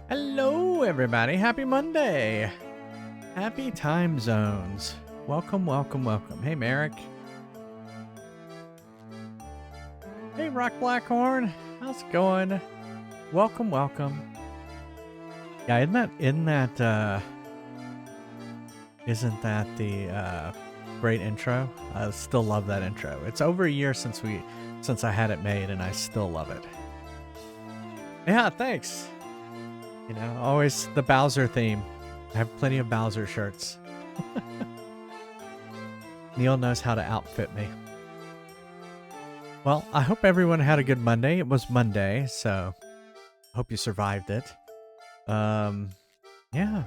Hello, everybody. Happy Monday. Happy time zones. Welcome, welcome, welcome. Hey, Merrick. Hey, Rock Blackhorn. How's it going? Welcome, welcome. Yeah, isn't that the great intro? I still love that intro. It's over a year since I had it made, and I still love it. Yeah, thanks. You know, always the Bowser theme. I have plenty of Bowser shirts. Neil knows how to outfit me. Well, I hope everyone had a good Monday. It was Monday, so I hope you survived it. Yeah,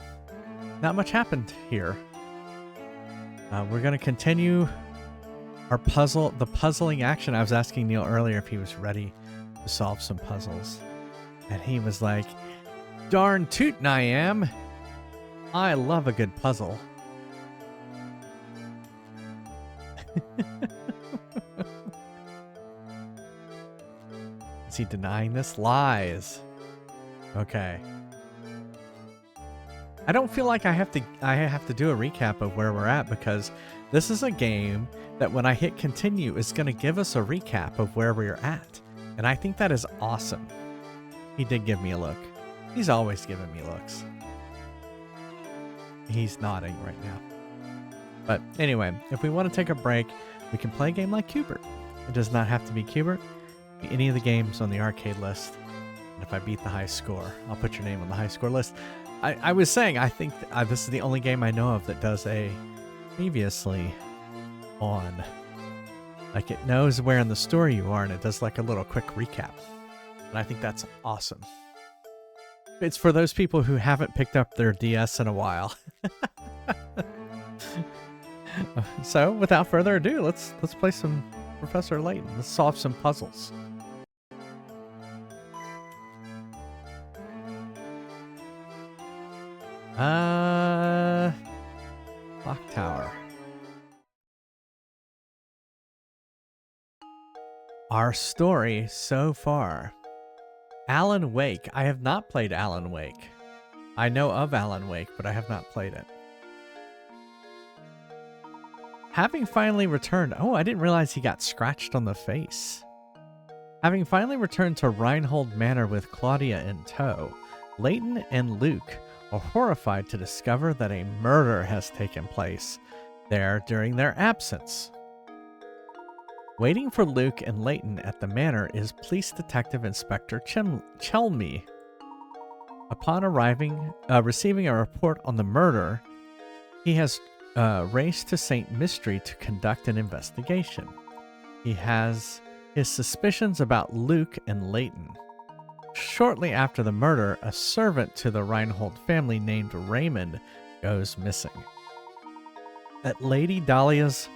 not much happened here. We're going to continue our the puzzling action. I was asking Neil earlier if he was ready to solve some puzzles. And he was like, darn tootin' I am. I love a good puzzle. Is he denying this? Lies. Okay. I don't feel like I have to do a recap of where we're at, because this is a game that when I hit continue is going to give us a recap of where we're at. And I think that is awesome. He did give me a look. He's always giving me looks. He's nodding right now. But anyway, if we want to take a break, we can play a game like Cubert. It does not have to be Cubert. Any of the games on the arcade list. And if I beat the high score, I'll put your name on the high score list. I was saying, I think this is the only game I know of that does a previously on. Like, it knows where in the story you are, and it does like a little quick recap. And I think that's awesome. It's for those people who haven't picked up their DS in a while. So, without further ado, let's play some Professor Layton. Let's solve some puzzles. Clock Tower. Our story so far. Alan Wake. I have not played Alan Wake. I know of Alan Wake, but I have not played it. Having finally returned... Oh, I didn't realize he got scratched on the face. Having finally returned to Reinhold Manor with Claudia in tow, Layton and Luke are horrified to discover that a murder has taken place there during their absence. Waiting for Luke and Layton at the manor is Police Detective Inspector Chelmy. Upon receiving a report on the murder, he has raced to St. Mystery to conduct an investigation. He has his suspicions about Luke and Layton. Shortly after the murder, a servant to the Reinhold family named Raymond goes missing. At Lady Dahlia's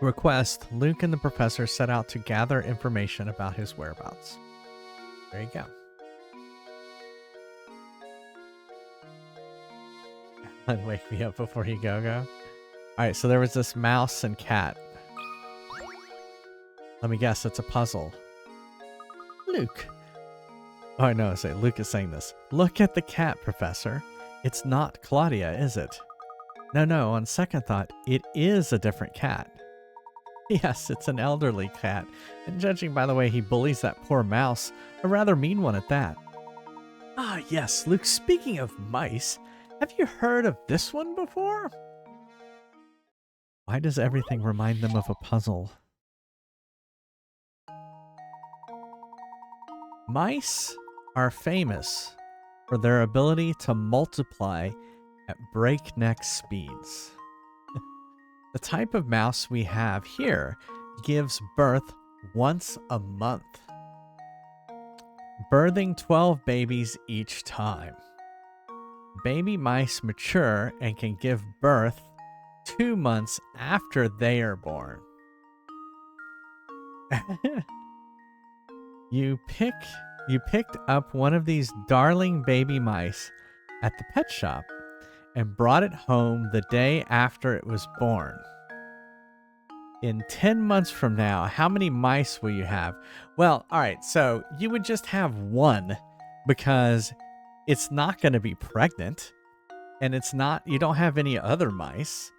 request, Luke and the professor set out to gather information about his whereabouts. There you go. And wake me up before you go. Alright, so there was this mouse and cat. Let me guess, it's a puzzle. Luke. Oh, no, Luke is saying this. Look at the cat, Professor. It's not Claudia, is it? No, on second thought, it is a different cat. Yes, it's an elderly cat, and judging by the way he bullies that poor mouse, a rather mean one at that. Ah, yes, Luke, speaking of mice, have you heard of this one before? Why does everything remind them of a puzzle? Mice are famous for their ability to multiply at breakneck speeds. The type of mouse we have here gives birth once a month, birthing 12 babies each time. Baby mice mature and can give birth 2 months after they are born. You picked up one of these darling baby mice at the pet shop and brought it home the day after it was born. In 10 months from now, how many mice will you have? Well, all right, so you would just have one because it's not going to be pregnant, and it's not, you don't have any other mice,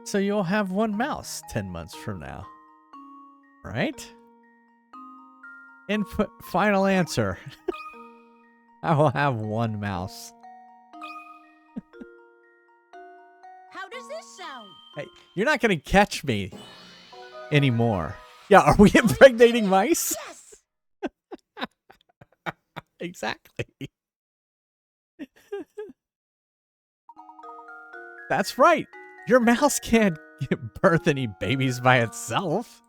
so you'll have one mouse 10 months from now. Right? Input final answer. I will have one mouse. How does this sound? Hey, you're not going to catch me anymore. Yeah, are we impregnating mice? Yes! Exactly. That's right. Your mouse can't give birth any babies by itself.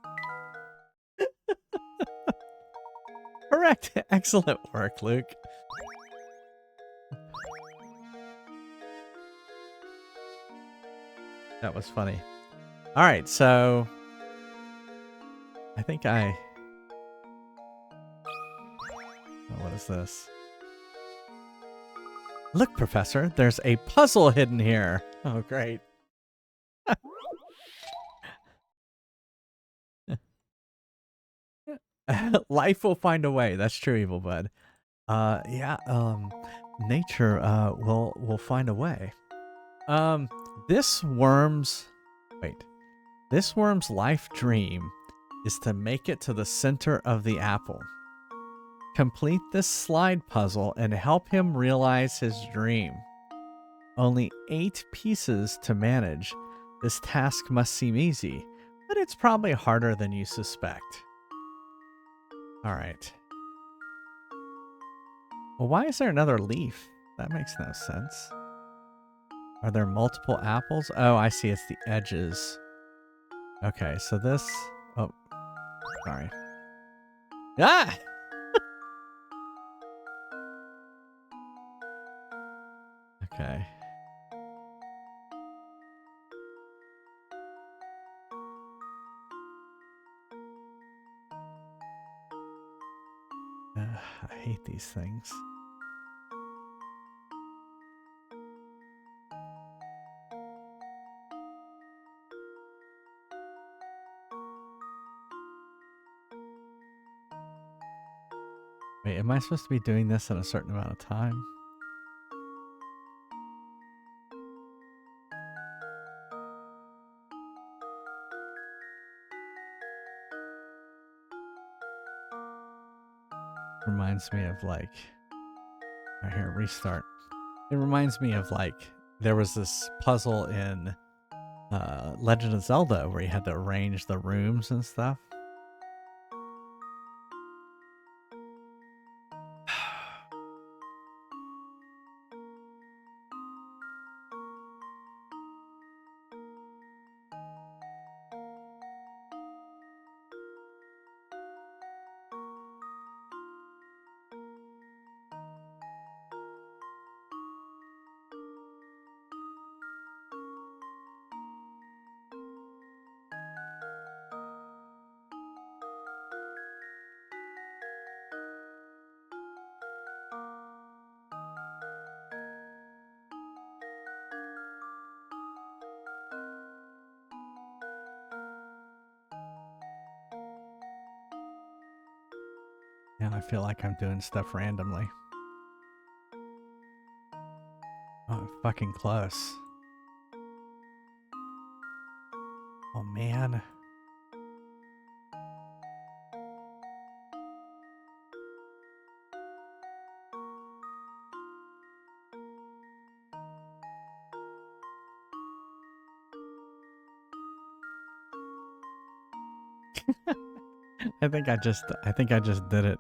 Correct. Excellent work, Luke. That was funny. All right, so I think oh, what is this? Look, Professor, there's a puzzle hidden here. Oh, great. Life will find a way. That's true, Evil Bud. Yeah, nature will find a way. This worm's This worm's life dream is to make it to the center of the apple. Complete this slide puzzle and help him realize his dream. Only 8 pieces to manage. This task must seem easy, but it's probably harder than you suspect. Alright. Well, why is there another leaf? That makes no sense. Are there multiple apples? Oh, I see. It's the edges. Okay, so this... Oh, sorry. Ah! Okay. I hate these things. Wait, am I supposed to be doing this in a certain amount of time? Reminds me of like... Right here, restart. It reminds me of like... There was this puzzle in Legend of Zelda where you had to arrange the rooms and stuff. Now I feel like I'm doing stuff randomly. Oh, I'm fucking close. Oh, man. I think I just did it.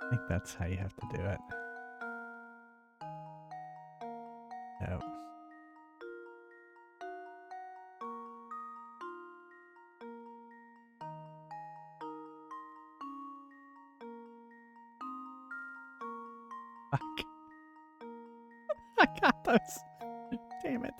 I think that's how you have to do it. No. Fuck. I got those. Damn it.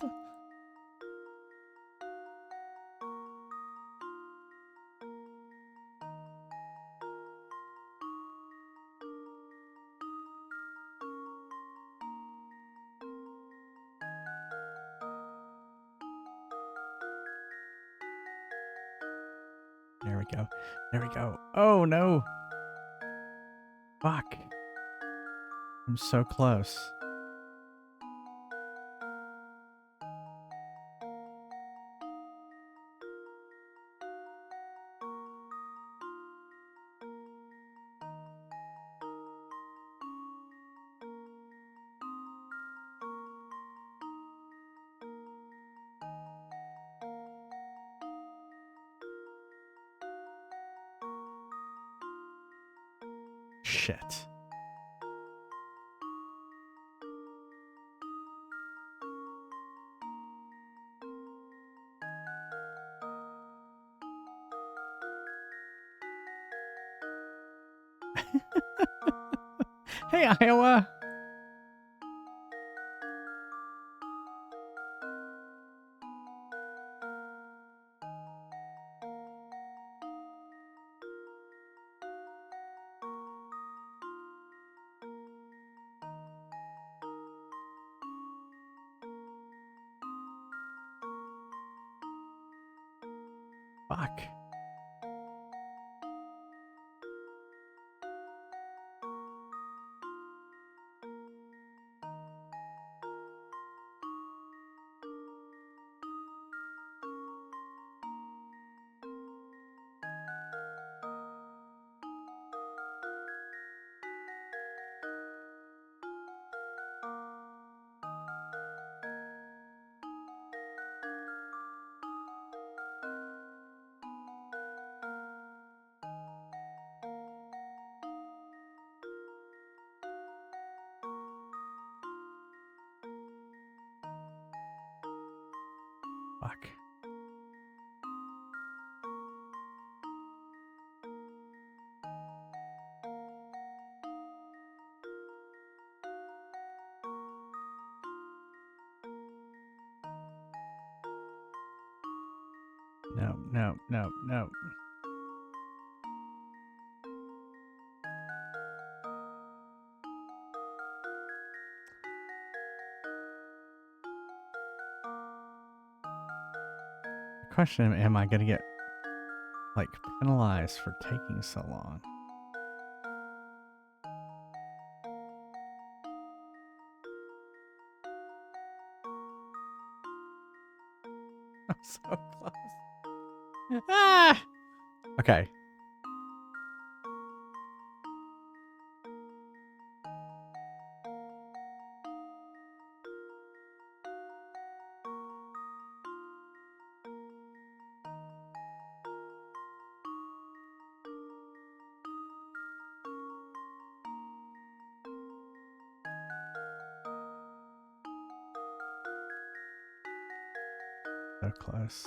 There we go. There we go. Oh, no. Fuck. I'm so close. Shit. Hey, Iowa. Fuck. Fuck. No, no, no, no. The question, am I gonna get like penalized for taking so long? I'm so close. Ah! Okay. So close.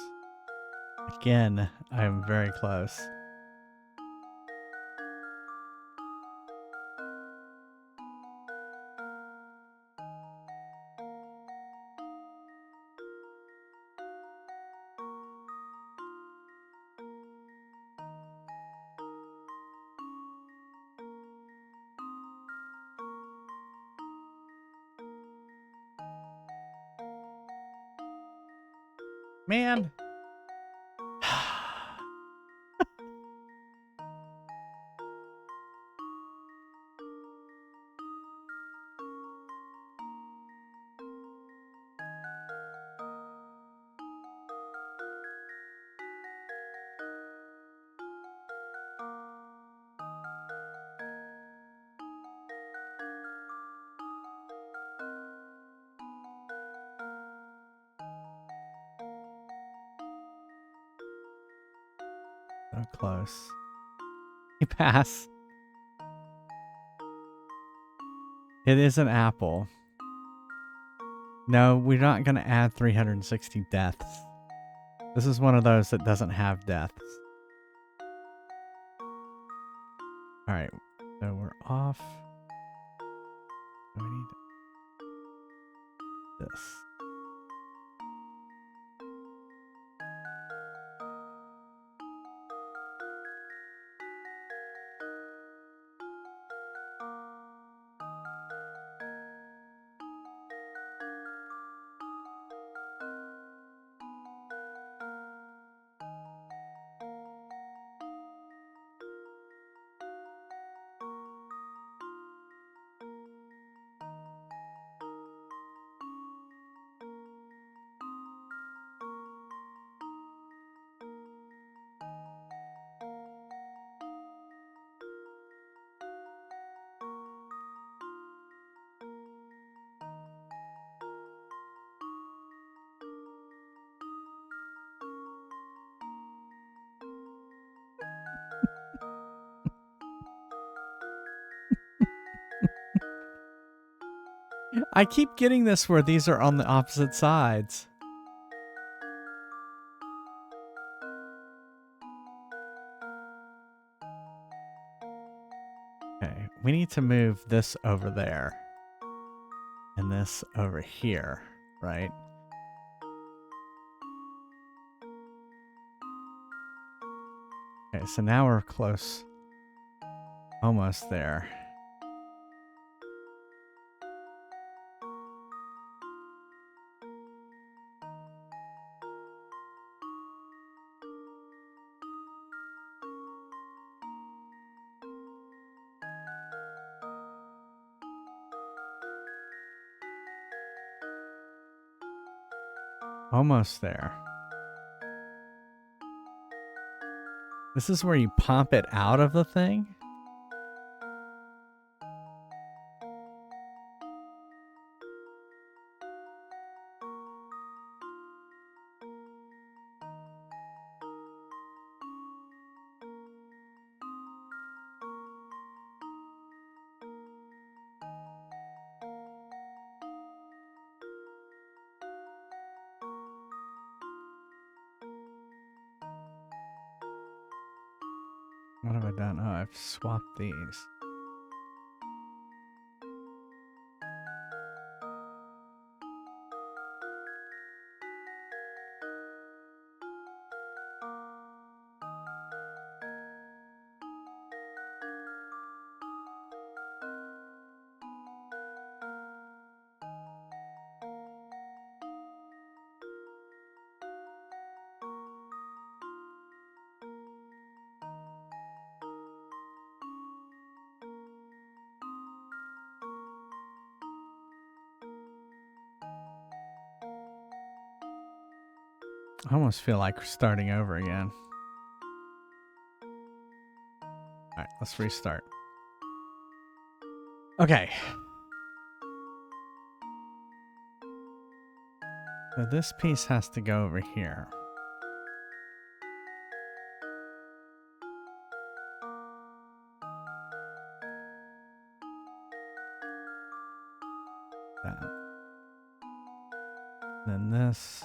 Again, I'm very close. Man. So close. You pass. It is an apple. No, we're not going to add 360 deaths. This is one of those that doesn't have deaths. Alright, so we're off. We need this. I keep getting this where these are on the opposite sides. Okay, we need to move this over there. And this over here, right? Okay, so now we're close. Almost there. Almost there. This is where you pop it out of the thing? What have I done? Oh, I've swapped these. I almost feel like we're starting over again. Alright, let's restart. Okay. So this piece has to go over here. That. Then this.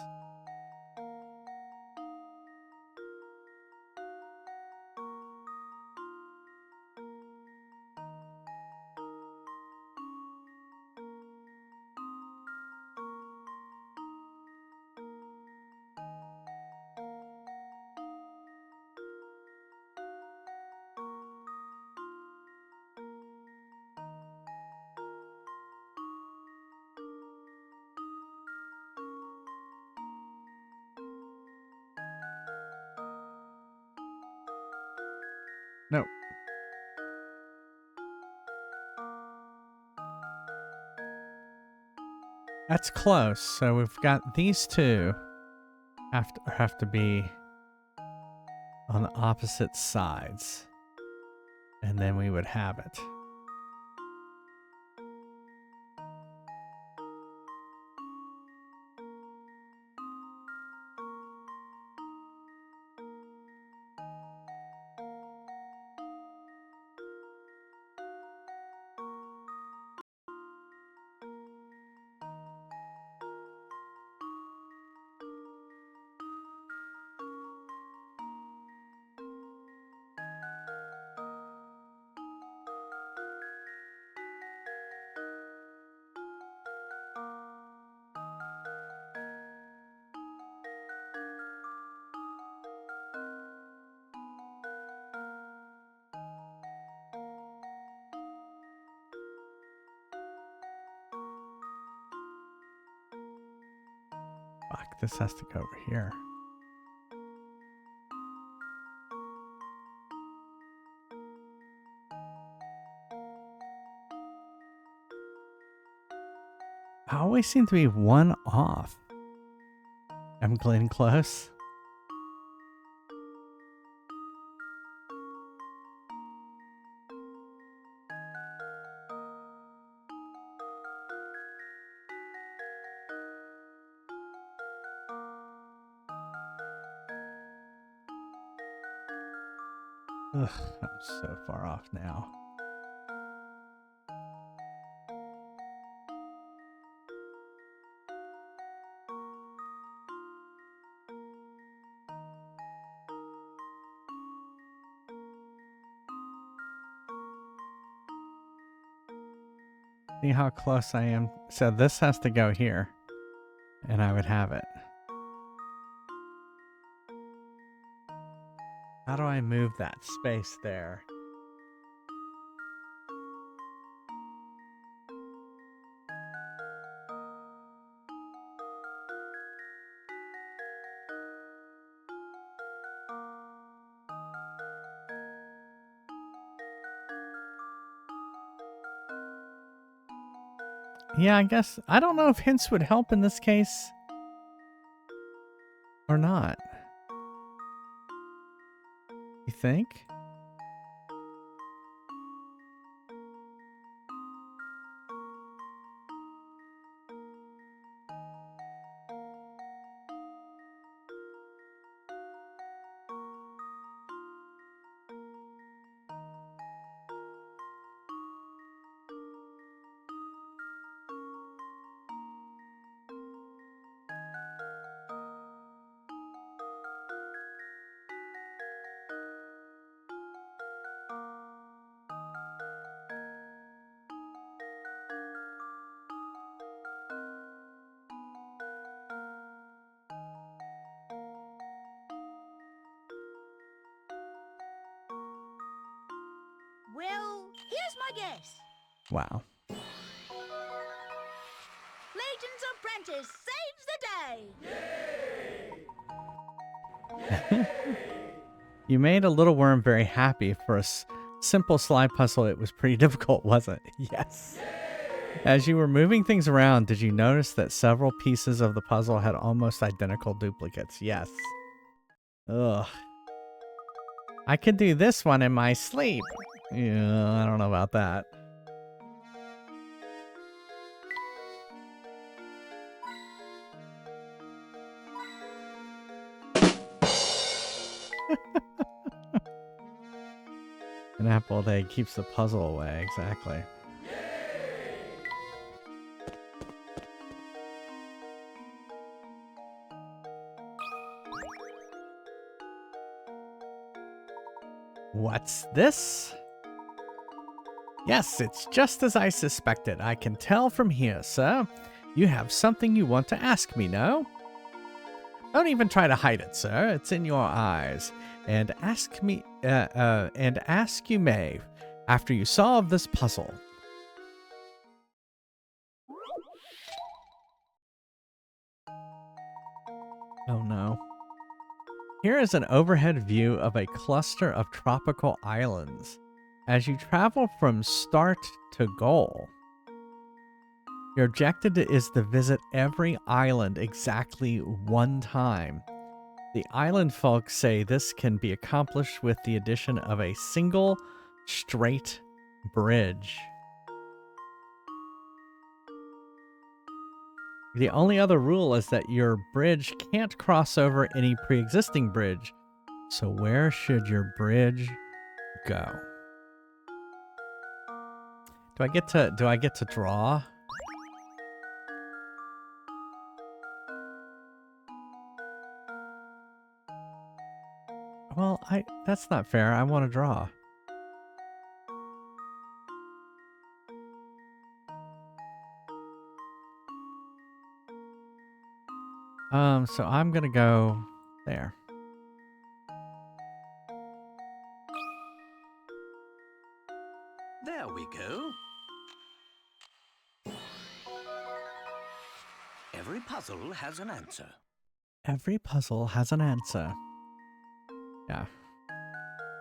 No. That's close. So we've got these two have to be on the opposite sides. And then we would have it. Fuck, this has to go over here. I always seem to be one off. I'm getting close. Ugh, I'm so far off now. See how close I am? So this has to go here. And I would have it. How do I move that space there? Yeah, I guess, I don't know if hints would help in this case or not. You think? Well, here's my guess. Wow. Layton's apprentice saves the day. You made a little worm very happy. For a simple slide puzzle, it was pretty difficult, wasn't it? Yes. As you were moving things around, did you notice that several pieces of the puzzle had almost identical duplicates? Yes. Ugh. I could do this one in my sleep. Yeah, I don't know about that. An apple a day keeps the puzzle away, exactly. What's this? Yes, it's just as I suspected. I can tell from here, sir. You have something you want to ask me, no? Don't even try to hide it, sir. It's in your eyes. And ask you may after you solve this puzzle. Oh no. Here is an overhead view of a cluster of tropical islands. As you travel from start to goal, your objective is to visit every island exactly one time. The island folks say this can be accomplished with the addition of a single straight bridge. The only other rule is that your bridge can't cross over any pre-existing bridge. So where should your bridge go? Do I get to draw? Well, that's not fair. I want to draw. So I'm gonna go there. There we go. Every puzzle has an answer. Every puzzle has an answer. Yeah.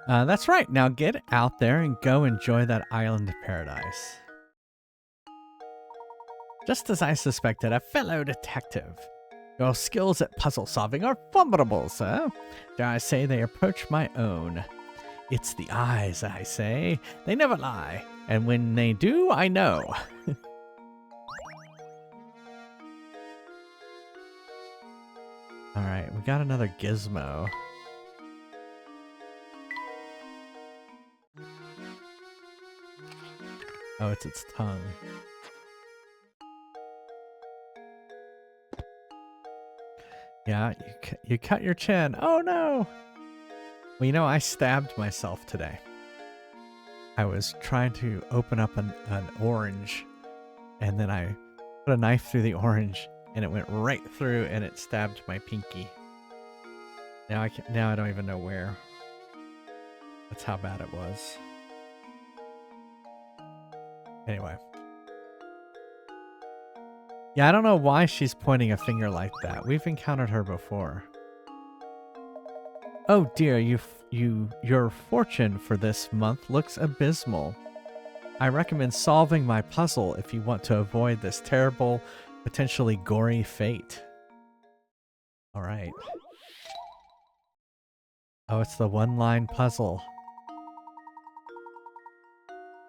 That's right. Now get out there and go enjoy that island paradise. Just as I suspected, a fellow detective. Your skills at puzzle solving are formidable, sir. Dare I say they approach my own. It's the eyes, I say. They never lie. And when they do, I know. Alright, we got another gizmo. Oh, it's its tongue. Yeah, you cut your chin. Oh no! Well, you know, I stabbed myself today. I was trying to open up an orange and then I put a knife through the orange, and it went right through, and it stabbed my pinky. Now I don't even know where. That's how bad it was. Anyway. Yeah, I don't know why she's pointing a finger like that. We've encountered her before. Oh dear, your fortune for this month looks abysmal. I recommend solving my puzzle if you want to avoid this terrible, potentially gory fate. All right. Oh, it's the one-line puzzle.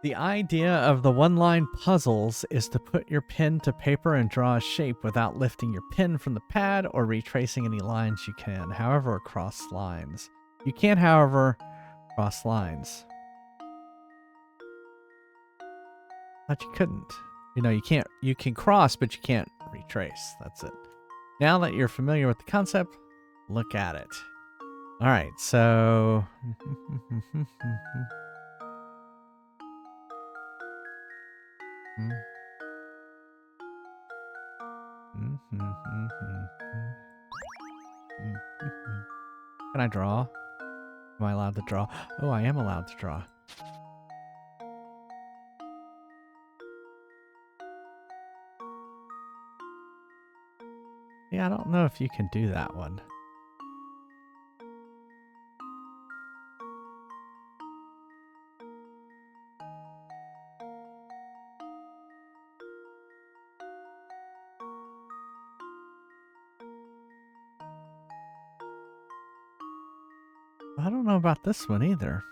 The idea of the one-line puzzles is to put your pen to paper and draw a shape without lifting your pen from the pad or retracing any lines you can, however, cross lines. You can't, however, cross lines. But you couldn't. You know, you can cross, but you can't retrace. That's it. Now that you're familiar with the concept, look at it. All right, so... Can I draw? Am I allowed to draw? Oh, I am allowed to draw. Yeah, I don't know if you can do that one. I don't know about this one either.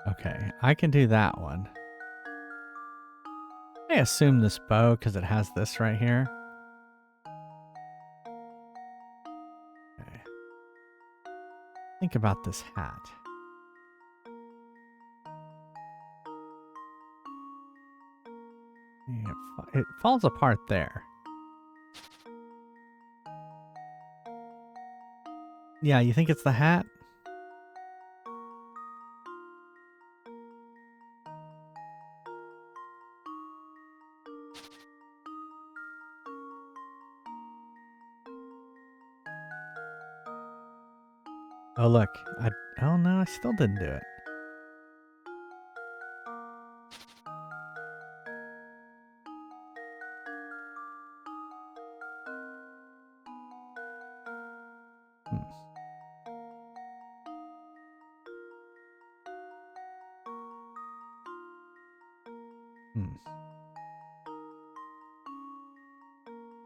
Okay, I can do that one. I assume this bow because it has this right here. Okay. Think about this hat. Yeah, it falls apart there. Yeah, you think it's the hat? Oh, look. Oh, no, I still didn't do it.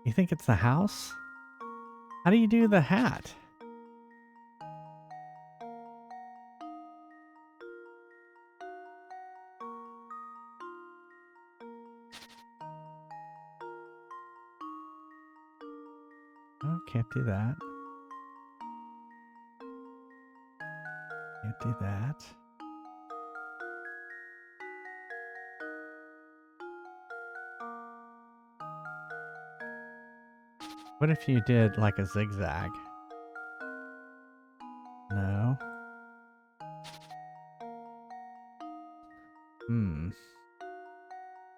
You think it's the house? How do you do the hat? Oh, can't do that. Can't do that. What if you did like a zigzag? No.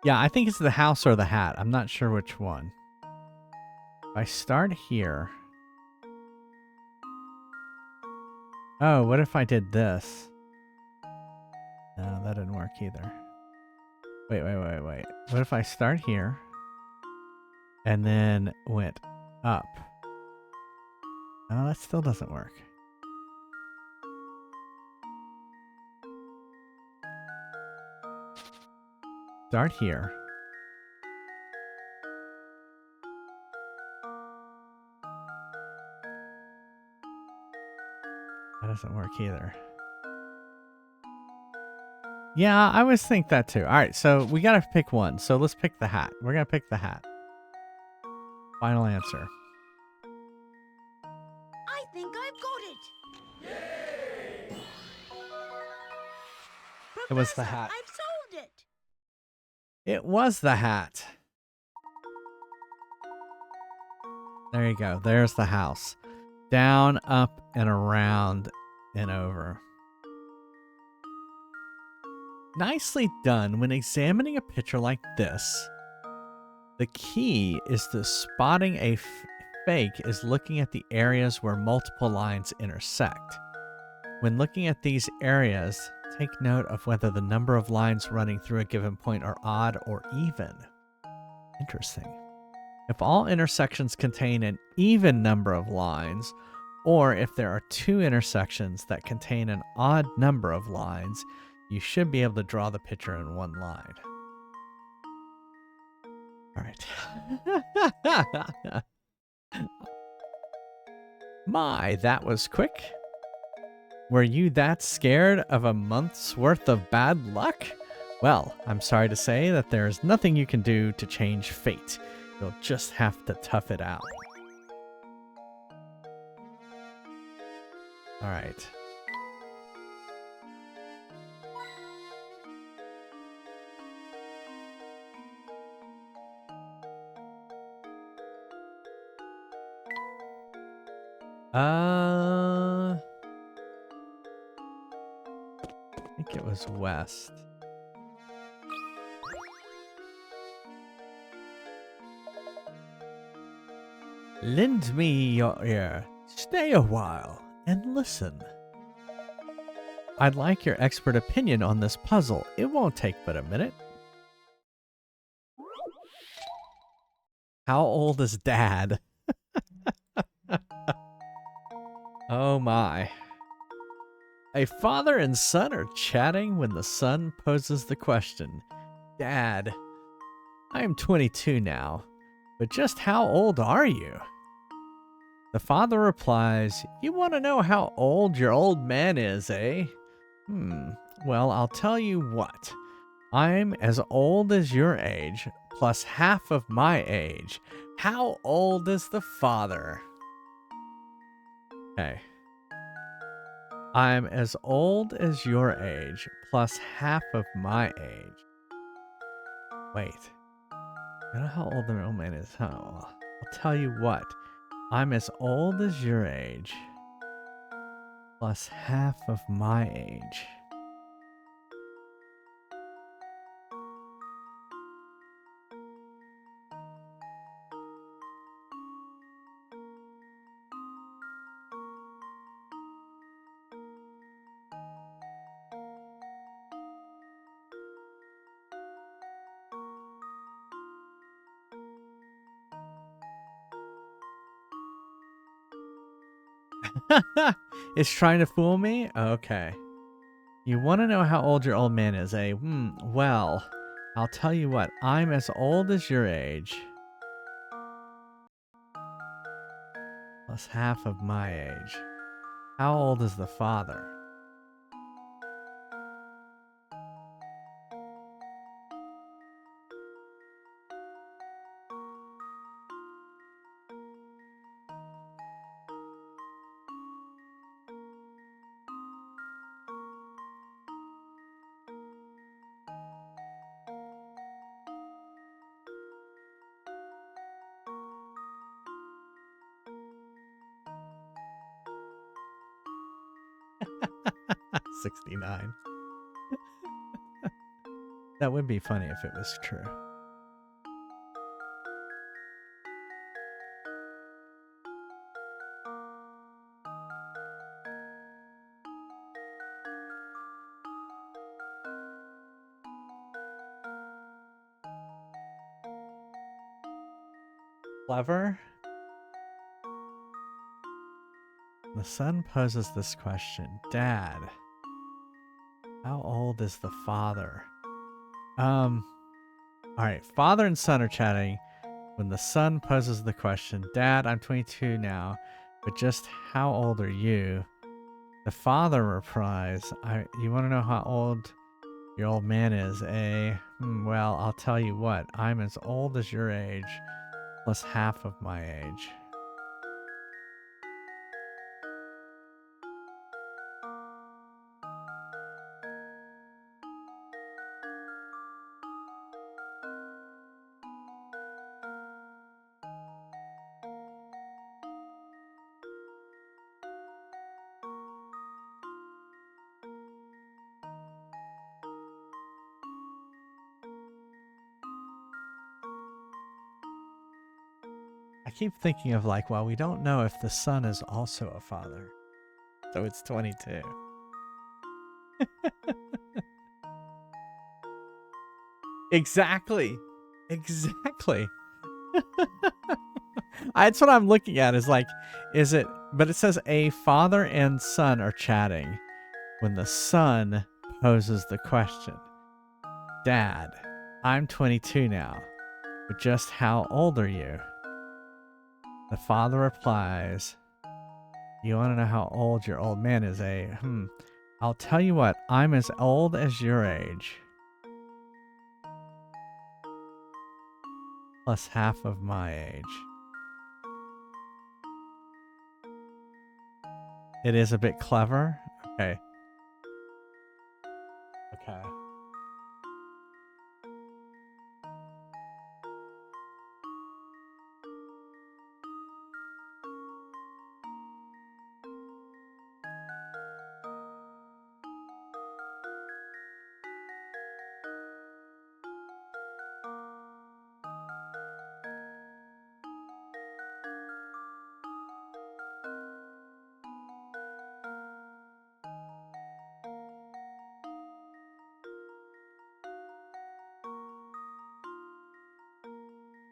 Yeah, I think it's the house or the hat. I'm not sure which one. If I start here. Oh, what if I did this? No, that didn't work either. Wait. What if I start here and then went up? Oh, that still doesn't work. Start here. That doesn't work either. Yeah, I always think that too. All right, so we got to pick one. So let's pick the hat. We're going to pick the hat. Final answer. I think I've got it. Yay! It was the hat. I've solved it. It was the hat. There you go. There's the house. Down, up, and around and over. Nicely done. When examining a picture like this, the key is to spotting a fake is looking at the areas where multiple lines intersect. When looking at these areas, take note of whether the number of lines running through a given point are odd or even. Interesting. If all intersections contain an even number of lines, or if there are two intersections that contain an odd number of lines, you should be able to draw the picture in one line. All right. My, that was quick. Were you that scared of a month's worth of bad luck? Well, I'm sorry to say that there is nothing you can do to change fate. You'll just have to tough it out. All right. I think it was west. Lend me your ear. Stay a while and listen. I'd like your expert opinion on this puzzle. It won't take but a minute. How old is Dad? Oh my. A father and son are chatting when the son poses the question. Dad, I am 22 now, but just how old are you? The father replies, you want to know how old your old man is, eh? Well, I'll tell you what. I'm as old as your age, plus half of my age. How old is the father? Okay. I'm as old as your age, plus half of my age. Wait. I don't know how old the old man is, huh? I'll tell you what. I'm as old as your age, plus half of my age. It's trying to fool me? Okay. You want to know how old your old man is, eh? Well, I'll tell you what. I'm as old as your age, plus half of my age. How old is the father? $69. That would be funny if it was true. Clever? The son poses this question. Dad, how old is the father? Alright, father and son are chatting when the son poses the question. Dad, I'm 22 now, but just how old are you? The father replies, you want to know how old your old man is, eh? Well, I'll tell you what. I'm as old as your age, plus half of my age. I keep thinking of like, well, we don't know if the son is also a father. So it's 22. Exactly. Exactly. That's what I'm looking at is like, is it, but it says a father and son are chatting when the son poses the question. Dad, I'm 22 now, but just how old are you? The father replies, you want to know how old your old man is, eh? I'll tell you what, I'm as old as your age. Plus half of my age. It is a bit clever. Okay. Okay.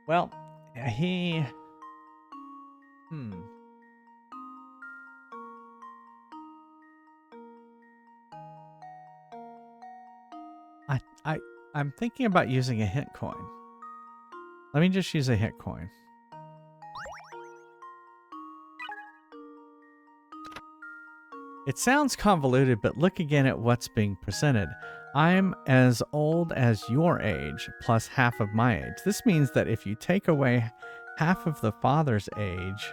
Well, he... I'm thinking about using a hit coin. Let me just use a hit coin. It sounds convoluted, but look again at what's being presented. I'm as old as your age, plus half of my age. This means that if you take away half of the father's age,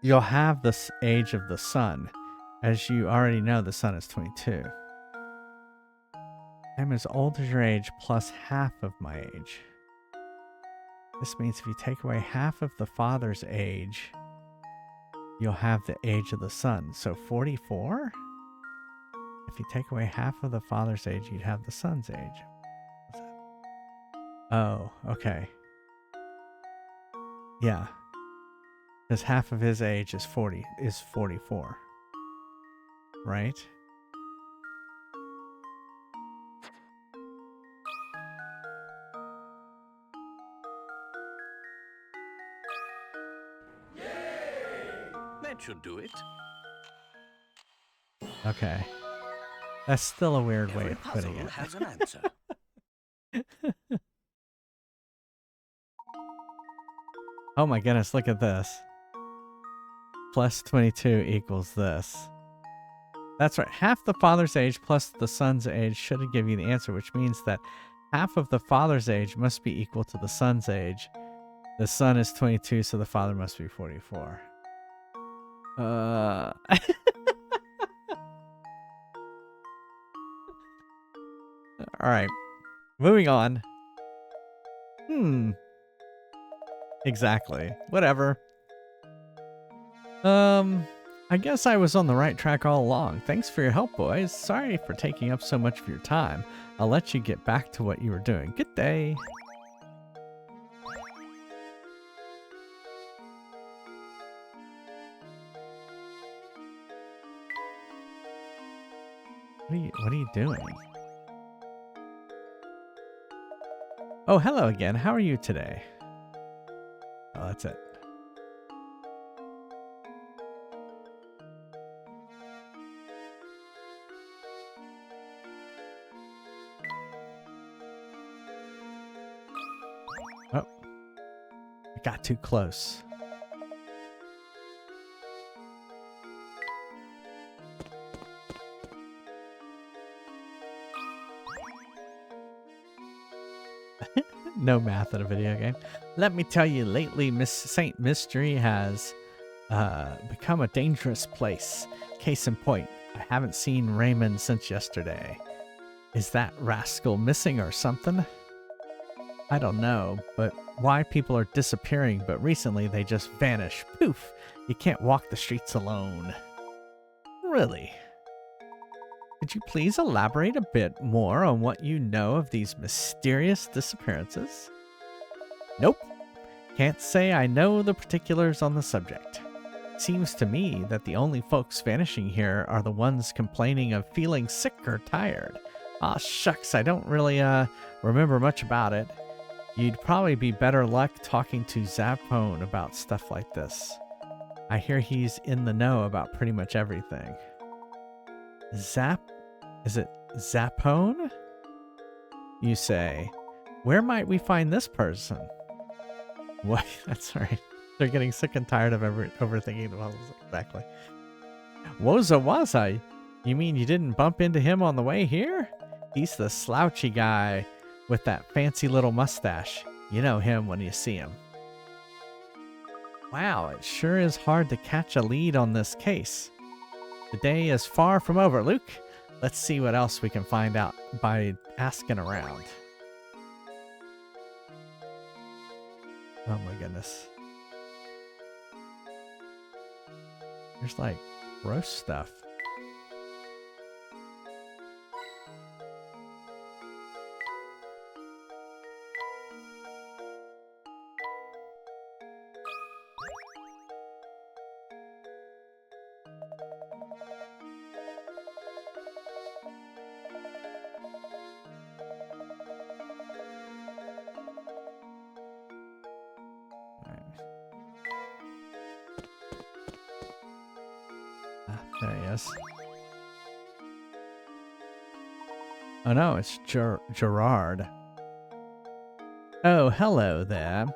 you'll have the age of the son. As you already know, the son is 22. I'm as old as your age, plus half of my age. This means if you take away half of the father's age, you'll have the age of the son. So 44? If you take away half of the father's age, you'd have the son's age. Oh, okay. Yeah. Because half of his age is 44. Right? That should do it. Okay. That's still a weird way Every of putting puzzle it. has an answer. Oh my goodness, look at this. Plus 22 equals this. That's right. Half the father's age plus the son's age should give you the answer, which means that half of the father's age must be equal to the son's age. The son is 22, so the father must be 44. All right. Moving on. Exactly. Whatever. I guess I was on the right track all along. Thanks for your help, boys. Sorry for taking up so much of your time. I'll let you get back to what you were doing. Good day. What are you doing? Oh, hello again. How are you today? Oh, that's it. Oh, I got too close. No math in a video game. Let me tell you, lately Miss Saint Mystery has become a dangerous place. Case in point, I haven't seen Raymond since yesterday. Is that rascal missing or something? I don't know, but why people are disappearing, but recently they just vanish. Poof! You can't walk the streets alone. Really? Could you please elaborate a bit more on what you know of these mysterious disappearances? Nope. Can't say I know the particulars on the subject. Seems to me that the only folks vanishing here are the ones complaining of feeling sick or tired. Aw, shucks, I don't really, remember much about it. You'd probably be better luck talking to Zapone about stuff like this. I hear he's in the know about pretty much everything. Is it Zapone? You say. Where might we find this person? What? That's right. They're getting sick and tired of overthinking the puzzles. Exactly. Woza Waza? You mean you didn't bump into him on the way here? He's the slouchy guy with that fancy little mustache. You know him when you see him. Wow, it sure is hard to catch a lead on this case. The day is far from over, Luke. Let's see what else we can find out by asking around. Oh my goodness. There's like gross stuff. There he is. Oh no, it's Gerard. Oh, hello there.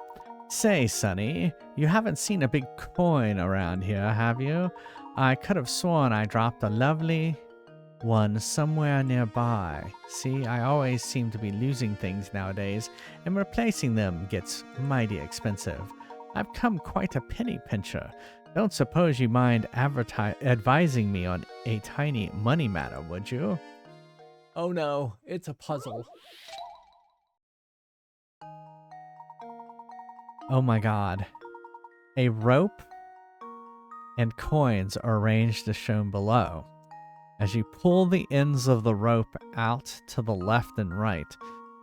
Say, Sonny, you haven't seen a big coin around here, have you? I could have sworn I dropped a lovely one somewhere nearby. See, I always seem to be losing things nowadays, and replacing them gets mighty expensive. I've come quite a penny pincher. Don't suppose you mind advising me on a tiny money matter, would you? Oh no, it's a puzzle. Oh my god. A rope and coins are arranged as shown below. As you pull the ends of the rope out to the left and right,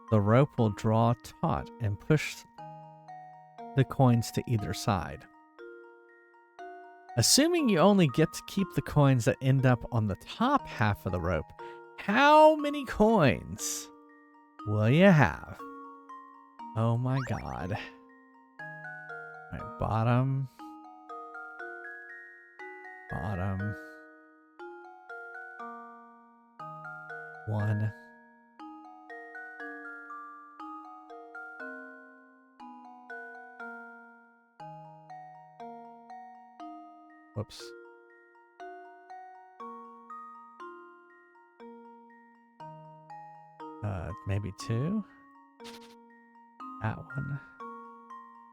the rope will draw taut and push the coins to either side. Assuming you only get to keep the coins that end up on the top half of the rope, how many coins will you have? Oh my god. All right, bottom. Bottom. 1. Whoops. Maybe 2. That one.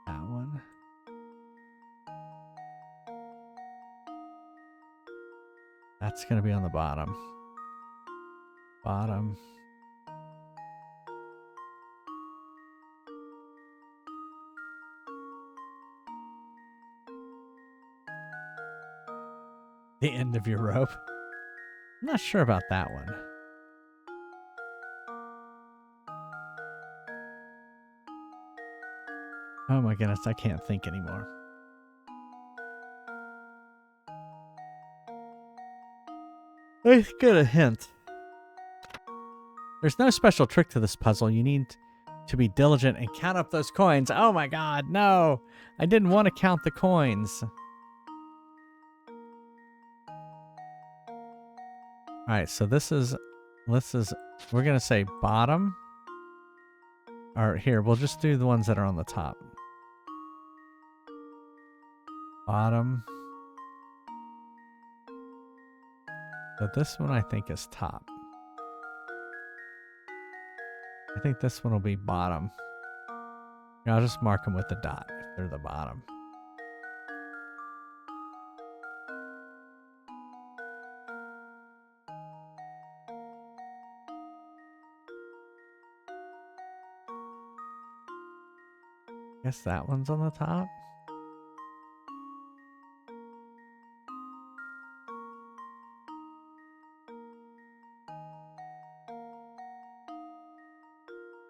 That one. That's going to be on the bottom. Bottom. The end of your rope. I'm not sure about that one. Oh my goodness, I can't think anymore. Let's get a hint. There's no special trick to this puzzle. You need to be diligent and count up those coins. Oh my god, no! I didn't want to count the coins. Alright, so this is, we're going to say bottom. Or here, we'll just do the ones that are on the top. Bottom. So this one I think is top. I think this one will be bottom. I'll just mark them with the dot if they're the bottom. Guess that one's on the top.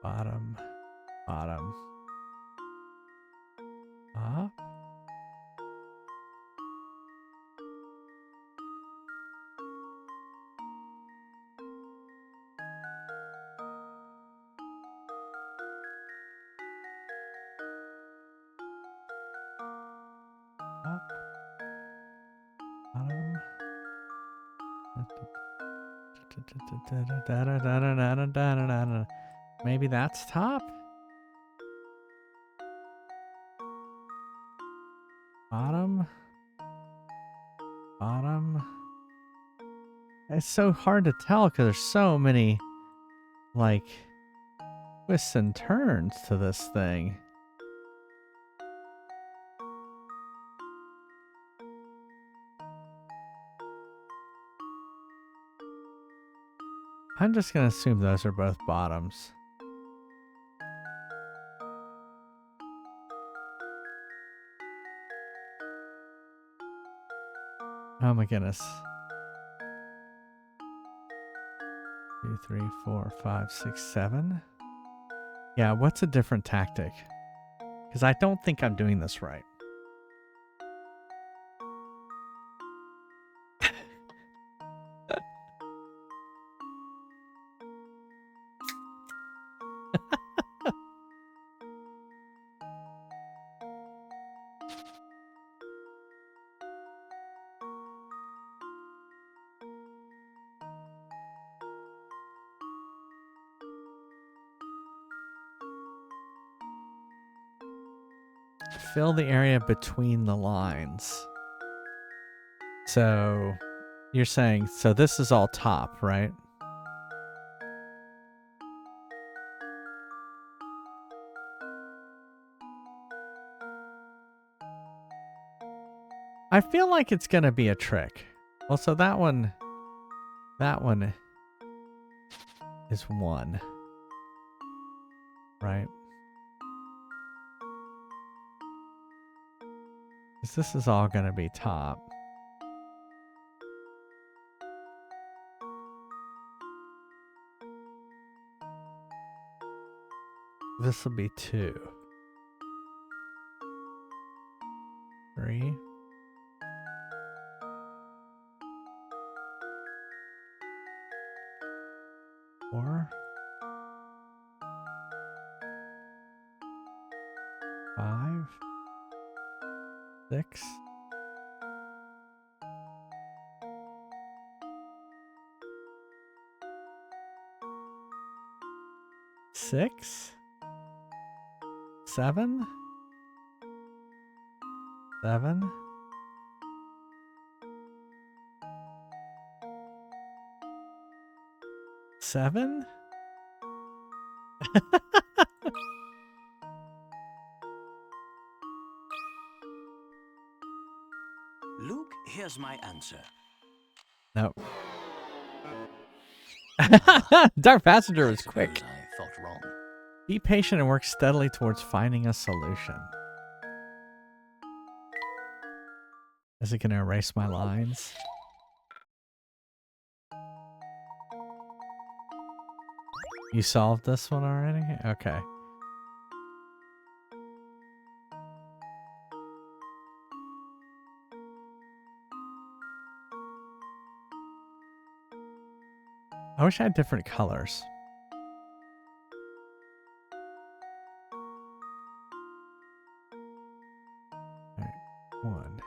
Bottom, bottom. Maybe that's top? Bottom? Bottom? It's so hard to tell because there's so many, like, twists and turns to this thing. I'm just going to assume those are both bottoms. Oh my goodness. 2, 3, 4, 5, 6, 7. Yeah, what's a different tactic? Because I don't think I'm doing this right. Fill the area between the lines. So you're saying, so this is all top, right? I feel like it's going to be a trick. Well, so that one is 1, right? This is all going to be top. This will be 2. 3. 4. 5. 6. 6. 7. 7. 7. Luke, here's my answer. No. Dark Passenger is quick. I thought wrong. Be patient and work steadily towards finding a solution. Is it going to erase my lines? You solved this one already? Okay. I wish I had different colors. All right, 1.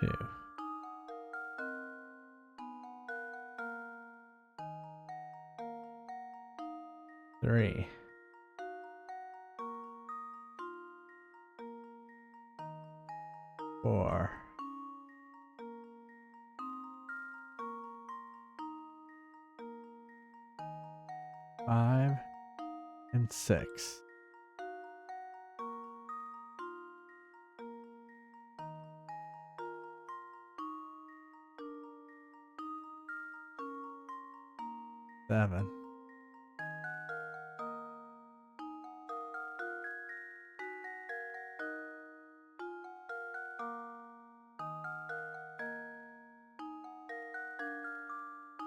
Two. 3. 4. 5 and 6. 7.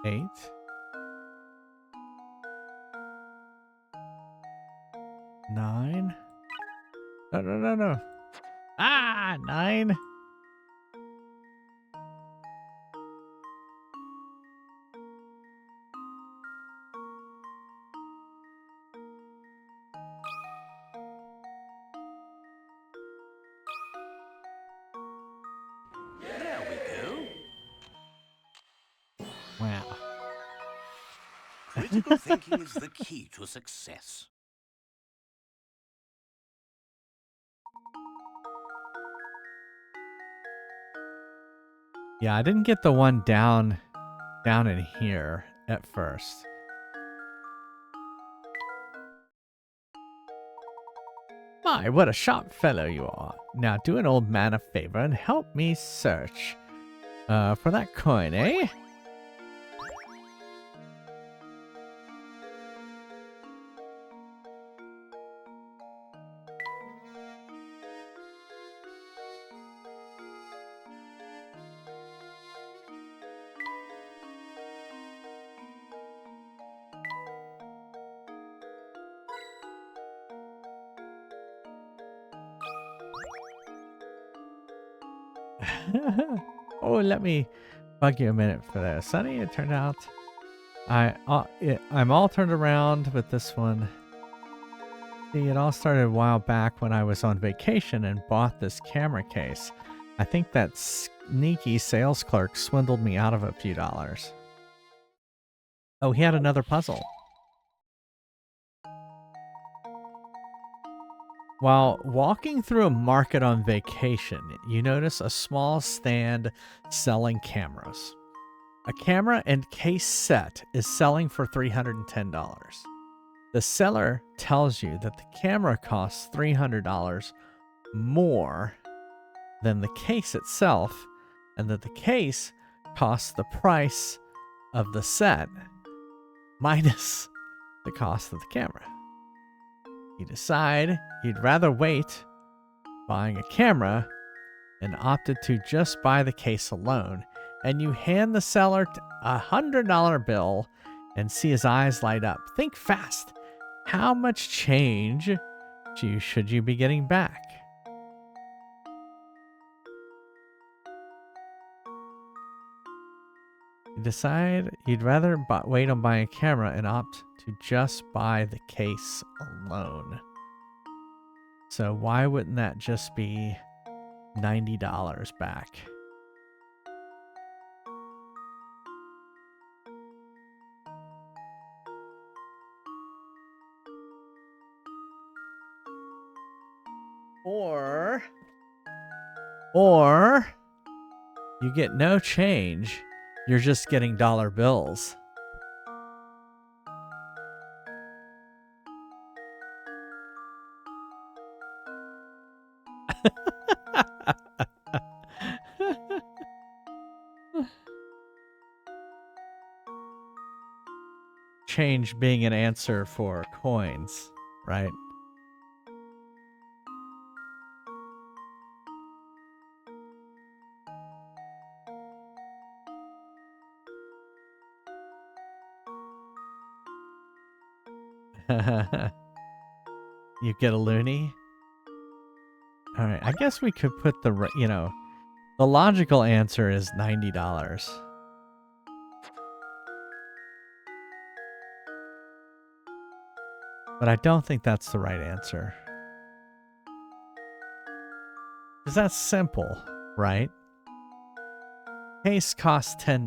8. 9. No. Ah, 9. Critical thinking is the key to success. Yeah, I didn't get the one down in here at first. My, what a sharp fellow you are. Now do an old man a favor and help me search for that coin, eh? Oh, let me bug you a minute for this. Sonny, it turned out I'm all turned around with this one. See, it all started a while back when I was on vacation and bought this camera case. I think that sneaky sales clerk swindled me out of a few dollars. Oh, he had another puzzle. While walking through a market on vacation, you notice a small stand selling cameras. A camera and case set is selling for $310. The seller tells you that the camera costs $300 more than the case itself, and that the case costs the price of the set minus the cost of the camera. You decide you'd rather wait buying a camera and opted to just buy the case alone, and you hand the seller a $100 bill and see his eyes light up. Think fast. How much change should you be getting back? You decide you'd rather wait on buying a camera and opt to just buy the case alone. So why wouldn't that just be $90 back? Or you get no change. You're just getting dollar bills. Change being an answer for coins, right? You get a loony? Alright, I guess we could put the logical answer is $90. But I don't think that's the right answer. Because that's simple, right? Case costs $10.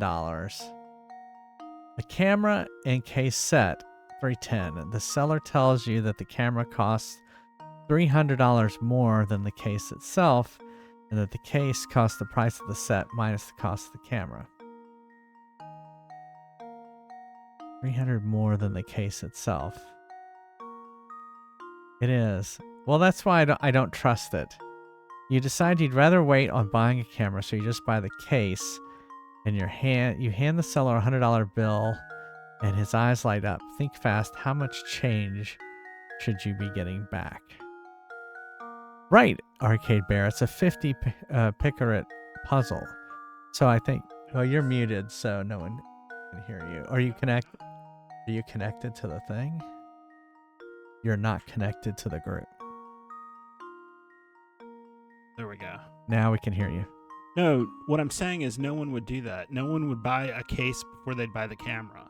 The camera and case set, $310. The seller tells you that the camera costs $300 more than the case itself, and that the case costs the price of the set minus the cost of the camera. $300 more than the case itself. It is. Well, that's why I don't trust it. You decide you'd rather wait on buying a camera, so you just buy the case, and you hand the seller a $100 bill, and his eyes light up. Think fast. How much change should you be getting back? Right, Arcade Bear. It's a 50 Picaret puzzle. So I think... Oh, you're muted, so no one can hear you. Are you connected to the thing? You're not connected to the group. There we go. Now we can hear you. No, what I'm saying is no one would do that. No one would buy a case before they'd buy the camera.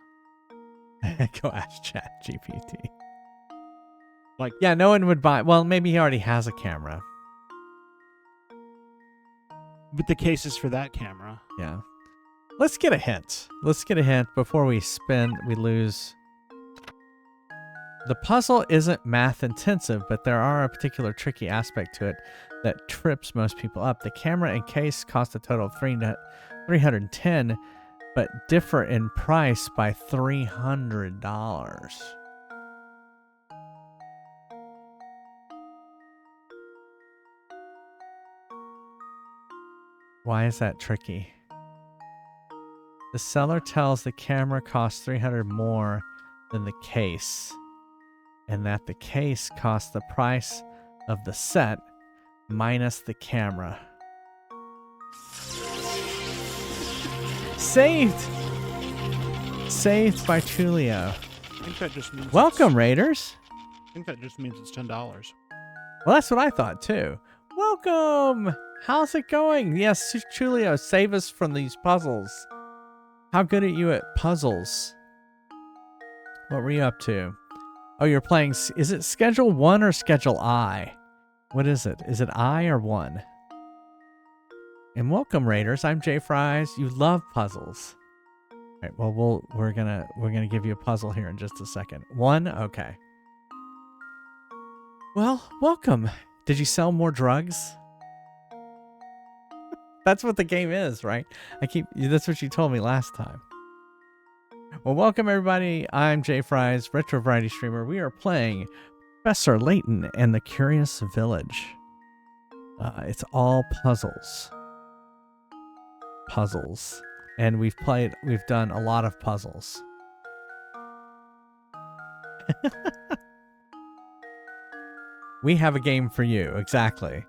Go ask ChatGPT. Like, yeah, no one would buy... Well, maybe he already has a camera. But the case is for that camera. Yeah. Let's get a hint. Let's get a hint before we lose The puzzle isn't math intensive, but there are a particular tricky aspect to it that trips most people up. The camera and case cost a total of $310, but differ in price by $300. Why is that tricky? The seller tells the camera costs $300 more than the case, and that the case costs the price of the set minus the camera. Saved! Saved by Chulio. I think that just means Welcome, Raiders. I think that just means it's $10. Well, that's what I thought, too. Welcome! How's it going? Yes, Chulio, save us from these puzzles. How good are you at puzzles? What were you up to? Oh, you're playing... Is it Schedule 1 or Schedule I? What is it? Is it I or 1? And welcome, Raiders. I'm Jay Fries. You love puzzles. All right, well, we're gonna give you a puzzle here in just a second. 1? Okay. Well, welcome. Did you sell more drugs? That's what the game is, right? That's what you told me last time. Well, welcome everybody. I'm Jay Fries, Retro Variety Streamer. We are playing Professor Layton and the Curious Village. It's all puzzles. And we've done a lot of puzzles. We have a game for you, exactly.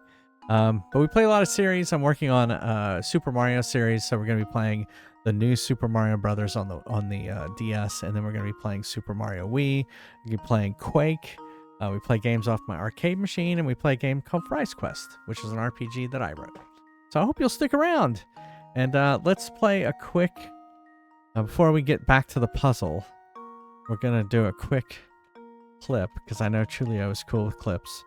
But we play a lot of series. I'm working on a Super Mario series, so we're going to be playing the new Super Mario Brothers on the DS, and then we're going to be playing Super Mario Wii. We're playing Quake. We play games off my arcade machine, and we play a game called Fry's Quest, which is an RPG that I wrote. So I hope you'll stick around. And let's play a quick... before we get back to the puzzle, we're going to do a quick clip, because I know Chulio is cool with clips.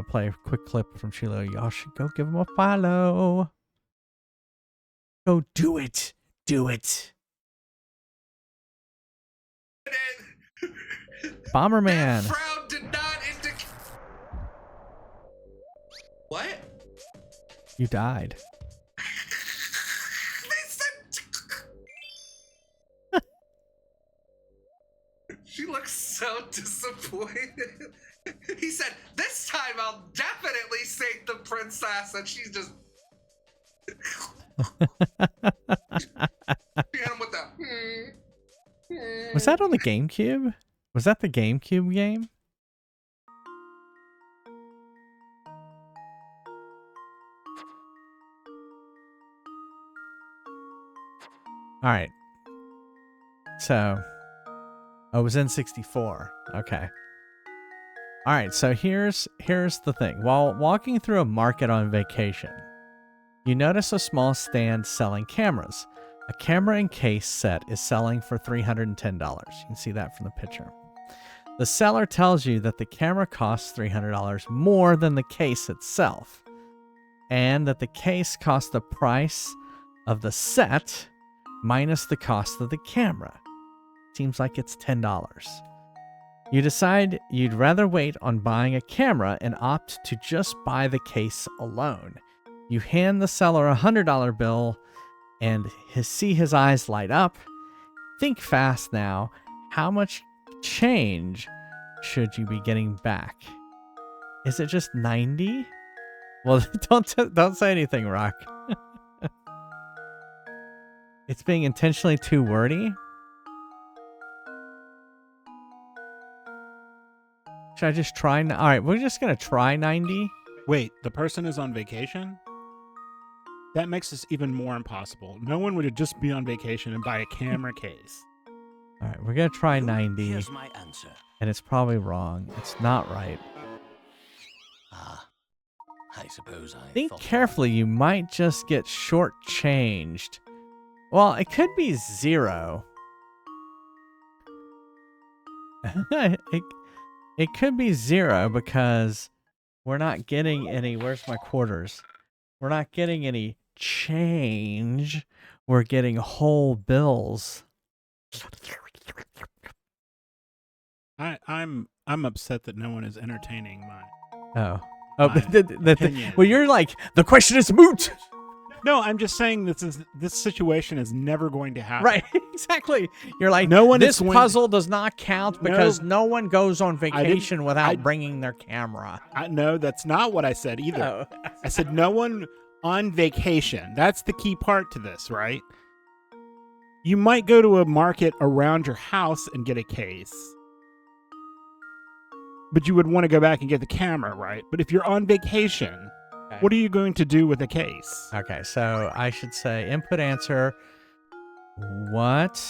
Play a quick clip from Chulio. Y'all should go give him a follow. Go do it. Do it. Bomberman. That frown did not indicate. What? You died. They said. She looks so disappointed. He said, "This time I'll definitely save the princess," and she's just. She hit him with that. Was that on the GameCube? Was that the GameCube game? All right. So, it was N64. Okay. All right, so here's the thing. While walking through a market on vacation, you notice a small stand selling cameras. A camera and case set is selling for $310. You can see that from the picture. The seller tells you that the camera costs $300 more than the case itself, and that the case costs the price of the set minus the cost of the camera. Seems like it's $10. You decide you'd rather wait on buying a camera and opt to just buy the case alone. You hand the seller a $100 bill and see his eyes light up. Think fast now. How much change should you be getting back? Is it just 90? Well, don't say anything, Rock. It's being intentionally too wordy. Should I just try? All right, we're just going to try 90. Wait, the person is on vacation? That makes this even more impossible. No one would just be on vacation and buy a camera case. All right, we're going to try 90. Here's my answer. And it's probably wrong. It's not right. I suppose I Think thought carefully. You might just get shortchanged. Well, it could be 0. It could be 0 because we're not getting any. Where's my quarters? We're not getting any change. We're getting whole bills. I'm upset that no one is entertaining my. Oh. My opinion. Well, you're like, the question is moot. No, I'm just saying this situation is never going to happen. Right, exactly. You're like, No one this is going puzzle does not count because no one goes on vacation I- without bringing their camera. No, that's not what I said either. Oh. I said no one on vacation. That's the key part to this, right? You might go to a market around your house and get a case. But you would want to go back and get the camera, right? But if you're on vacation, Okay. what are you going to do with a case? Okay, so I should say input answer. What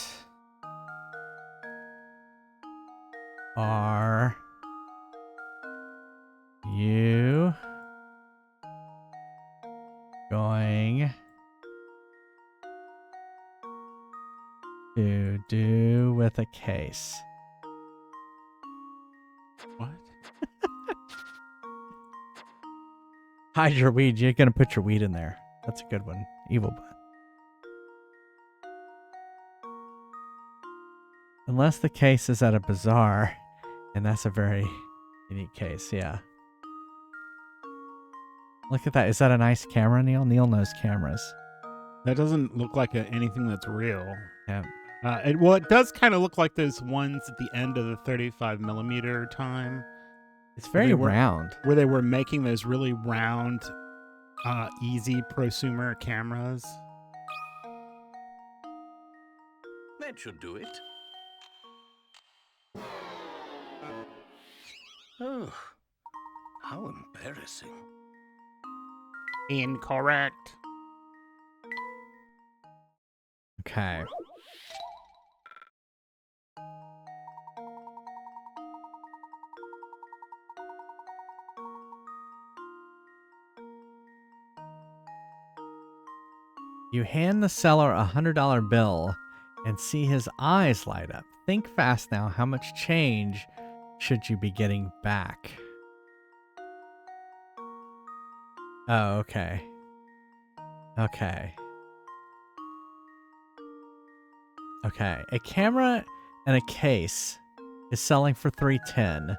are you going to do with a case? What? Hide your weed. You're going to put your weed in there. That's a good one. Evil butt. Unless the case is at a bazaar, and that's a very unique case, yeah. Look at that. Is that a nice camera, Neil? Neil knows cameras. That doesn't look like anything that's real. Yeah. It does kind of look like those ones at the end of the 35 millimeter time. It's very round. Where they were making those really round, easy prosumer cameras. That should do it. Oh, how embarrassing. Incorrect. Okay. You hand the seller a $100 bill and see his eyes light up. Think fast now. How much change should you be getting back? Oh, okay. Okay. Okay. A camera and a case is selling for $310.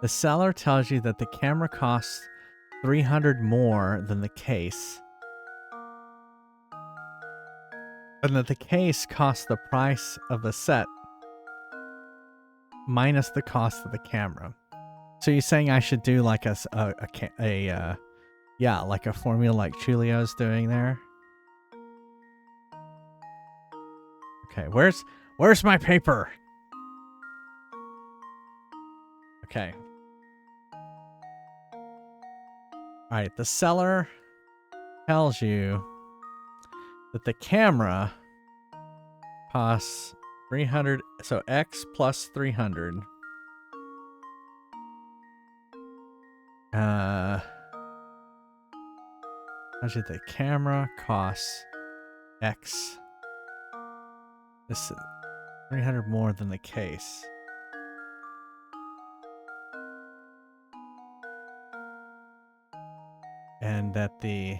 The seller tells you that the camera costs $300 more than the case, and that the case costs the price of the set minus the cost of the camera. So you're saying I should do like like a formula like Chulio's doing there? Okay, where's my paper? Okay. All right, the seller tells you that the camera costs 300, so X plus 300. Tells you the camera costs X. This is 300 more than the case. And that the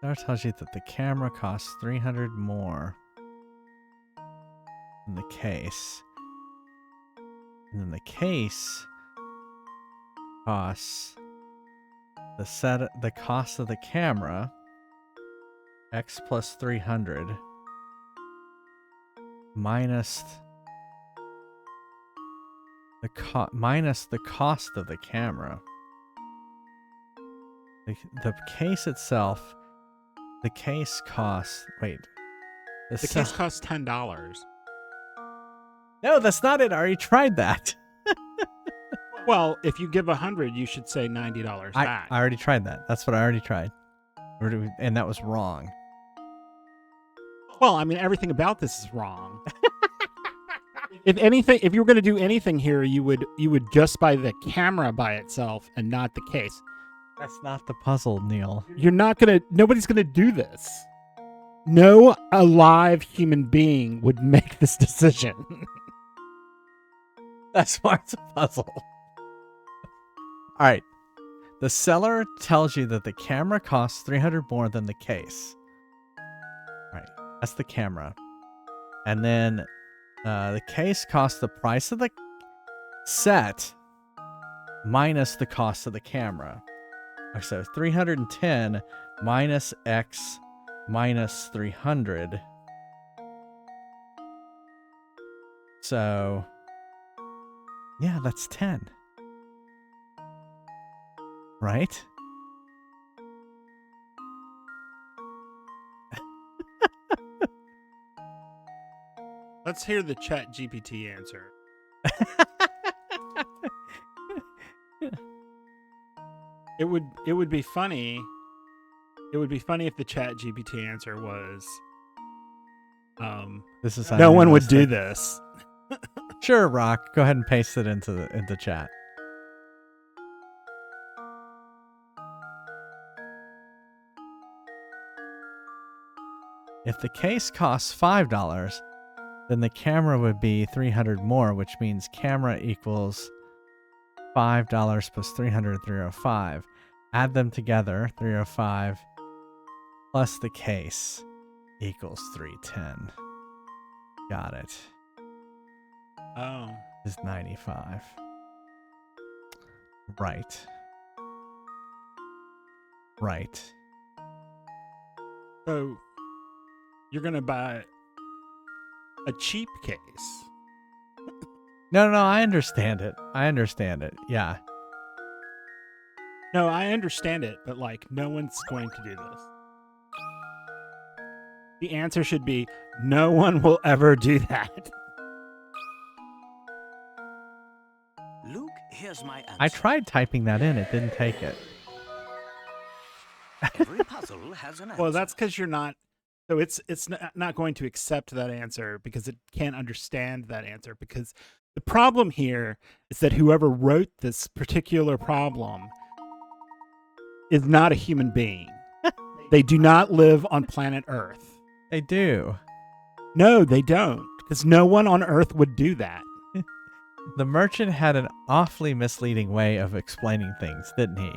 seller tells you that the camera costs 300 more than the case. And then the case costs the cost of the camera X plus 300 minus the cost of the camera. The case itself, the case costs, wait. The case costs $10. No, that's not it. I already tried that. Well, if you give 100, you should say $90 back. I already tried that. That's what I already tried. And that was wrong. Well, I mean, everything about this is wrong. If anything, if you were going to do anything here, you would just buy the camera by itself and not the case. That's not the puzzle, Neil. Nobody's going to do this. No alive human being would make this decision. That's why it's a puzzle. All right. The seller tells you that the camera costs 300 more than the case. All right. That's the camera. And then The case costs the price of the set minus the cost of the camera. So 310 minus X minus 300. So, yeah, that's 10. Right? Let's hear the Chat GPT answer. It would be funny. It would be funny if the Chat GPT answer was, This is no one would do unrealistic. this. Sure, Rock. Go ahead and paste it into chat. If the case costs $5, then the camera would be 300 more, which means camera equals $5 plus 300, 305. Add them together, 305 plus the case equals 310. Got it. Oh. Is 95. Right. Right. So you're gonna buy a cheap case. No, I understand it. Yeah. No, I understand it, but like no one's going to do this. The answer should be no one will ever do that. Luke, here's my answer. I tried typing that in. It didn't take it. Every puzzle has an answer. Well, that's because you're not. So it's not going to accept that answer because it can't understand that answer. Because the problem here is that whoever wrote this particular problem is not a human being. They do not live on planet Earth. They do. No, they don't. Because no one on Earth would do that. The merchant had an awfully misleading way of explaining things, didn't he?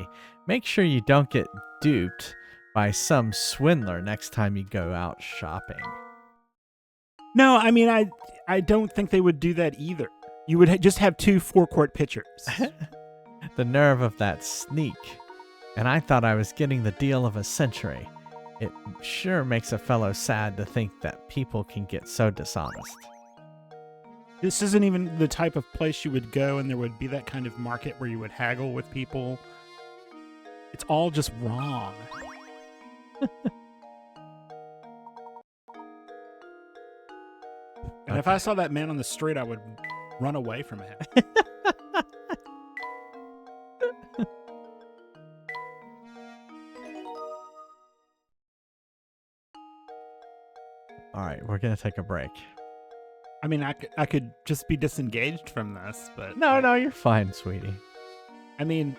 Make sure you don't get duped by some swindler next time you go out shopping. No, I mean, I don't think they would do that either. You would just have two forecourt pitchers. The nerve of that sneak. And I thought I was getting the deal of a century. It sure makes a fellow sad to think that people can get so dishonest. This isn't even the type of place you would go and there would be that kind of market where you would haggle with people. It's all just wrong. And if I saw that man on the street, I would run away from him. All right, we're going to take a break. I mean, I could just be disengaged from this, but... No, you're fine, sweetie. I mean,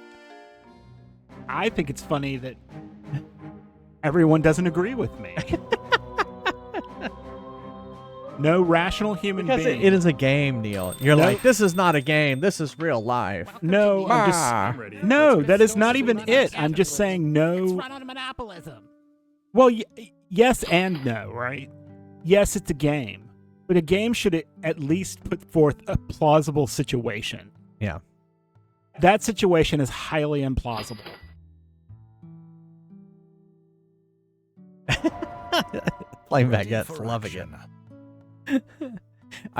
I think it's funny that everyone doesn't agree with me. No rational human Because being. it is a game, Neil. You're No. like, this is not a game. This is real life. No, Ah. No, that is not even it. I'm just saying no. It's run on monopolism. Well, yes and no, right? Yes, it's a game. But a game should at least put forth a plausible situation. Yeah. That situation is highly implausible. Playing baguettes, loving it.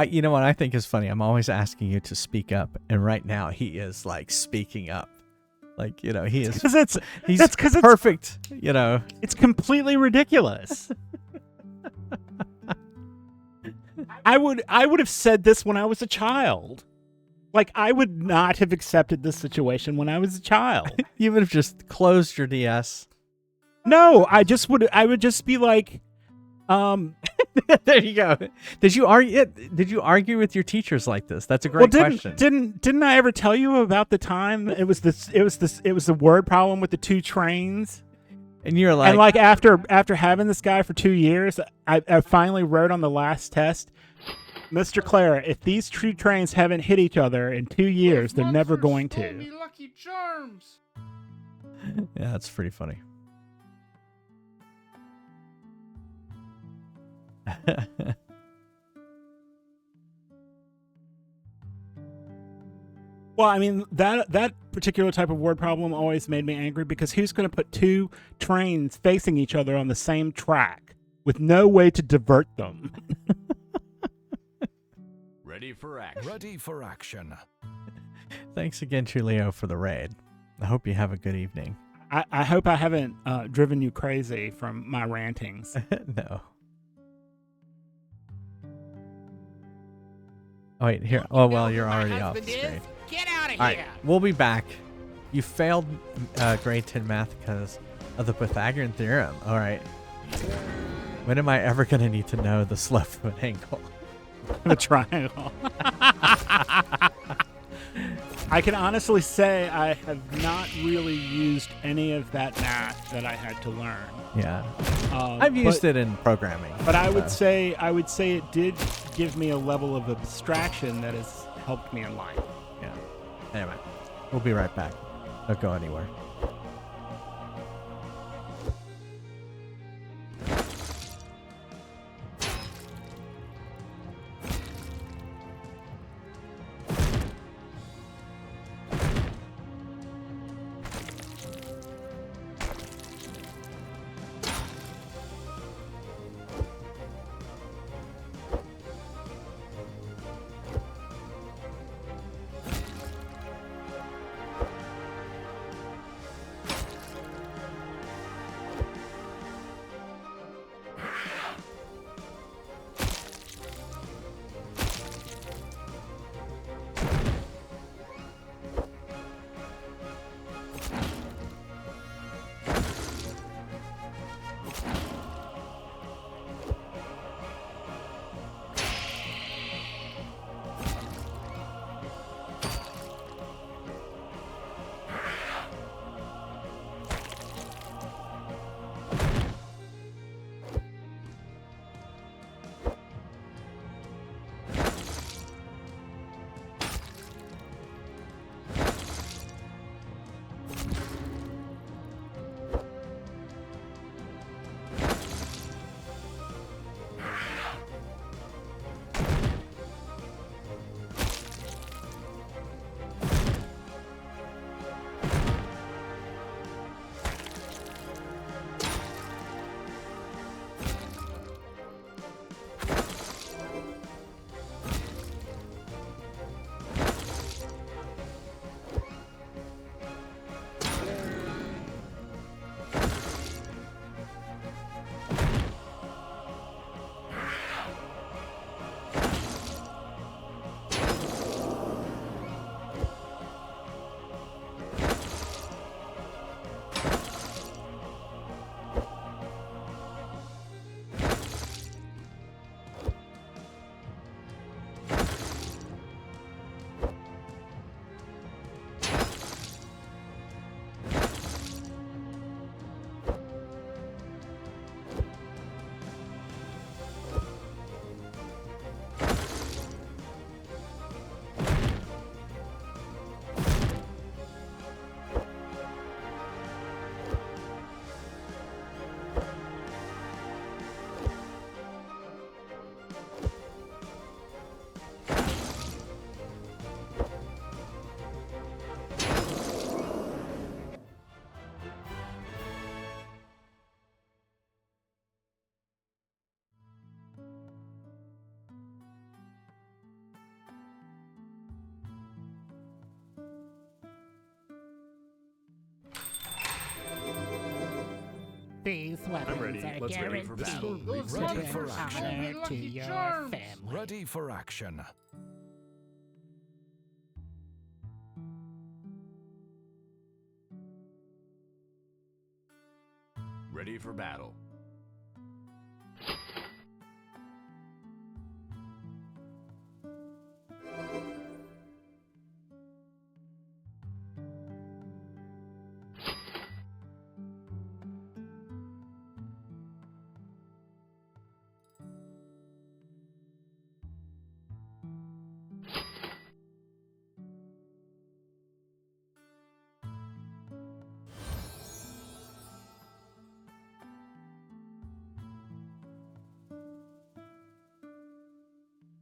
You know what I think is funny? I'm always asking you to speak up, and right now he is like speaking up. Like, you know, he is. He's That's because it's perfect. You know, It's completely ridiculous. I would have said this when I was a child. Like, I would not have accepted this situation when I was a child. you would have just closed your DS. No, I would just be like, There you go. Did you argue with your teachers like this? That's a great question. Didn't I ever tell you about the time it was the word problem with the two trains? And you're like, And like after having this guy for 2 years, I finally wrote on the last test, Mr. Clare, if these two trains haven't hit each other in 2 years, they're never going to. Lucky Charms. yeah, that's pretty funny. Well, I mean, that particular type of word problem always made me angry because who's going to put two trains facing each other on the same track with no way to divert them? Ready for action. Ready for action. Thanks again, Chulio, for the raid. I hope you have a good evening. I hope I haven't driven you crazy from my rantings. No. Oh, wait, here. Oh, well, you're already off the screen. Get out of here. All right, we'll be back. You failed grade 10 math because of the Pythagorean theorem. All right. When am I ever going to need to know the left foot angle? The triangle. I can honestly say I have not really used any of that math that I had to learn. Yeah. I've used it in programming. But I would say it did give me a level of abstraction that has helped me in life. Yeah. Anyway, we'll be right back. Don't go anywhere. These weapons ready. are Let's ready for battle. guaranteed to Ready bring for action. honor to Lucky your Charms. family. Ready for action. Ready for battle.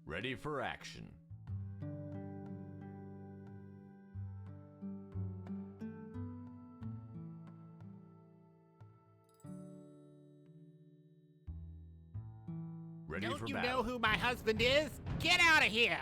Ready for action. Ready Don't for you battle. know who my husband is? Get out of here!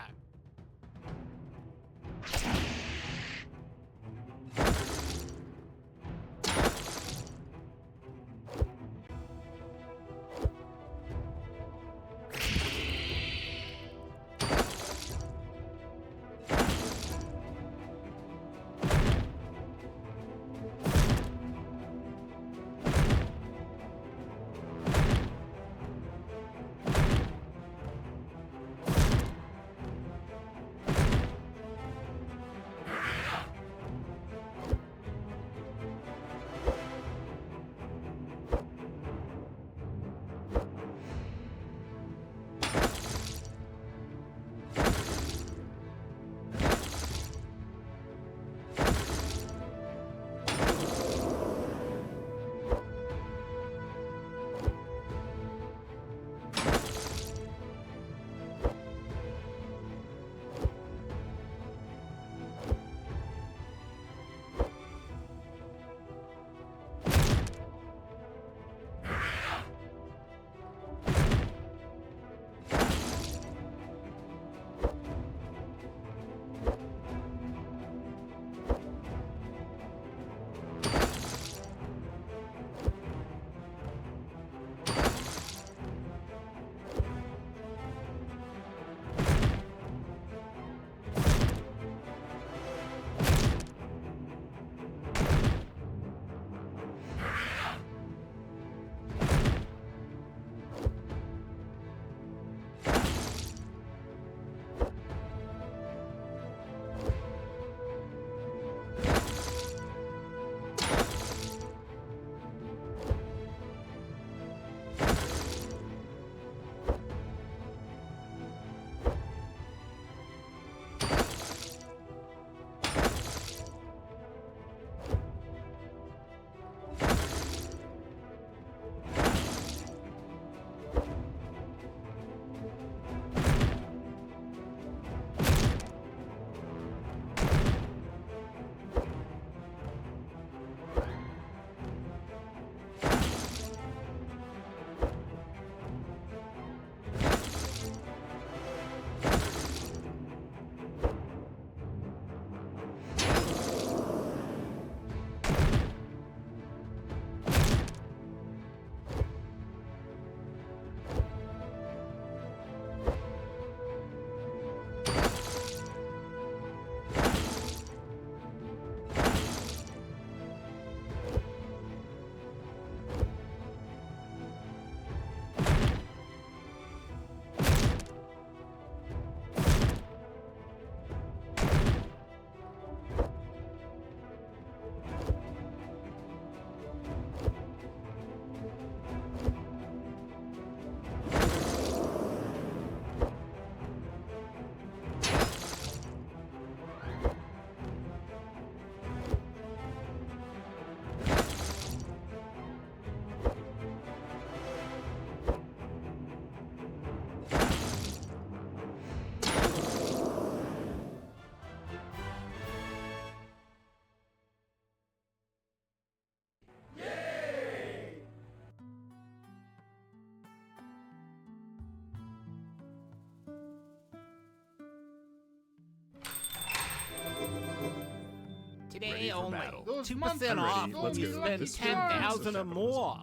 Today Ready for only. battle. 2% I'm off ready. when Let's you go. spend Let's go. 10,000 or more.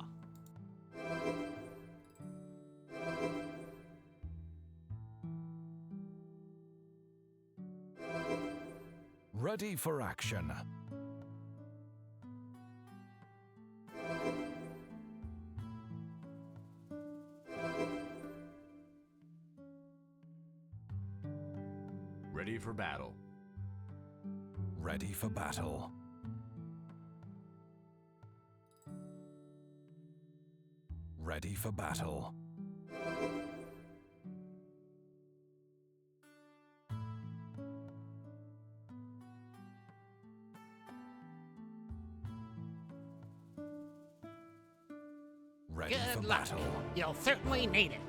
Ready for action. Ready for battle. Ready for battle. Ready for battle. Ready for Good luck. battle. You'll certainly need it.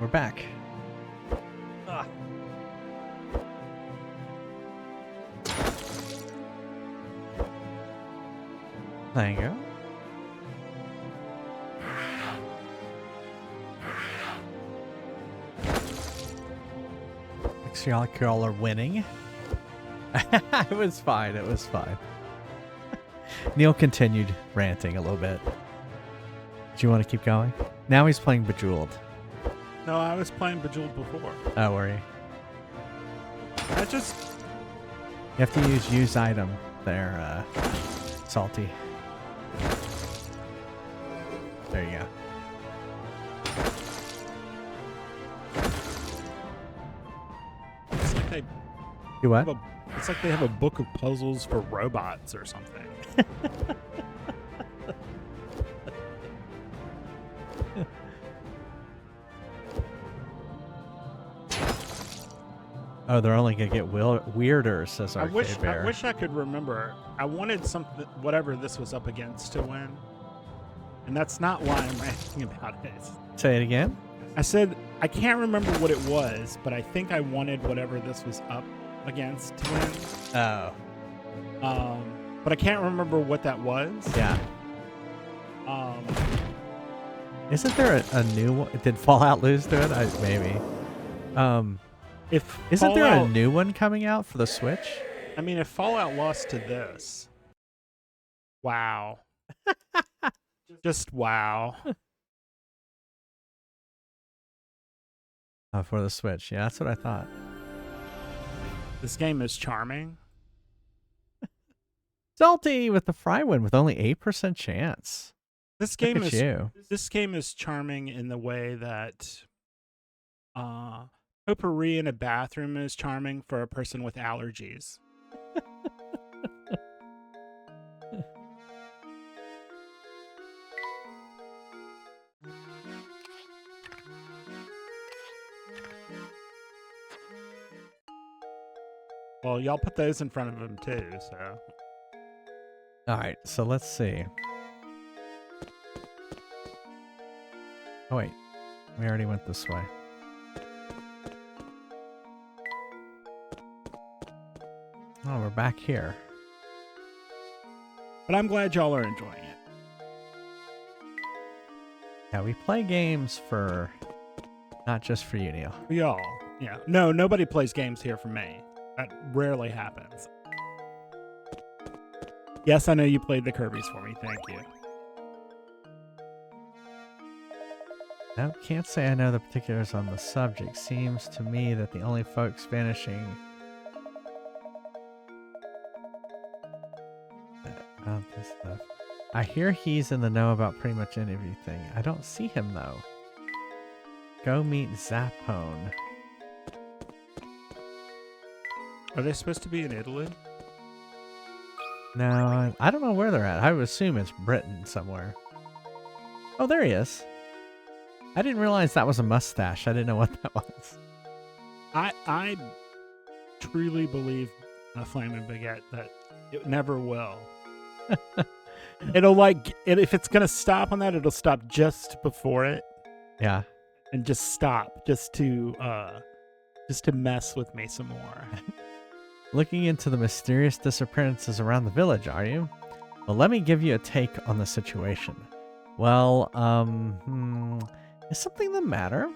We're back. Ugh. There you go. Looks like y'all are winning. It was fine. It was fine. Neil continued ranting a little bit. Do you want to keep going? Now he's playing Bejeweled. No, I was playing Bejeweled before. Oh, were you? I just... You have to use item there, Salty. There you go. It's like they You what? have it's like they have a book of puzzles for robots or something. Oh, they're only gonna get weirder, says Arcade Bear. I wish I could remember. I wanted something, whatever this was up against, to win, and that's not why I'm ranting about it. Say it again. I said I can't remember what it was, but I think I wanted whatever this was up against to win. Oh, But I can't remember what that was. yeah. Um, Isn't there a new one? Did Fallout lose to it? Maybe. if Isn't there a Fallout- new one coming out for the Switch? I mean, if Fallout lost to this, wow. Just wow. Oh, for the Switch. Yeah, that's what I thought. This game is charming. Salty with the fry win with only 8% chance. This game Look at is you. This game is charming in the way that potpourri in a bathroom is charming for a person with allergies. Well, y'all put those in front of him too, so. All right, so let's see. Oh, wait. We already went this way. Oh, we're back here. But I'm glad y'all are enjoying it. Yeah, we play games for... Not just for you, Neil. Y'all. Yeah. No, nobody plays games here for me. That rarely happens. Yes, I know you played the Kirby's for me. Thank you. No, can't say I know the particulars on the subject. Seems to me that the only folks vanishing... about this stuff. I hear he's in the know about pretty much everything. I don't see him, though. Go meet Zappone. Are they supposed to be in Italy? No, I don't know where they're at. I would assume it's Britain somewhere. Oh, there he is. I didn't realize that was a mustache. I didn't know what that was. I truly believe Flaming Baguette that it never will. It'll if it's gonna stop on that, it'll stop just before it Yeah. and just stop just to mess with me some more. Looking into the mysterious disappearances around the village, are you? Well, let me give you a take on the situation. Well, is something the matter?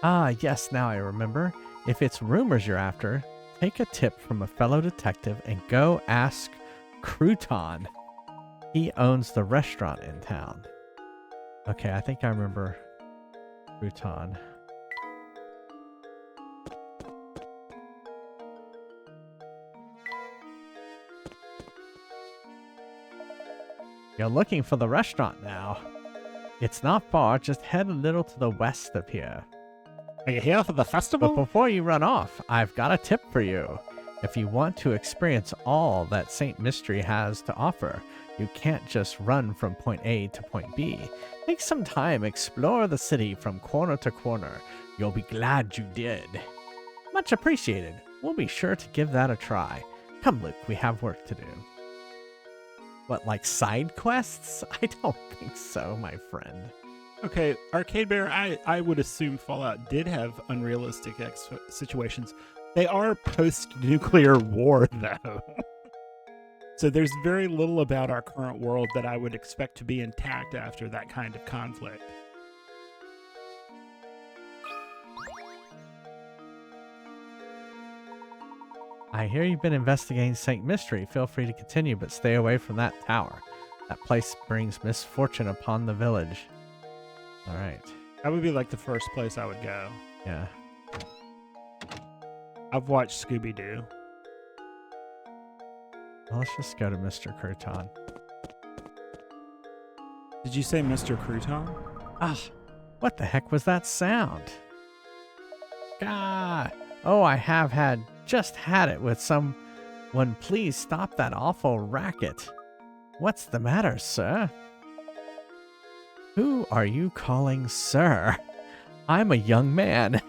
Ah, yes, now I remember. If it's rumors you're after, take a tip from a fellow detective and go ask Crouton. He owns the restaurant in town. Okay, I think I remember Crouton. You're looking for the restaurant now. It's not far, just head a little to the west of here. Are you here for the But festival? before you run off, I've got a tip for you. If you want to experience all that St. Mystery has to offer, you can't just run from point A to point B. Take some time, explore the city from corner to corner. You'll be glad you did. Much appreciated. We'll be sure to give that a try. Come, Luke, we have work to do. What, like side quests? I don't think so, my friend. Okay, Arcade Bear, I would assume Fallout did have unrealistic situations. They are post-nuclear war, though. So there's very little about our current world that I would expect to be intact after that kind of conflict. I hear you've been investigating St. Mystery. Feel free to continue, but stay away from that tower. That place brings misfortune upon the village. All right. That would be like the first place I would go. Yeah. I've watched Scooby-Doo. Well, let's just go to Mr. Crouton. Did you say Mr. Crouton? Ah, what the heck was that sound? God. Oh, I have just had it with someone. Please stop that awful racket. What's the matter, sir? Who are you calling sir? I'm a young man.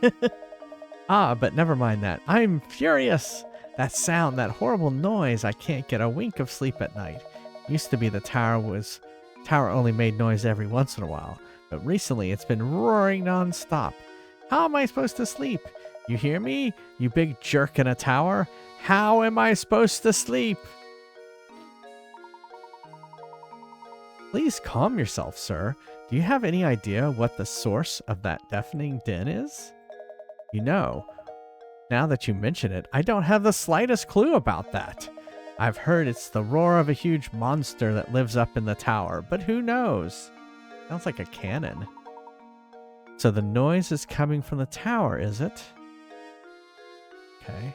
Ah, but never mind that. I'm furious. That sound, that horrible noise. I can't get a wink of sleep at night. Used to be the tower only made noise every once in a while, but recently it's been roaring non-stop. How am I supposed to sleep? You hear me? You big jerk in a tower? How am I supposed to sleep? Please calm yourself, sir. Do you have any idea what the source of that deafening din is? You know, now that you mention it, I don't have the slightest clue about that. I've heard it's the roar of a huge monster that lives up in the tower, but who knows? Sounds like a cannon. So the noise is coming from the tower, is it? Okay.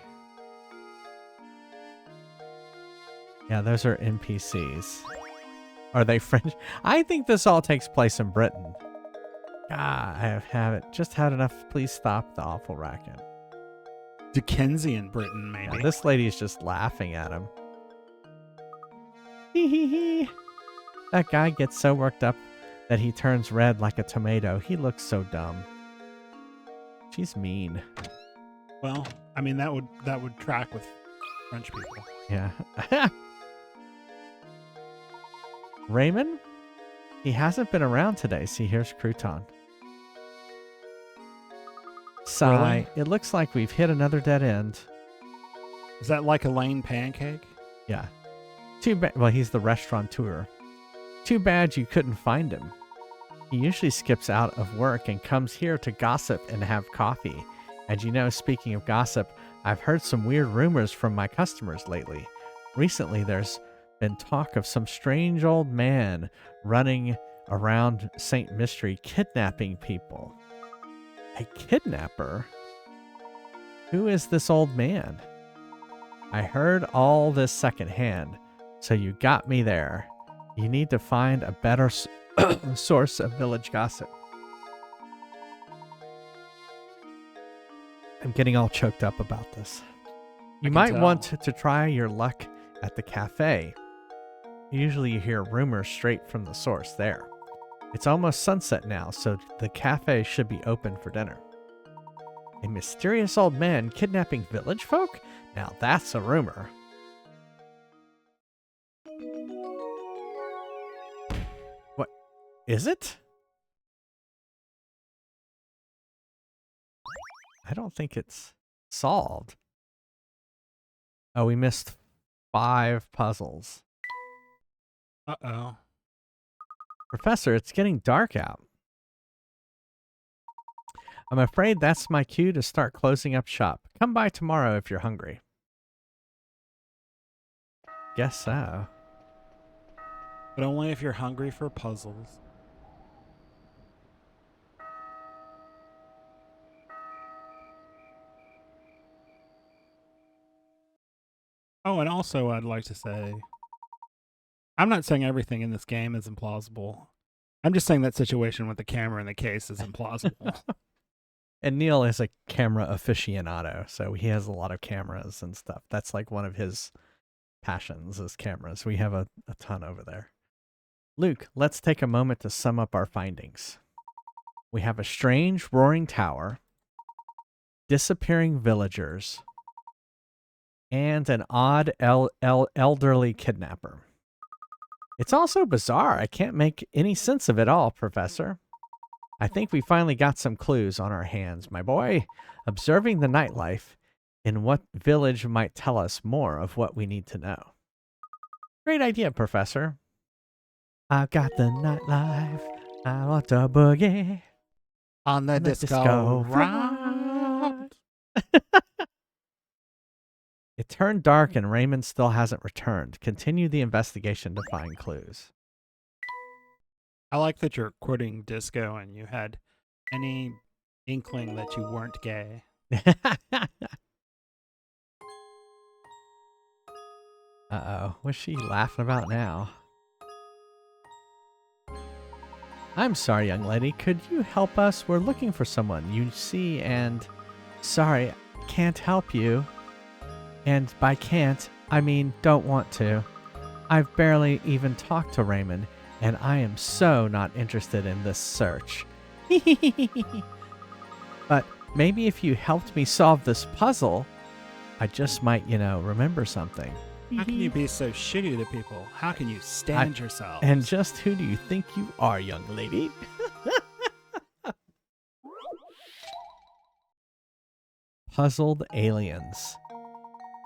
Yeah, those are NPCs. Are they French? I think this all takes place in Britain. God, I haven't just had enough. Please stop the awful racket. Dickensian Britain, maybe. Yeah, this lady is just laughing at him. Hee hee hee. That guy gets so worked up that he turns red like a tomato. He looks so dumb. She's mean. Well, I mean that would track with French people. Yeah. Raymond? He hasn't been around today. See, here's Crouton. Sigh. Really? It looks like we've hit another dead end. Is that like a Lane pancake? Yeah. Too bad. Well, he's the restaurateur. Too bad you couldn't find him. He usually skips out of work and comes here to gossip and have coffee. And you know, speaking of gossip, I've heard some weird rumors from my customers lately. Recently, there's been talk of some strange old man running around St. Mystery kidnapping people. A kidnapper? Who is this old man? I heard all this secondhand, so you got me there. You need to find a better source of village gossip. I'm getting all choked up about this. You might want to try your luck at the cafe. Usually you hear rumors straight from the source there. It's almost sunset now, so the cafe should be open for dinner. A mysterious old man kidnapping village folk? Now that's a rumor. What? Is it? I don't think it's solved. Oh, we missed 5 puzzles. Uh-oh. Professor, it's getting dark out. I'm afraid that's my cue to start closing up shop. Come by tomorrow if you're hungry. Guess so. But only if you're hungry for puzzles. Oh, and also I'd like to say, I'm not saying everything in this game is implausible. I'm just saying that situation with the camera in the case is implausible. And Neil is a camera aficionado, so he has a lot of cameras and stuff. That's like one of his passions is cameras. We have a ton over there. Luke, let's take a moment to sum up our findings. We have a strange roaring tower, disappearing villagers, and an odd elderly kidnapper. It's also bizarre. I can't make any sense of it all, Professor. I think we finally got some clues on our hands, my boy. Observing the nightlife in what village might tell us more of what we need to know. Great idea, Professor. I've got the nightlife. I want to boogie On the on the disco ride. ride. It turned dark and Raymond still hasn't returned. Continue the investigation to find clues. I like that you're quoting disco and you had any inkling that you weren't gay. Uh-oh. What's she laughing about now? I'm sorry, young lady. Could you help us? We're looking for someone. You see, and... Sorry, can't help you. And by can't, I mean don't want to. I've barely even talked to Raymond, and I am so not interested in this search. But maybe if you helped me solve this puzzle, I just might, remember something. How can you be so shitty to people? How can you stand yourself? And just who do you think you are, young lady? Puzzled aliens.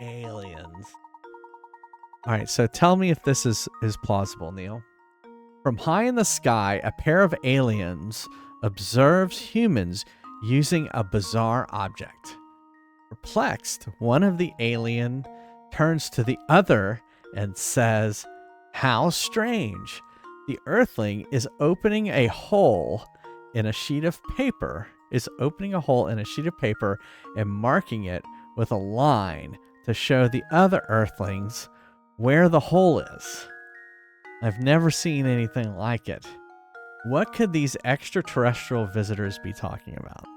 Aliens. All right, so tell me if this is plausible, Neil. From high in the sky, a pair of aliens observes humans using a bizarre object. Perplexed, one of the alien turns to the other and says, "How strange. The Earthling is opening a hole in a sheet of paper, and marking it with a line to show the other Earthlings where the hole is. I've never seen anything like it. What could these extraterrestrial visitors be talking about?"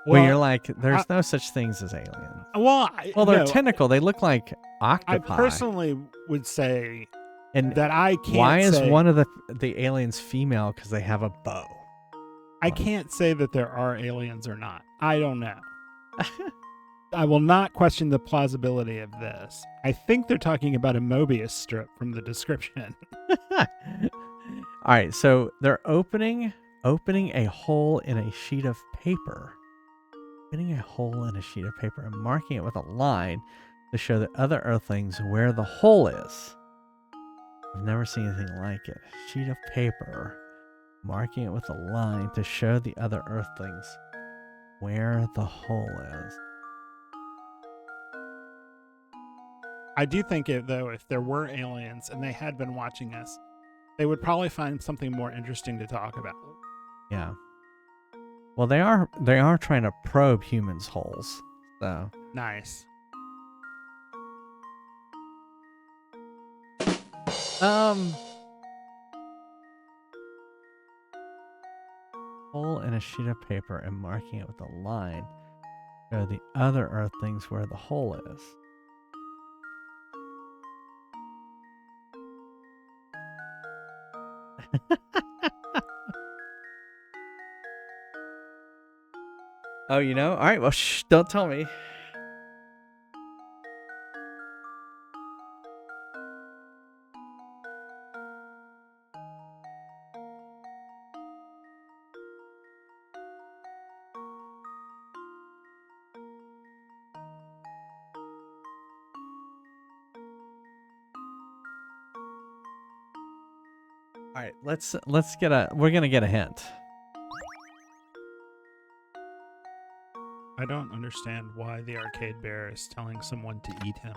Where you're like, there's no such things as aliens. Well, They're no, tentacle. They look like octopi. I personally would say and that I can't why is say, one of the aliens female? Because they have a bow. I can't say that there are aliens or not. I don't know. I will not question the plausibility of this. I think they're talking about a Mobius strip from the description. All right, so they're opening a hole in a sheet of paper. Opening a hole in a sheet of paper and marking it with a line to show the other Earthlings where the hole is. I've never seen anything like it. Sheet of paper, marking it with a line to show the other Earthlings where the hole is. I do think, though, if there were aliens and they had been watching us, they would probably find something more interesting to talk about. Yeah. Well, they are trying to probe humans' holes. So Nice. hole in a sheet of paper and marking it with a line to show the other Earthlings where the hole is. Oh, all right, well, shh, don't tell me. All right, we're going to get a hint. I don't understand why the arcade bear is telling someone to eat him.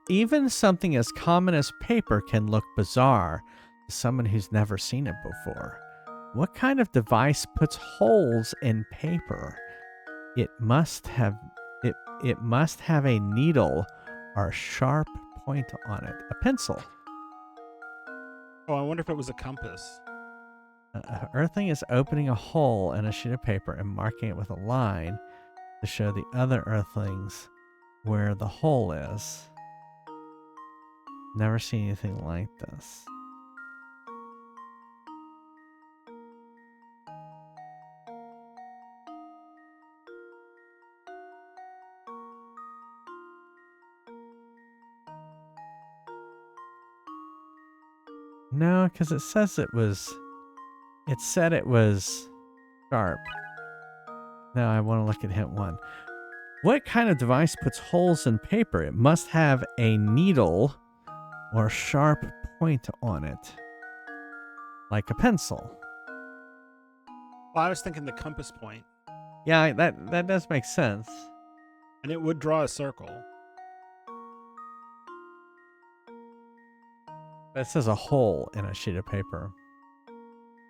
Even something as common as paper can look bizarre to someone who's never seen it before. What kind of device puts holes in paper? It must have a needle or a sharp point on it. A pencil. Oh, I wonder if it was a compass. Earthling is opening a hole in a sheet of paper and marking it with a line to show the other Earthlings where the hole is. Never seen anything like this. No, because it says it was... It said it was sharp. Now I want to look at hint 1. What kind of device puts holes in paper? It must have a needle or sharp point on it. Like a pencil. Well, I was thinking the compass point, Yeah, that does make sense. and it would draw a circle. But it says a hole in a sheet of paper.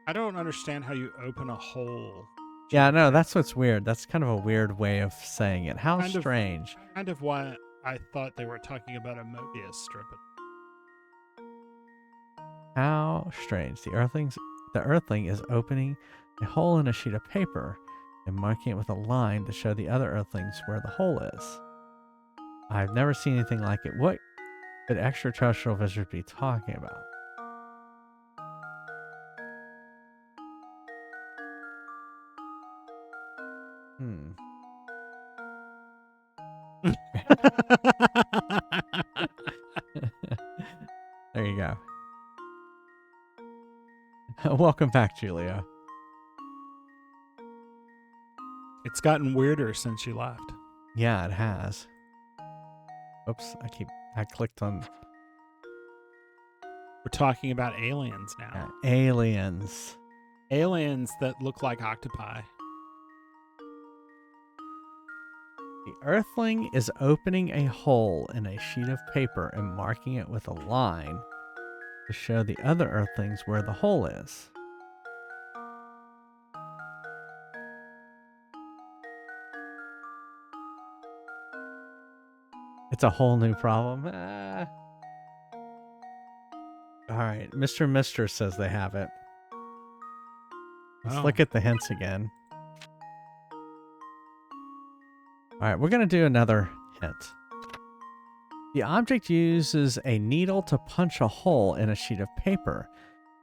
I don't understand how you open a hole. Yeah, no, that's what's weird. That's kind of a weird way of saying it. How Kind of- strange. Kind of why I thought they were talking about a Mobius strip. How strange. The earthling is opening a hole in a sheet of paper and marking it with a line to show the other earthlings where the hole is. I've never seen anything like it. What could extraterrestrial visitors be talking about? There you go. Welcome back, Julia. It's gotten weirder since you left. Yeah, it has. Oops, I clicked on We're talking about aliens now. aliens. Aliens that look like octopi. The earthling is opening a hole in a sheet of paper and marking it with a line to show the other earthlings where the hole is. It's a whole new problem. All right, Mr. Mister says they have it. Let's Oh. look at the hints again. All right, we're going to do another hint. The object uses a needle to punch a hole in a sheet of paper.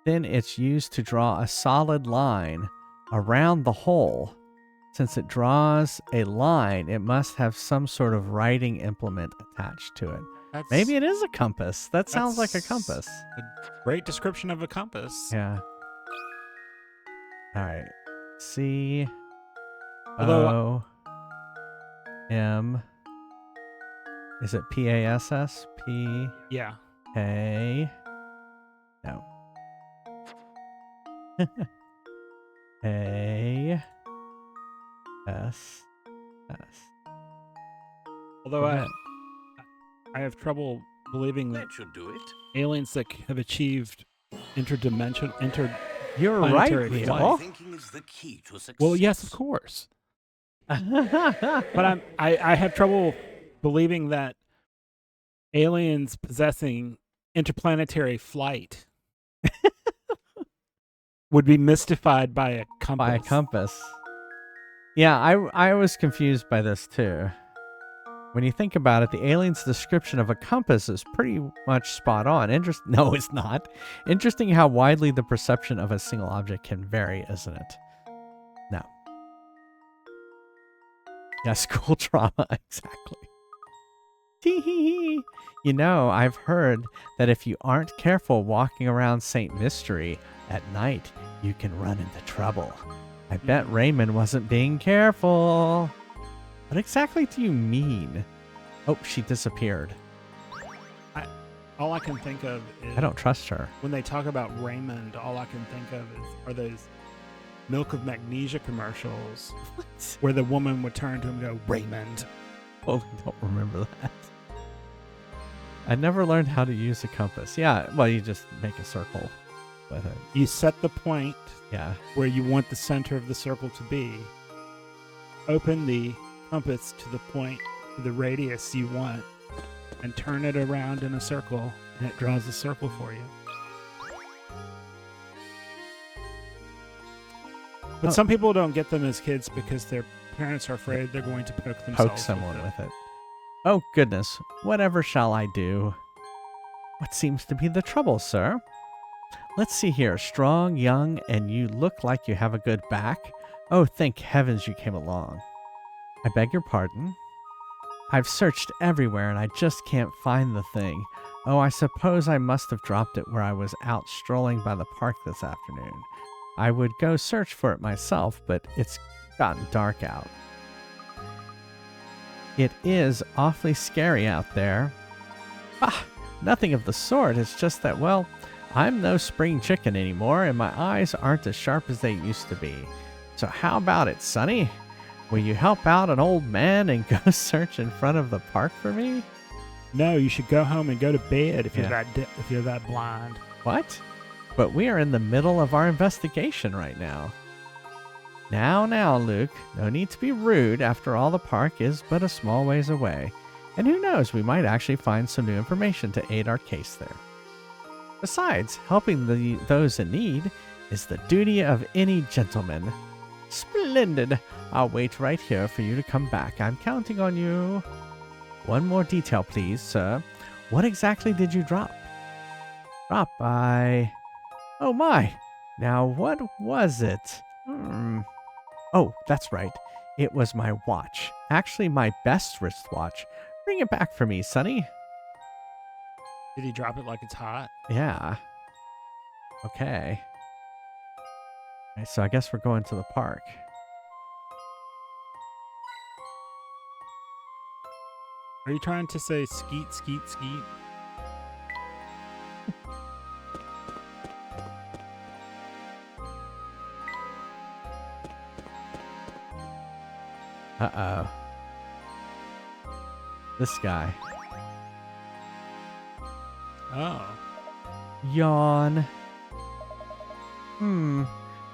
Then it's used to draw a solid line around the hole. Since it draws a line, it must have some sort of writing implement attached to it. Maybe it is a compass. That sounds like a That's compass. A great description of a compass. Yeah. All right. C Although- O M. Is it PASS? P Yeah. A. No. A S S. Although Okay. I have trouble believing that That should do it. aliens that have achieved interdimensional You're planetary right, flight. Neil. Thinking is the key to success. Well, yes, of course. But I have trouble believing that aliens possessing interplanetary flight would be mystified by a compass. By a compass. Yeah, I was confused by this too. When you think about it, the alien's description of a compass is pretty much spot on. No, it's not. Interesting how widely the perception of a single object can vary, isn't it? No. Yeah, school trauma, exactly. Tee-hee-hee. You know, I've heard that if you aren't careful walking around St. Mystery at night, you can run into trouble. I bet Raymond wasn't being careful. What exactly do you mean? Oh, she disappeared. All I can think of is I don't trust her. when they talk about Raymond. All I can think of are those Milk of Magnesia commercials where the woman would turn to him and go, Raymond. Totally don't remember that. I never learned how to use a compass. Yeah, well, you just make a circle with it. You set the point Yeah. where you want the center of the circle to be. Open the compass to the point, to the radius you want, and turn it around in a circle, and it draws a circle for you. But Oh. some people don't get them as kids because their parents are afraid they're going to poke themselves. Poke someone with it. Oh, goodness. Whatever shall I do? What seems to be the trouble, sir? Let's see here. Strong, young, and you look like you have a good back. Oh, thank heavens you came along. I beg your pardon? I've searched everywhere and I just can't find the thing. Oh, I suppose I must have dropped it where I was out strolling by the park this afternoon. I would go search for it myself, but it's gotten dark out. It is awfully scary out there. Ah, nothing of the sort. It's just that, well, I'm no spring chicken anymore, and my eyes aren't as sharp as they used to be. So how about it, Sonny? Will you help out an old man and go search in front of the park for me? No, you should go home and go to bed if Yeah. you're that blind. What? But we are in the middle of our investigation right now. Now, Luke, no need to be rude. After all, the park is but a small ways away. And who knows, we might actually find some new information to aid our case there. Besides, helping those in need is the duty of any gentleman. Splendid. I'll wait right here for you to come back. I'm counting on you. One more detail, please, sir. What exactly did you drop? Oh my. Now, what was it? Oh, that's right. It was my watch. Actually, my best wristwatch. Bring it back for me, Sonny. Did he drop it like it's hot? Yeah. Okay. Okay, so I guess we're going to the park. Are you trying to say skeet, skeet, skeet? Uh-oh. This guy. Oh. Yawn.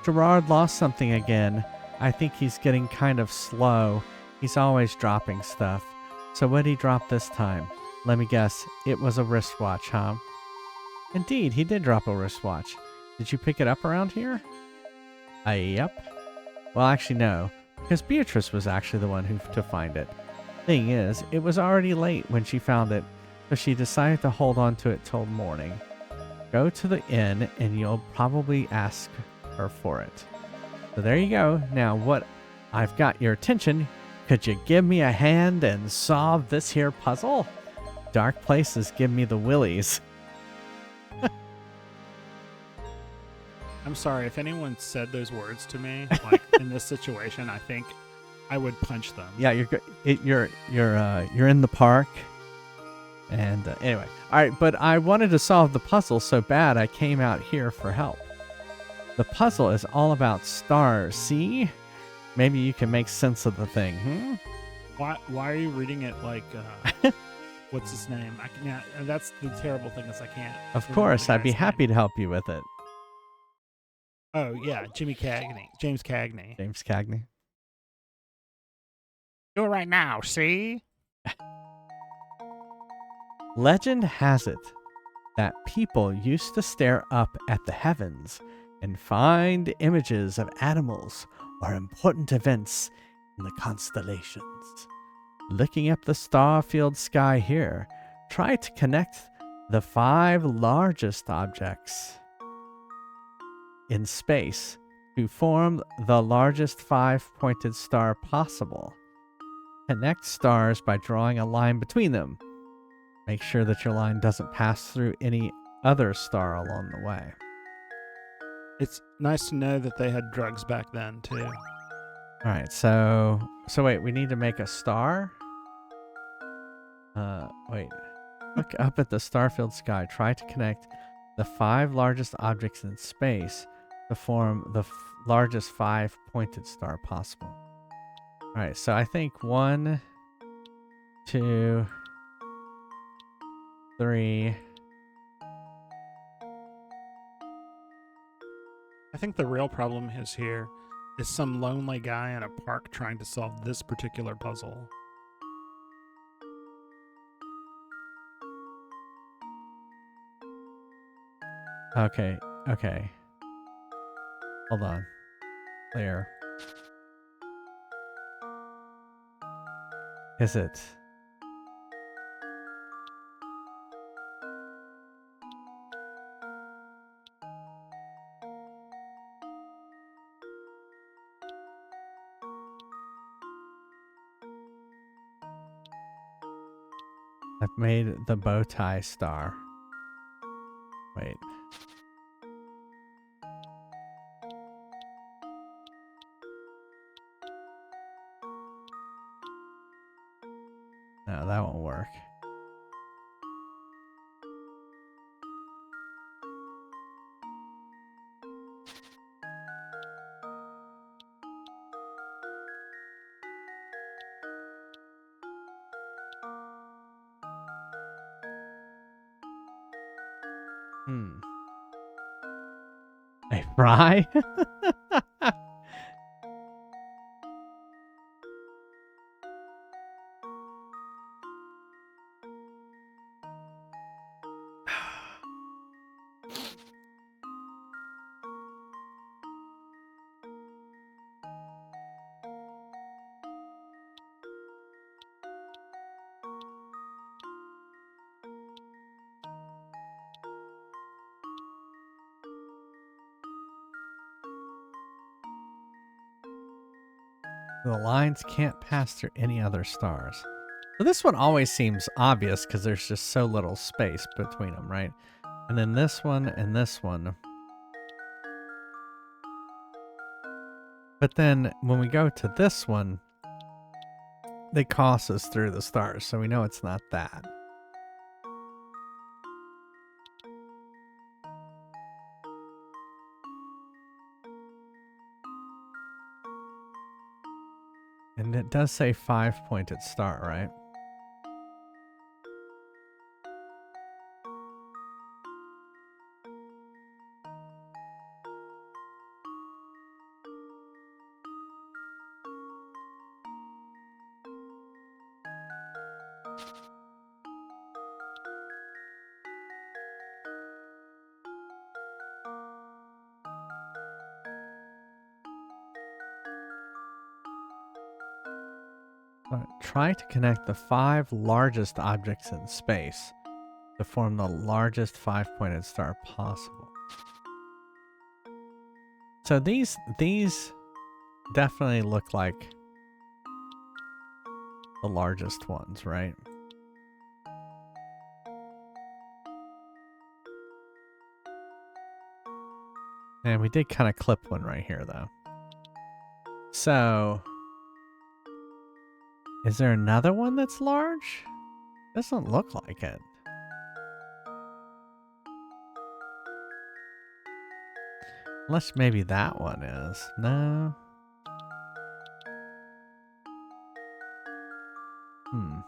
Gerard lost something again. I think he's getting kind of slow. He's always dropping stuff. So what'd he drop this time? Let me guess. It was a wristwatch, huh? Indeed, he did drop a wristwatch. Did you pick it up around here? Yep. Well, actually, no. Because Beatrice was actually the one to find it. Thing is, it was already late when she found it, so she decided to hold on to it till morning. Go to the inn and you'll probably ask her for it. So there you go. Now what? I've got your attention. Could you give me a hand and solve this here puzzle? Dark places give me the willies. I'm sorry if anyone said those words to me, like in this situation. I think I would punch them. Yeah, you're in the park, and anyway, all right. But I wanted to solve the puzzle so bad I came out here for help. The puzzle is all about stars. See, maybe you can make sense of the thing. Why are you reading it like? What's his name? Yeah, that's the terrible thing is I can't. Of remember course, the I'd be guy's happy name. to help you with it. Oh yeah, James Cagney. James Cagney. Do it right now, see? Legend has it that people used to stare up at the heavens and find images of animals or important events in the constellations. Looking up the star-filled sky here, try to connect the 5 largest objects in space to form the largest 5-pointed star possible. Connect stars by drawing a line between them. Make sure that your line doesn't pass through any other star along the way. It's nice to know that they had drugs back then too. All right, so wait, we need to make a star? Wait. Look up at the star-filled sky. Try to connect the 5 largest objects in space to form the largest 5-pointed star possible. All right, so I think 1, 2, 3. I think the real problem is some lonely guy in a park trying to solve this particular puzzle. Okay. Hold on. Clear. Is it? I've made the bow tie star. Wait. No, that won't work. A fry? The lines can't pass through any other stars. So this one always seems obvious because there's just so little space between them, right? And then this one and this one. But then when we go to this one, they cross us through the stars, so we know it's not that. And it does say 5-pointed star, right? Try to connect the 5 largest objects in space to form the largest 5-pointed star possible. So these definitely look like the largest ones, right? And we did kind of clip one right here, though. So, is there another one that's large? Doesn't look like it. Unless maybe that one is. No. Hmm.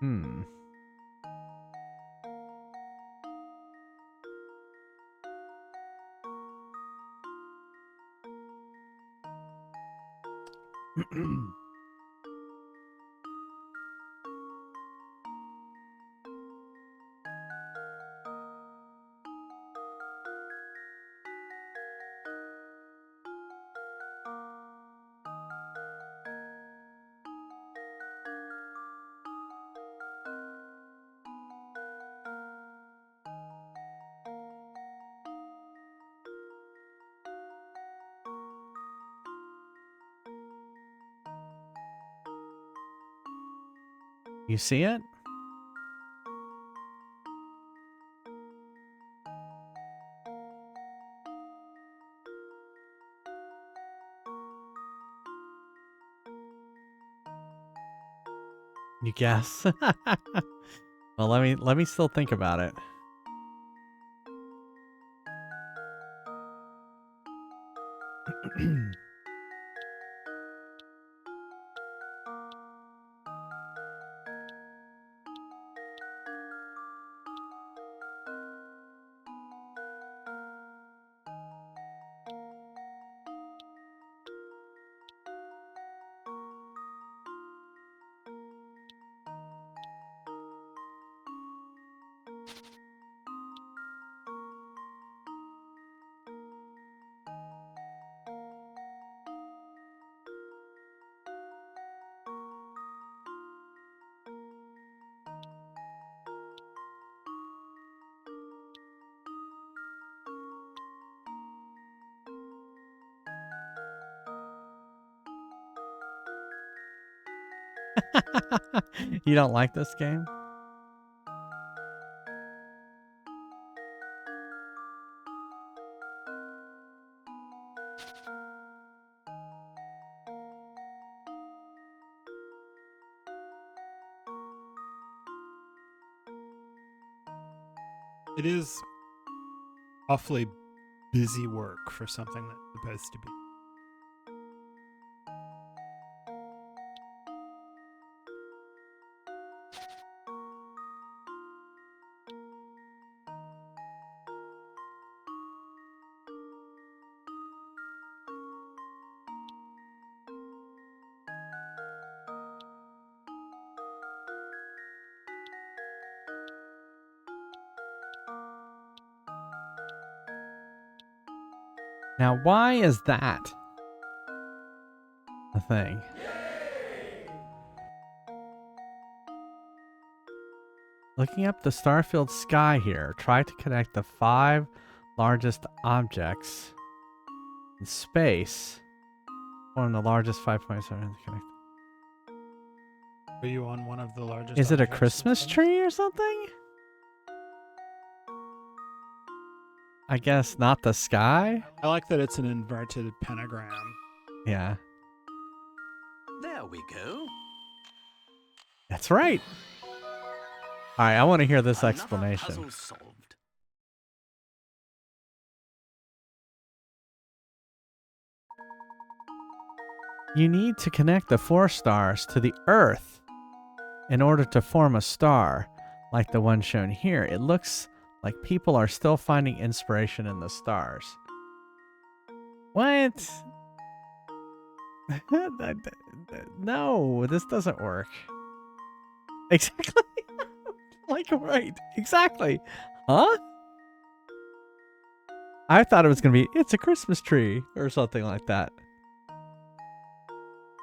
Hmm. You see it? You guess? Well, let me still think about it. You don't like this game? It is awfully busy work for something that's supposed to be. Now, why is that a thing? Looking up the star-filled sky here, try to connect the 5 largest objects in space. One of the largest 5.7 connect. Are you on one of the largest? Is it a objects in Christmas space? tree or something? I guess not the sky? I like that it's an inverted pentagram. Yeah, There we go. that's right. All right, I want to hear this Another explanation. puzzle solved. You need to connect the 4 stars to the Earth in order to form a star, like the one shown here. It looks like people are still finding inspiration in the stars. What? No, this doesn't work. Exactly. Like, right. Exactly. Huh? I thought it was going to be, it's a Christmas tree or something like that.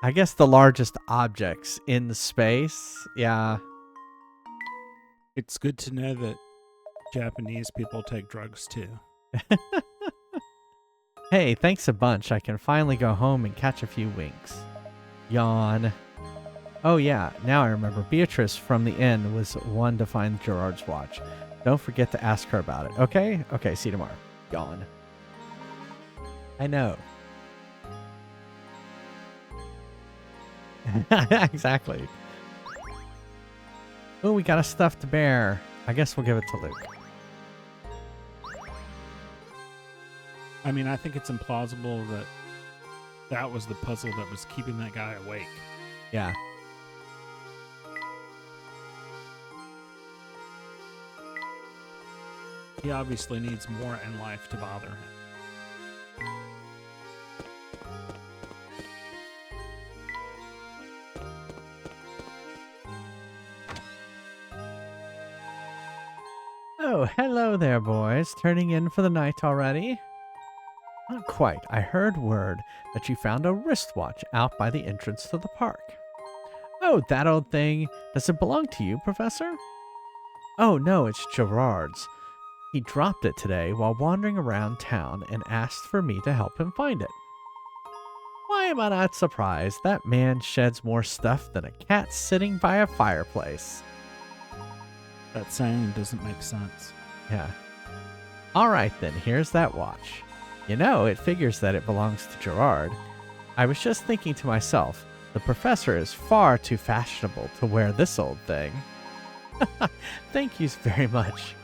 I guess the largest objects in space. Yeah. It's good to know that Japanese people take drugs too. Hey, thanks a bunch. I can finally go home and catch a few winks. Yawn. Oh yeah, now I remember. Beatrice from the inn was one to find Gerard's watch. Don't forget to ask her about it, okay? Okay, see you tomorrow. Yawn. I know. Exactly. Oh, we got a stuffed bear. I guess we'll give it to Luke. I mean, I think it's implausible that that was the puzzle that was keeping that guy awake. Yeah. He obviously needs more in life to bother him. Oh, hello there, boys. Turning in for the night already? Not quite. I heard word that you found a wristwatch out by the entrance to the park. Oh, that old thing. Does it belong to you, Professor? Oh, no, it's Gerard's. He dropped it today while wandering around town and asked for me to help him find it. Why am I not surprised? That man sheds more stuff than a cat sitting by a fireplace. That saying doesn't make sense. Yeah. All right, then, here's that watch. You know, it figures that it belongs to Gerard. I was just thinking to myself, the professor is far too fashionable to wear this old thing. Thank you very much.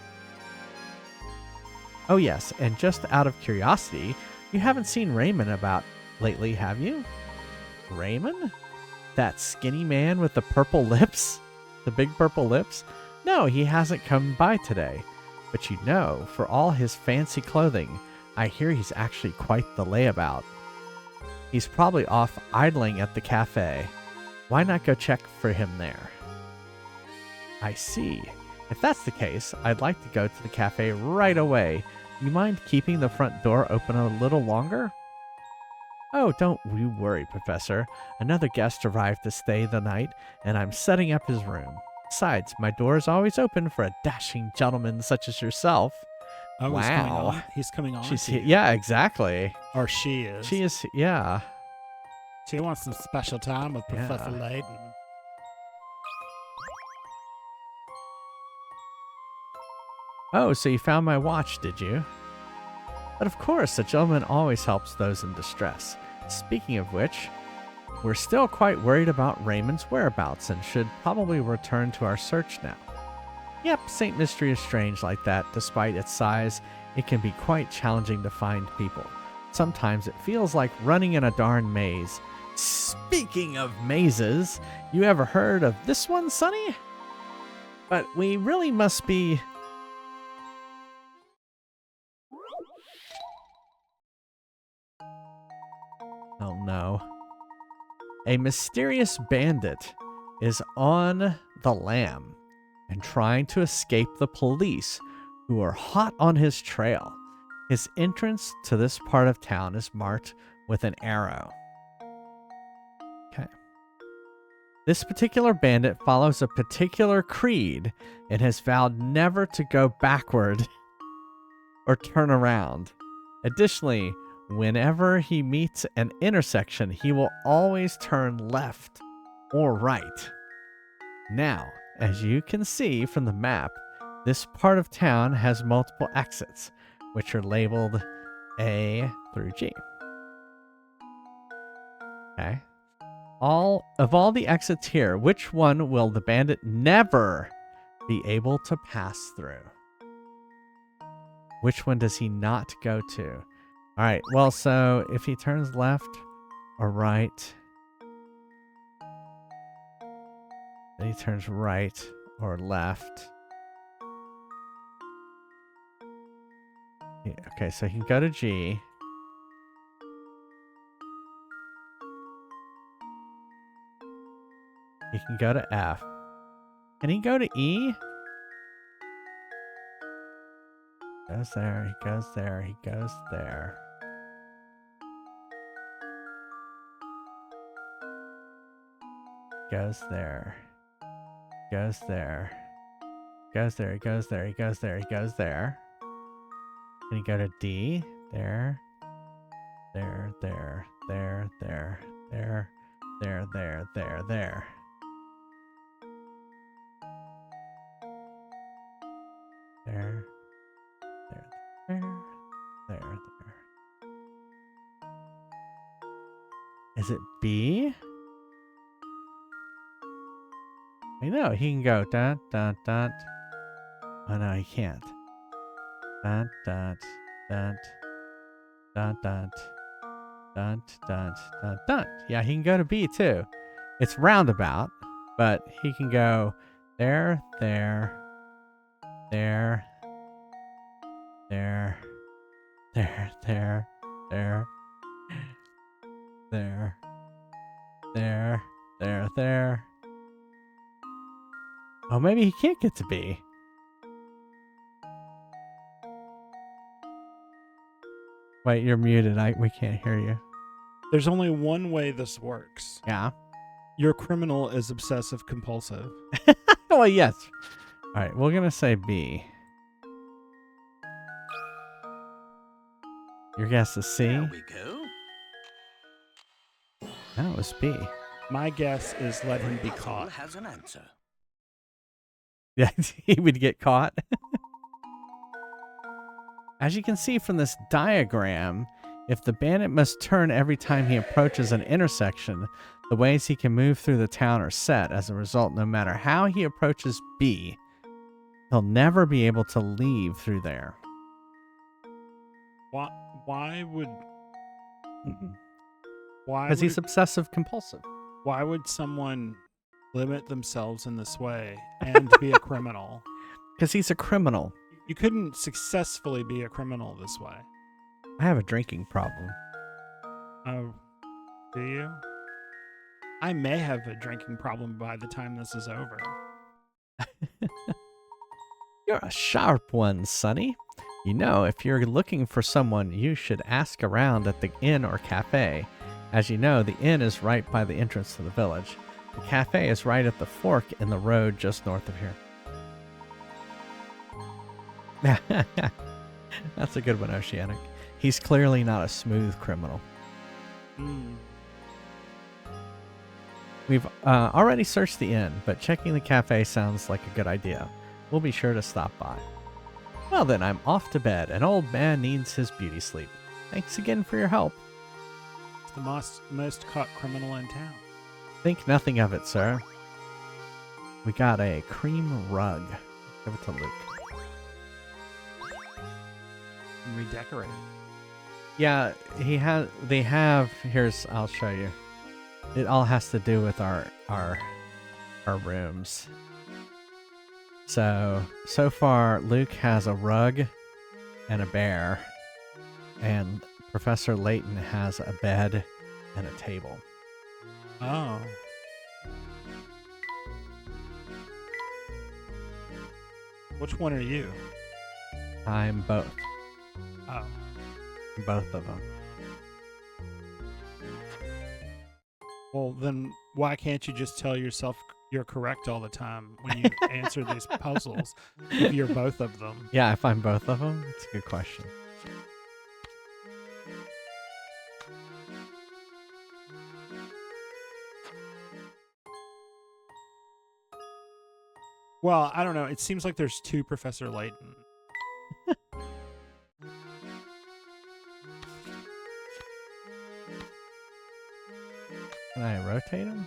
Oh yes, and just out of curiosity, you haven't seen Raymond about lately, have you? Raymond? That skinny man with the purple lips? The big purple lips? No, he hasn't come by today. But you know, for all his fancy clothing, I hear he's actually quite the layabout. He's probably off idling at the cafe. Why not go check for him there? I see. If that's the case, I'd like to go to the cafe right away. You mind keeping the front door open a little longer? Oh, don't you worry, Professor. Another guest arrived to stay the night, and I'm setting up his room. Besides, my door is always open for a dashing gentleman such as yourself. Oh, Wow. He's coming on. She's to here. you. Yeah, exactly. Or she is. She is, yeah. She wants some special time with Yeah. Professor Layton. Oh, so you found my watch, did you? But of course, a gentleman always helps those in distress. Speaking of which, we're still quite worried about Raymond's whereabouts and should probably return to our search now. Yep, St. Mystery is strange like that. Despite its size, it can be quite challenging to find people. Sometimes it feels like running in a darn maze. Speaking of mazes, you ever heard of this one, Sonny? But we really must be... Oh no. A mysterious bandit is on the lam and trying to escape the police who are hot on his trail. His entrance to this part of town is marked with an arrow. Okay. This particular bandit follows a particular creed and has vowed never to go backward or turn around. Additionally, whenever he meets an intersection, he will always turn left or right. Now, as you can see from the map, this part of town has multiple exits, which are labeled A through G. Okay. All the exits here, which one will the bandit never be able to pass through? Which one does he not go to? All right, well, so if he turns left or right, then he turns right or left. Yeah, okay, so he can go to G. He can go to F. Can he go to E? Goes there, he goes there, he goes there. Goes there. Goes there. Goes there, he goes there, he goes there, he goes there. Can you go to D? There. There, there, there, there, there, there, there, there, there. There. There, there, there, there. Is it B? I know, he can go dot, dot, dot. Oh no, he can't. Dot, dot, dot, dot, dot, dot, dot, dot, dot. Yeah, he can go to B too. It's roundabout, but he can go there, there, there, there, there, there, there, there, there, there, there. Oh, maybe he can't get to B. Wait, you're muted. We can't hear you. There's only one way this works. Yeah. Your criminal is obsessive compulsive. Well, yes. All right, we're gonna say B. Your guess is C. There we go. No, it was B. My guess is let him be Battle caught. has an answer. Yeah, he would get caught. As you can see from this diagram, if the bandit must turn every time he approaches an intersection, the ways he can move through the town are set. As a result, no matter how he approaches B, he'll never be able to leave through there. Why would... Because he's obsessive compulsive. Why would someone limit themselves in this way and be a criminal? Because he's a criminal. You couldn't successfully be a criminal this way. I have a drinking problem. Oh, do you? I may have a drinking problem by the time this is over. You're a sharp one, Sonny. You know, if you're looking for someone, you should ask around at the inn or cafe. As you know, the inn is right by the entrance to the village. The cafe is right at the fork in the road just north of here. That's a good one, Oceanic. He's clearly not a smooth criminal. We've already searched the inn, but checking the cafe sounds like a good idea. We'll be sure to stop by. Well then, I'm off to bed. An old man needs his beauty sleep. Thanks again for your help. It's the most caught criminal in town. Think nothing of it, sir. We got a cream rug. Give it to Luke. And redecorated. Yeah, they have, I'll show you. It all has to do with our rooms. So far, Luke has a rug and a bear, and Professor Layton has a bed and a table. Oh. Which one are you? I'm both. Oh. Both of them. Well, then why can't you just tell yourself you're correct all the time when you answer these puzzles if you're both of them? Yeah, if I'm both of them, it's a good question. Well, I don't know. It seems like there's two Professor Layton. Can I rotate them?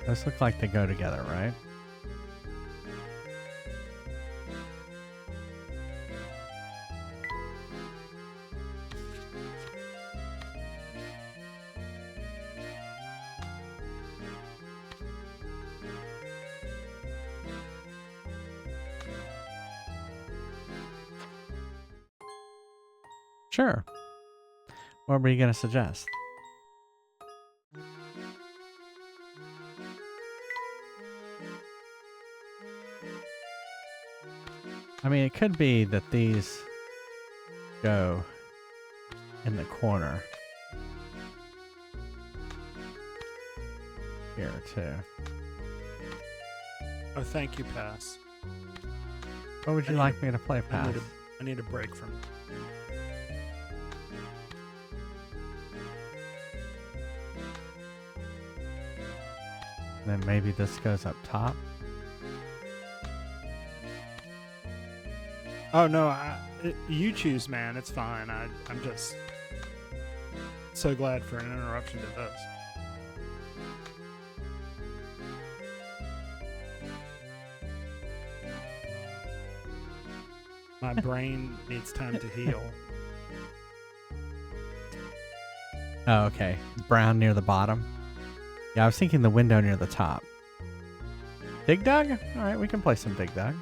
Those look like they go together, right? Sure. What were you going to suggest? I mean, it could be that these go in the corner here, too. Oh, thank you, Pass. What would you like me to play, Pass? I need a break from... Then maybe this goes up top. Oh, no, you choose, man. It's fine. I'm just so glad for an interruption to this. My brain needs time to heal. Oh, okay. Brown near the bottom. Yeah, I was thinking the window near the top. Dig Dug? All right, we can play some Dig Dug.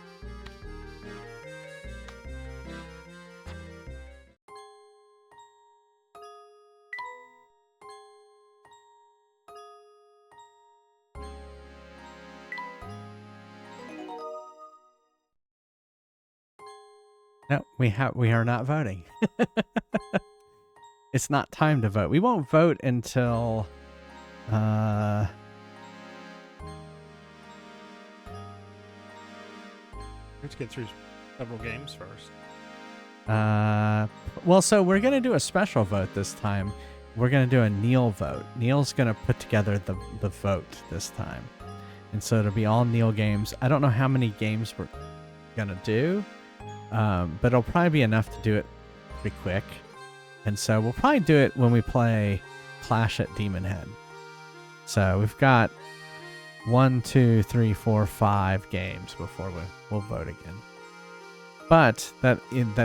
No, we are not voting. It's not time to vote. We won't vote until we have to get through several games first. Well, so we're going to do a special vote this time. We're going to do a Neil vote. Neil's going to put together the vote this time. And so it'll be all Neil games. I don't know how many games we're going to do, but it'll probably be enough to do it pretty quick. And so we'll probably do it when we play Clash at Demon Head. So we've got 1, 2, 3, 4, 5 games before we'll vote again. But that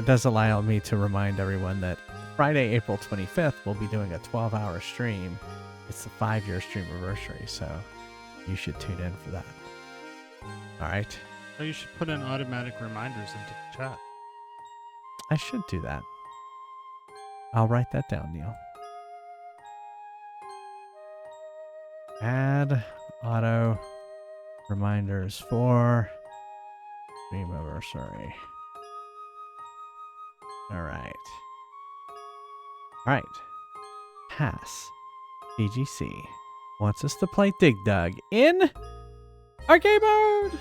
does allow me to remind everyone that Friday, April 25th, we'll be doing a 12-hour stream. It's the 5-year stream anniversary, so you should tune in for that. All right? Oh, you should put in automatic reminders into the chat. I should do that. I'll write that down, Neil. Add auto reminders for stream anniversary. All right. All right. Pass. BGC wants us to play Dig Dug in arcade mode.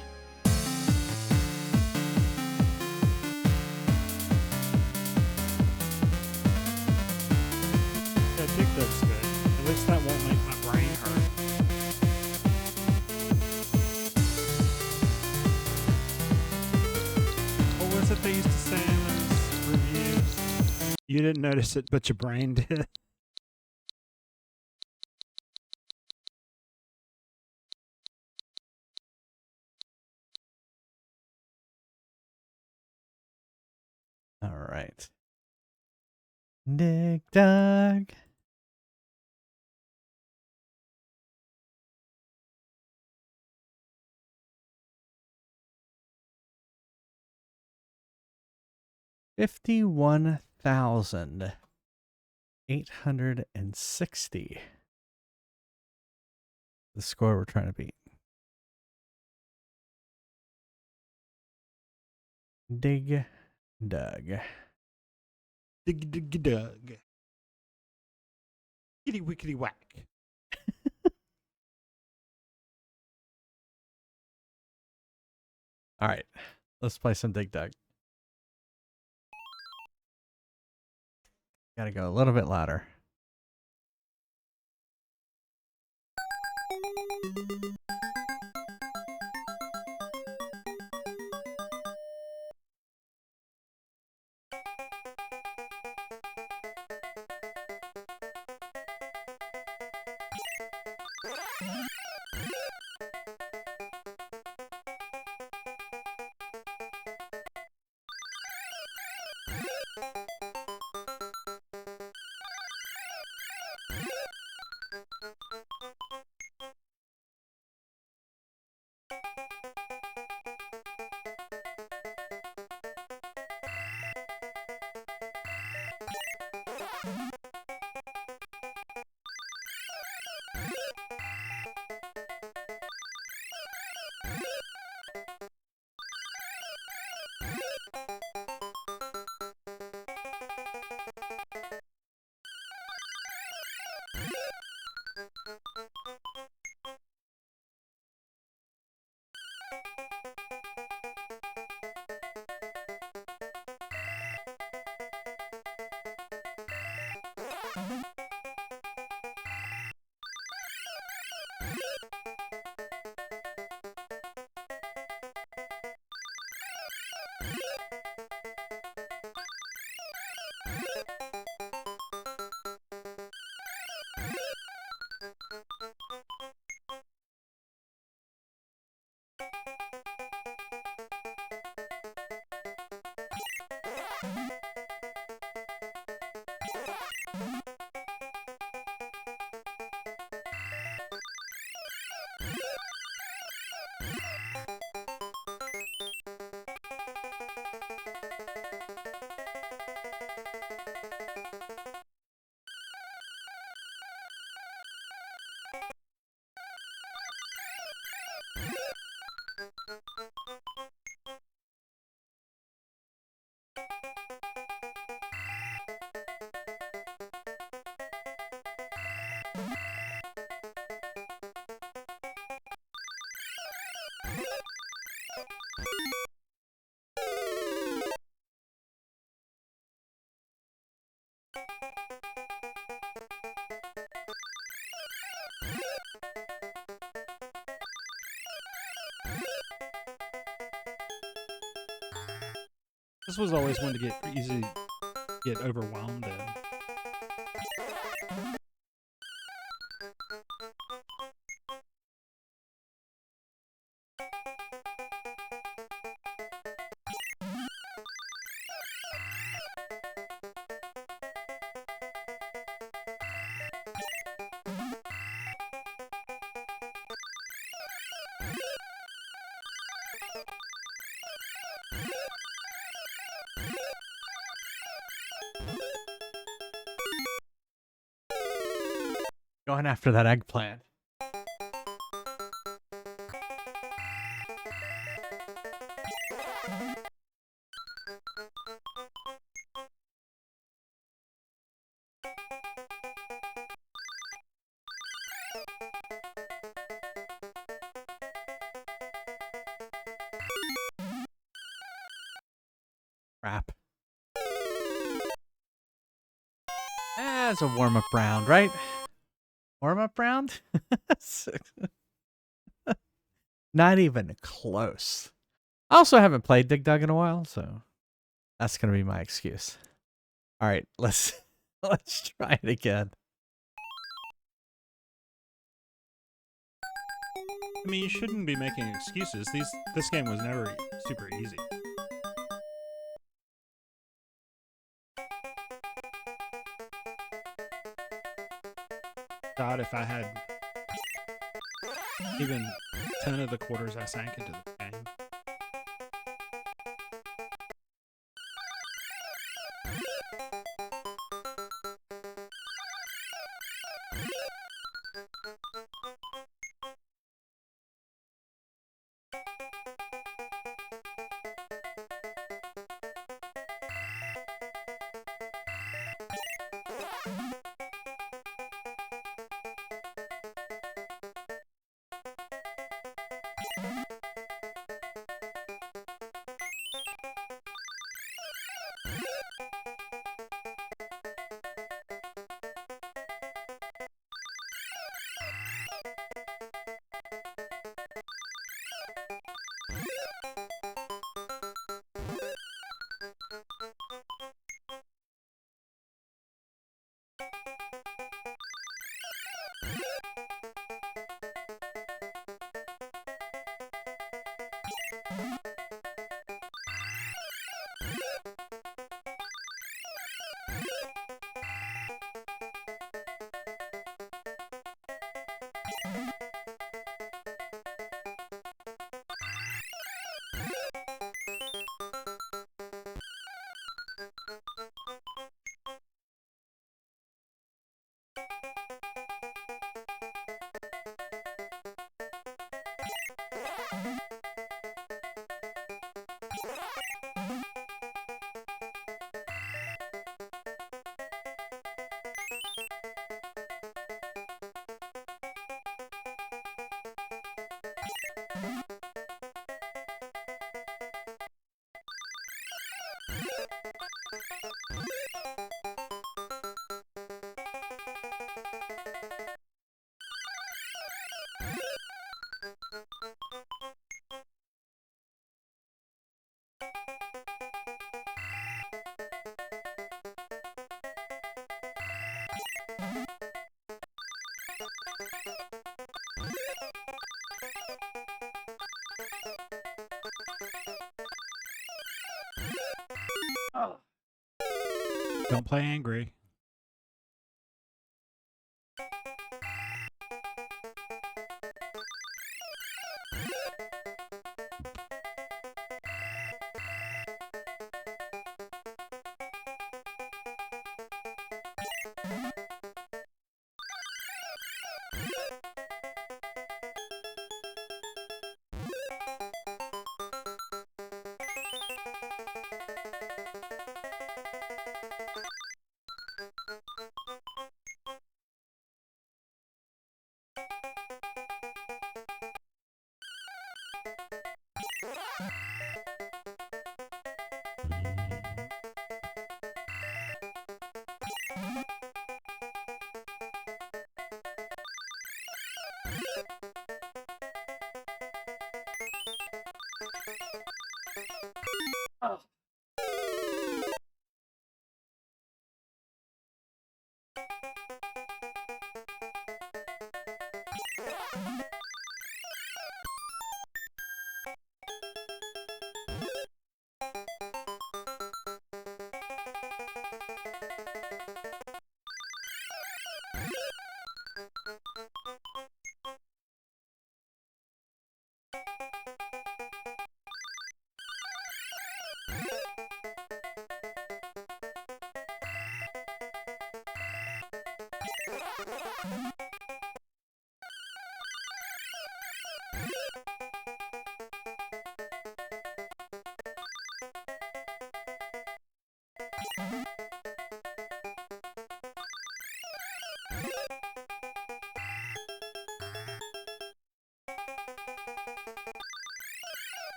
You didn't notice it, but your brain did. All right. Dig Dug. $51,860. The score we're trying to beat. Dig Dug. Dig, dig, dug. Kitty wickety whack. All right. Let's play some Dig Dug. Gotta go a little bit louder. This was always one to get easy get overwhelmed in. Going after that eggplant. Crap. As a warm-up round, right? Warm-up round? Not even close. I also haven't played Dig Dug in a while, so that's going to be my excuse. All right, let's let's try it again. I mean, you shouldn't be making excuses. This game was never super easy. God, if I had even 10 of the quarters I sank into the game. Don't play angry.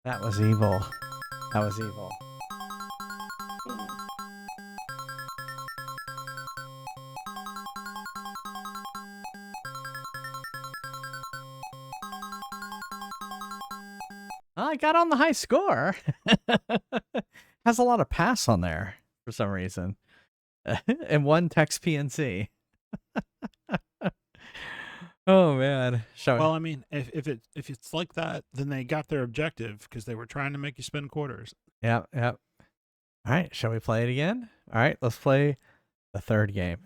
That was evil. That was evil. I got on the high score. Has a lot of pass on there for some reason. And one text PNC. Oh man. Well, I mean, if it's like that, then they got their objective because they were trying to make you spend quarters. Yep. All right, shall we play it again? All right, let's play the third game.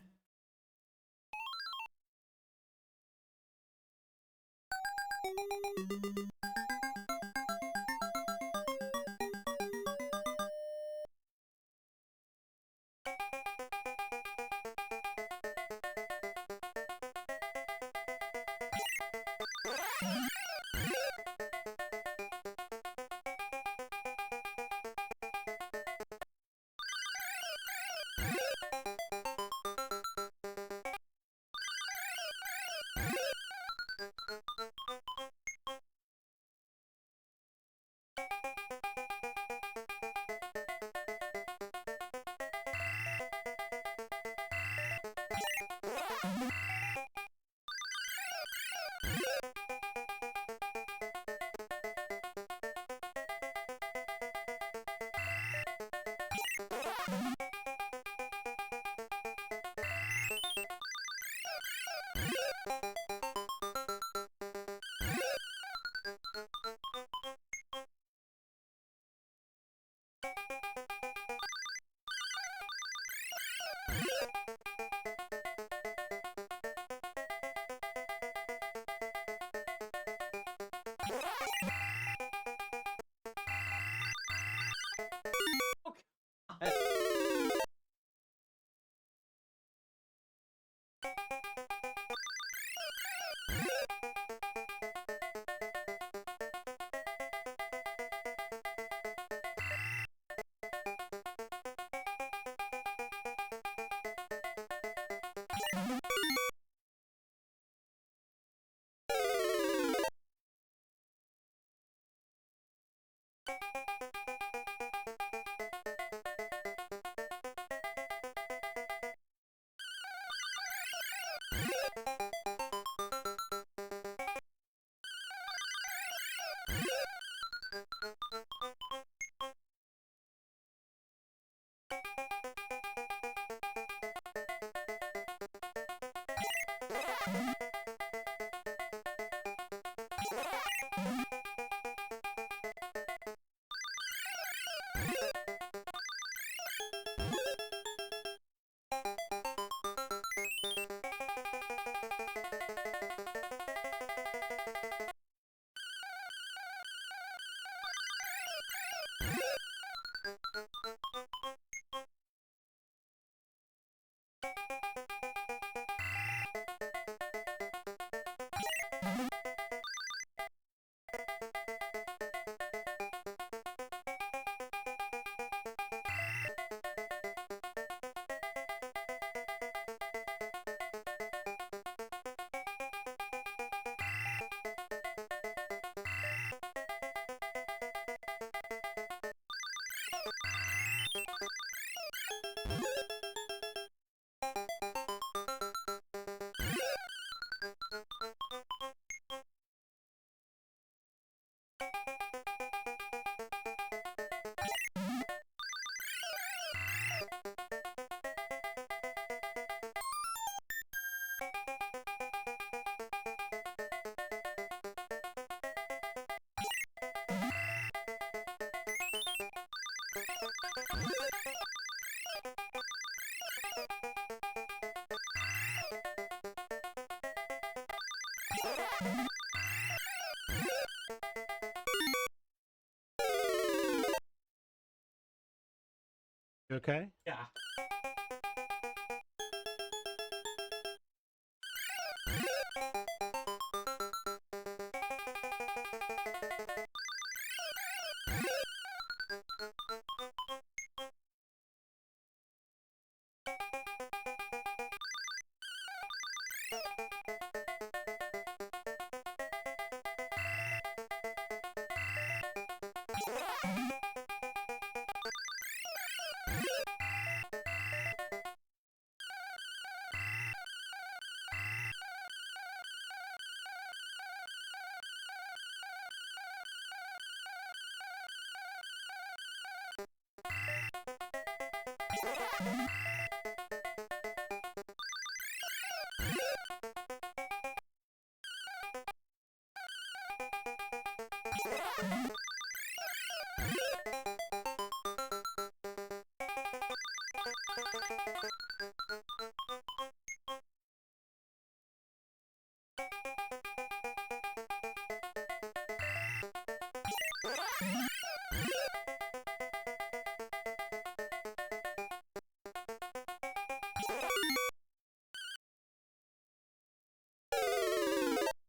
You okay? Yeah.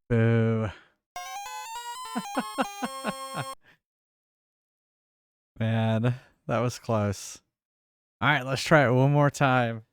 Boo. Man, that was close. All right, let's try it one more time.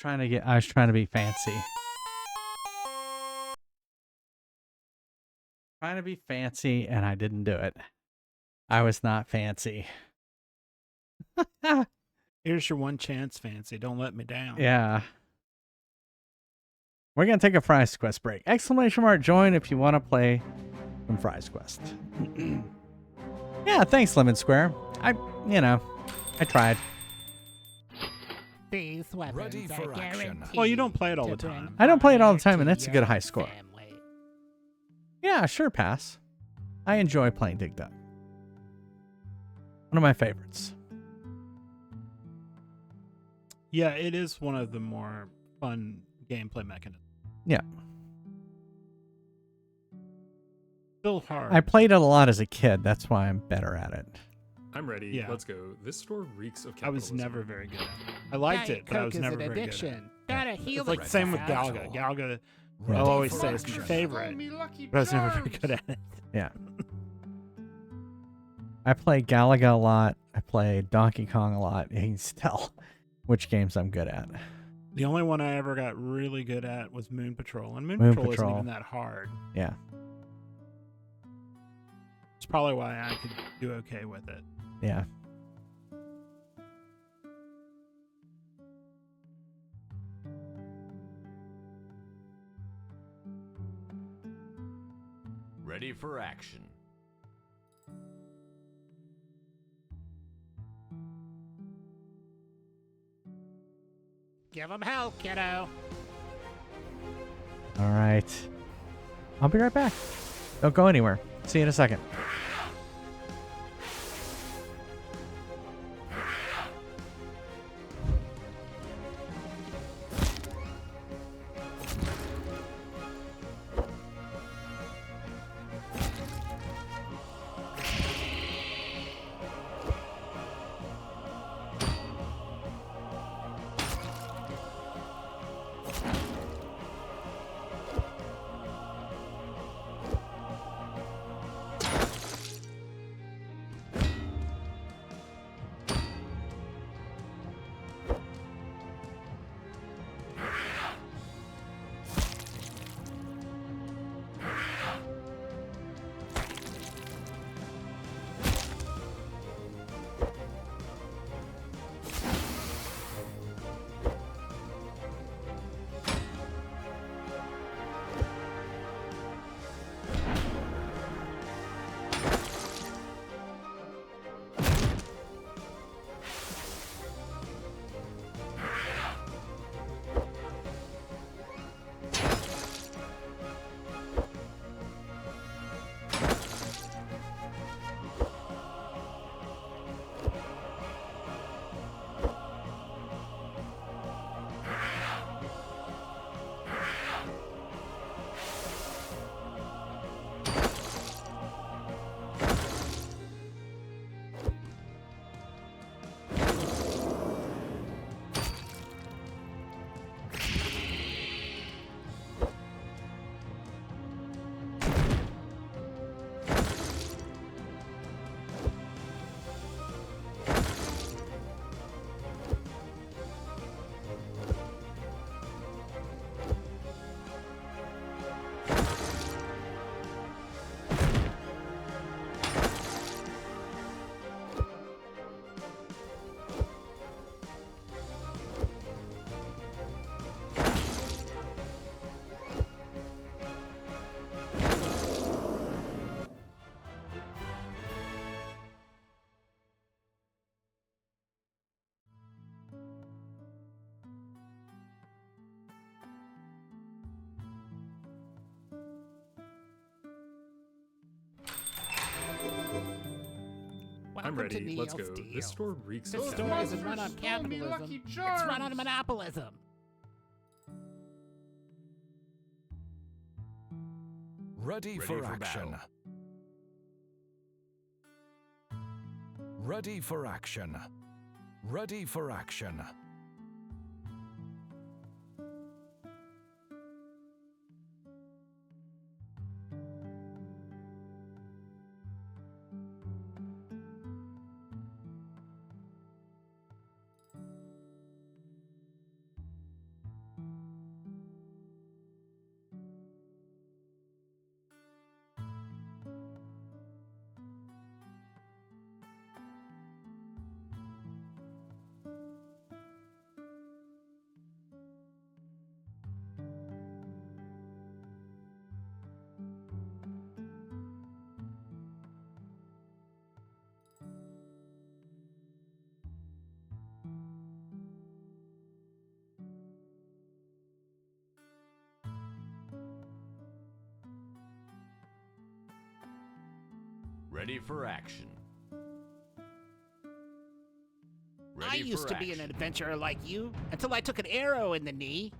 I was trying to be fancy. Trying to be fancy, and I didn't do it. I was not fancy. Here's your one chance, Fancy. Don't let me down. Yeah. We're going to take a Fries Quest break. Exclamation mark join if you want to play some Fries Quest. Yeah, thanks, Lemon Square. I tried. These weapons Ready for are action. guaranteed Well, you don't play it all to the bring time. I don't play it all the time, honor and that's a to good high your score. family. Yeah, sure, pass. I enjoy playing Dig Dug. One of my favorites. Yeah, it is one of the more fun gameplay mechanisms. Yeah. Still hard. I played it a lot as a kid. That's why I'm better at it. I'm ready. Yeah. Let's go. This store reeks of I was capitalism. never very good at it. I liked Diet it, but I Coke was is never an very good at it. addiction. Gotta heal It's like the same with myself. Galga. Galga, Ready I'll always for say it's my action. favorite, but I was never very good at it. Yeah. I play Galaga a lot. I play Donkey Kong a lot. You can tell which games I'm good at. The only one I ever got really good at was Moon Patrol, and Moon Moon Patrol isn't Patrol. even that hard. Yeah. It's probably why I could do okay with it. Yeah. Ready for action. Give them hell, kiddo. All right. I'll be right back. Don't go anywhere. See you in a second. I'm Welcome to ready. Let's go. Neil's Deal. This store reeks This of store capitalism. isn't run on capitalism. It's run on monopolism. Ready for action. Ready for action. Ready for action. Ready for action. I used to be an adventurer like you until I took an arrow in the knee.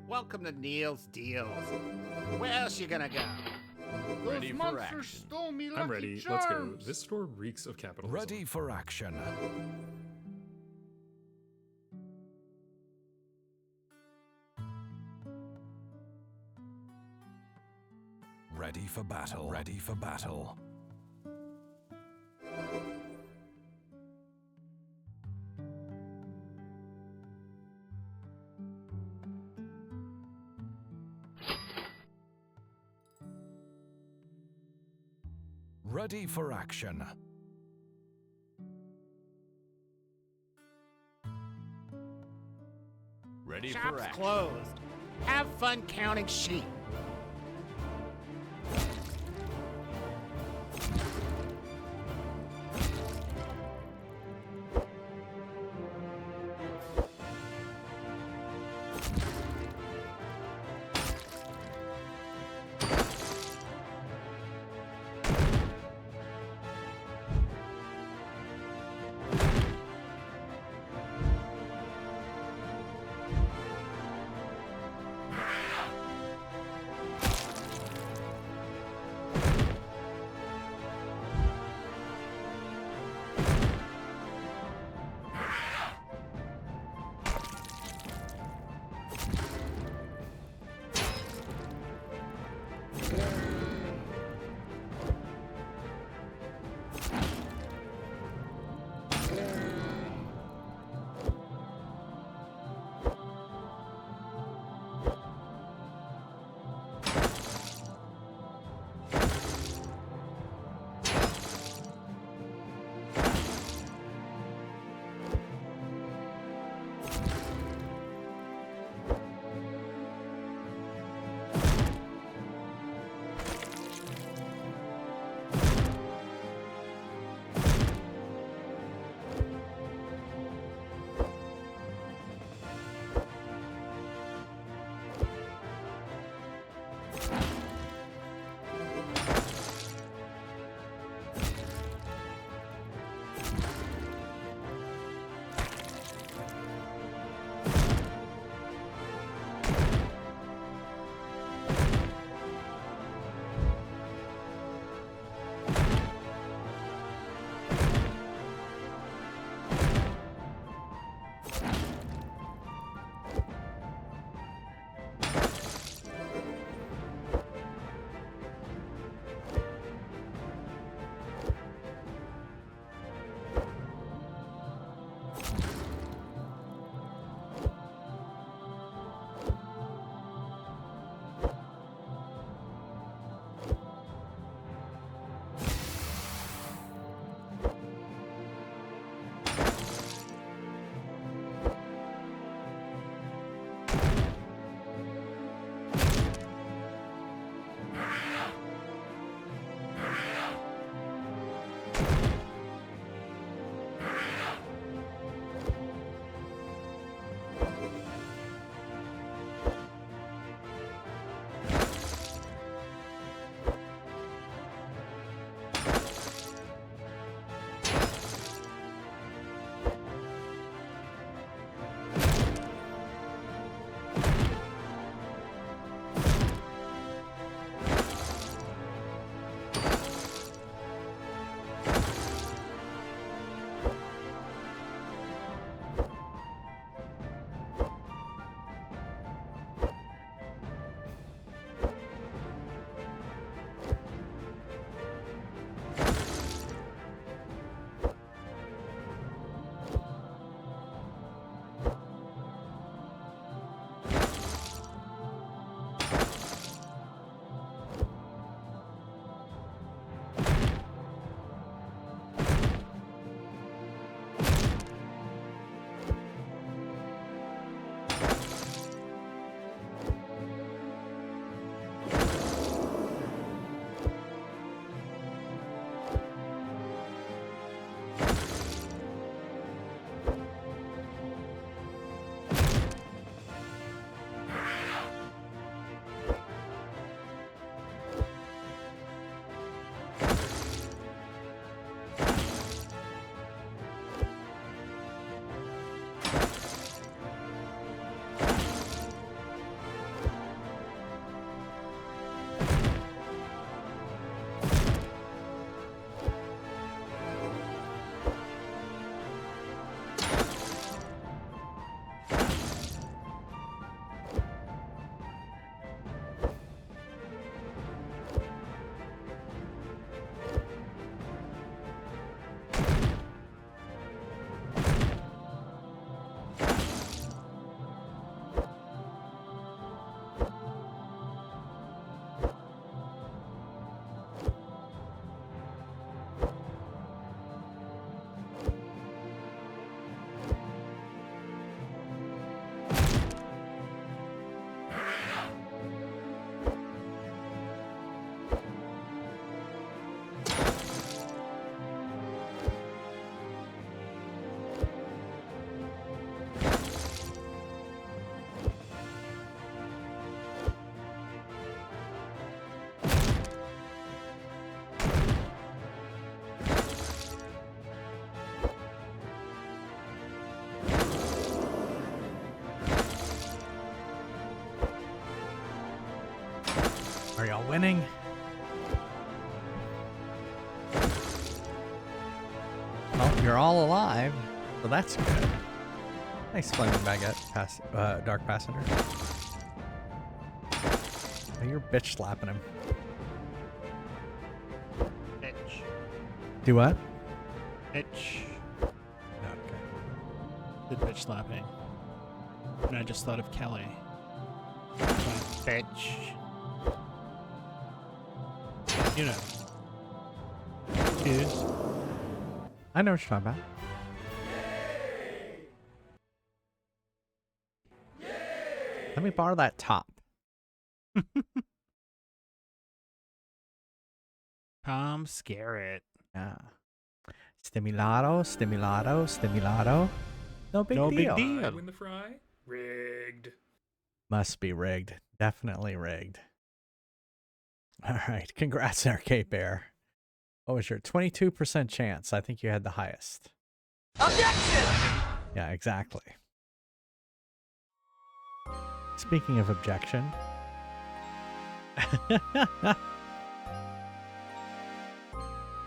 Welcome to Neil's Deals. Where else you gonna go? Ready Those for monsters action. stole me lucky I'm ready. charms. Let's go. This store reeks of capitalism. Ready for action. Ready for battle. Ready for battle. Ready for action. Ready for Shop's action. closed. Have fun counting sheep. Are y'all winning? Well, you're all alive, so that's good. Nice flaming baguette, dark passenger. Oh, you're bitch slapping him. Bitch. Do what? Bitch. Okay. Did bitch slapping. And I just thought of Kelly. Bitch. You know. Dude. I know what you're talking about. Let me borrow that top. Tom Skerritt. Yeah. Stimulato, stimulato, stimulato. No big No big deal. deal. I win the fry? Rigged. Must be rigged. Definitely rigged. All right. Congrats, Arcade Bear. What was your 22% chance? I think you had the highest. Objection! Yeah, exactly. Speaking of objection.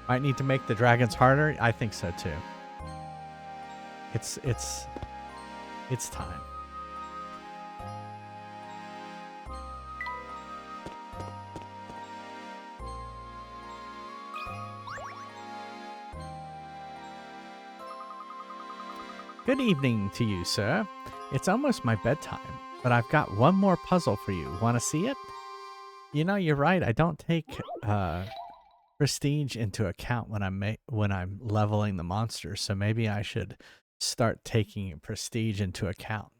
Might need to make the dragons harder. I think so too. It's time. Good evening to you, sir. It's almost my bedtime, but I've got one more puzzle for you. Want to see it? You know, you're right. I don't take prestige into account when I'm leveling the monsters, so maybe I should start taking prestige into account.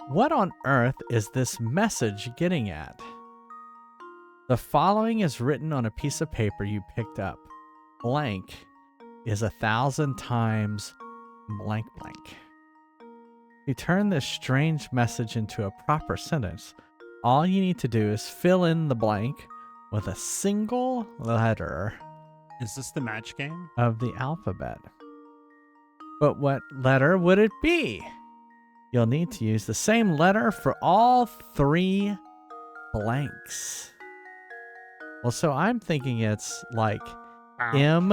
What on earth is this message getting at? The following is written on a piece of paper you picked up. Blank is 1,000 times blank blank. To turn this strange message into a proper sentence, all you need to do is fill in the blank with a single letter Is this the match game? of the alphabet. But what letter would it be? You'll need to use the same letter for all 3 blanks. Well, so I'm thinking it's like M.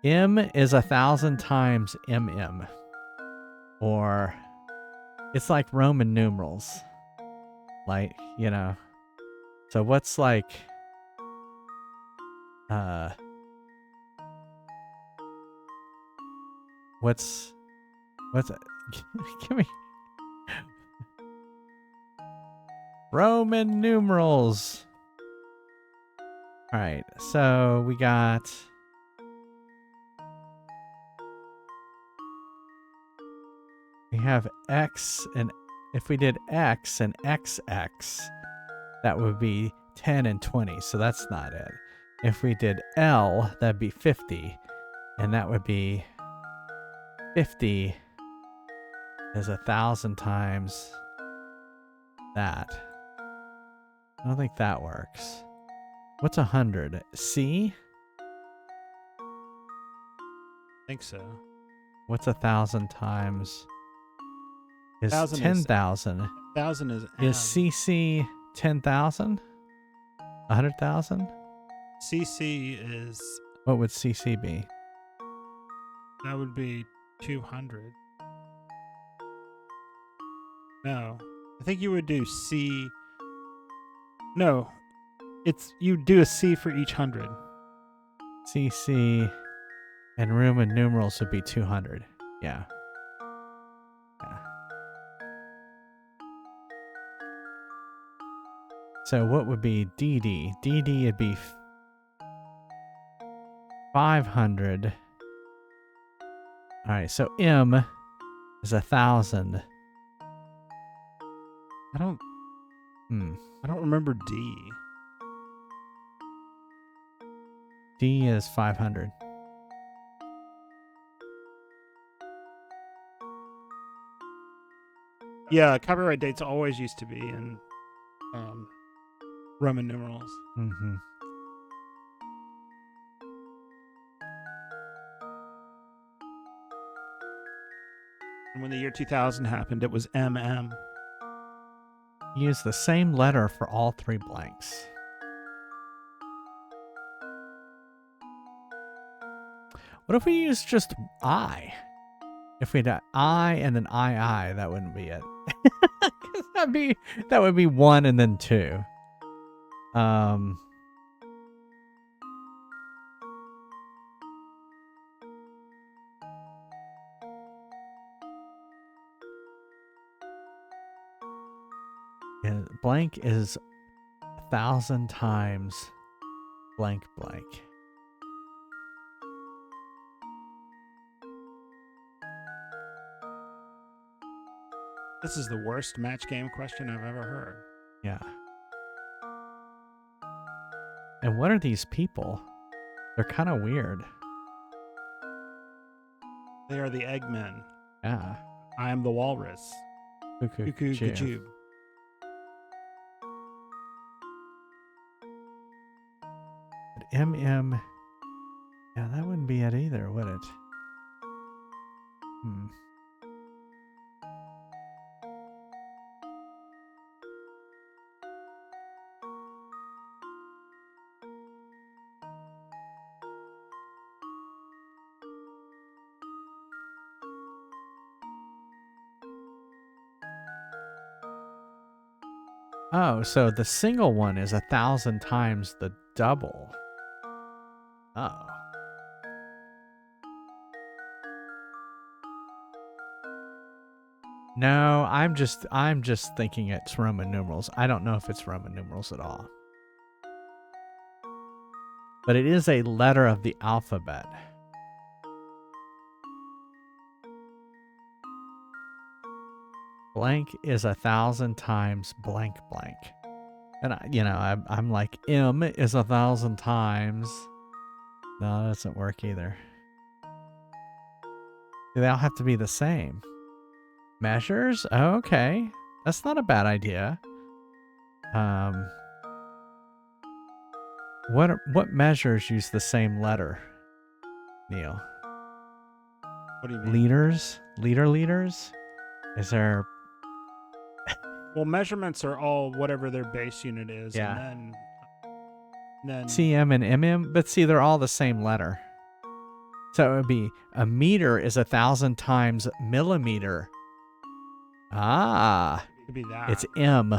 M is 1,000 times MM. Or it's like Roman numerals. Like, you know. So what's like what's give me Roman numerals. All right. So we got we have X, and if we did X and XX, that would be 10 and 20. So that's not it. If we did L, that'd be 50, and that would be 50 is 1,000 times that. I don't think that works. What's 100? C? I think so. What's 1,000 times? Is 1,000 is- 10,000. 1,000 is Is CC 10,000? 100,000? CC is What would CC be? that would be 200. No, I think you would do C. No, it's you do a C for each 100. CC and Roman numerals would be 200. Yeah. Yeah. So what would be DD? DD would be 500. All right, so M is 1,000. I don't Hmm. remember D. D is 500. Yeah, copyright dates always used to be in Roman numerals. Mm-hmm. And when the year 2000 happened, it was MM. Use the same letter for all three blanks. What if we use just I? If we had I and then I, that wouldn't be it. that would be 1 and then 2. Yeah, blank is 1,000 times blank blank. This is the worst match game question I've ever heard. Yeah. And what are these people? They're kind of weird. They are the Eggmen. Yeah. I am the Walrus. Cuckoo Gajoob. But MM... Yeah, that wouldn't be it either, would it? Oh, so the single one is 1,000 times the double. Oh. No, I'm just thinking it's Roman numerals. I don't know if it's Roman numerals at all. But it is a letter of the alphabet. Blank is 1,000 times blank blank. And I'm like, M is 1,000 times. No, that doesn't work either. They all have to be the same. Measures? Oh, okay. That's not a bad idea. What measures use the same letter, Neil? What do you mean? Liters? Liters? Is there... Well, measurements are all whatever their base unit is. Yeah. And then CM and MM? But see, they're all the same letter. So it would be a meter is 1,000 times millimeter. Ah. it could be that. It's M.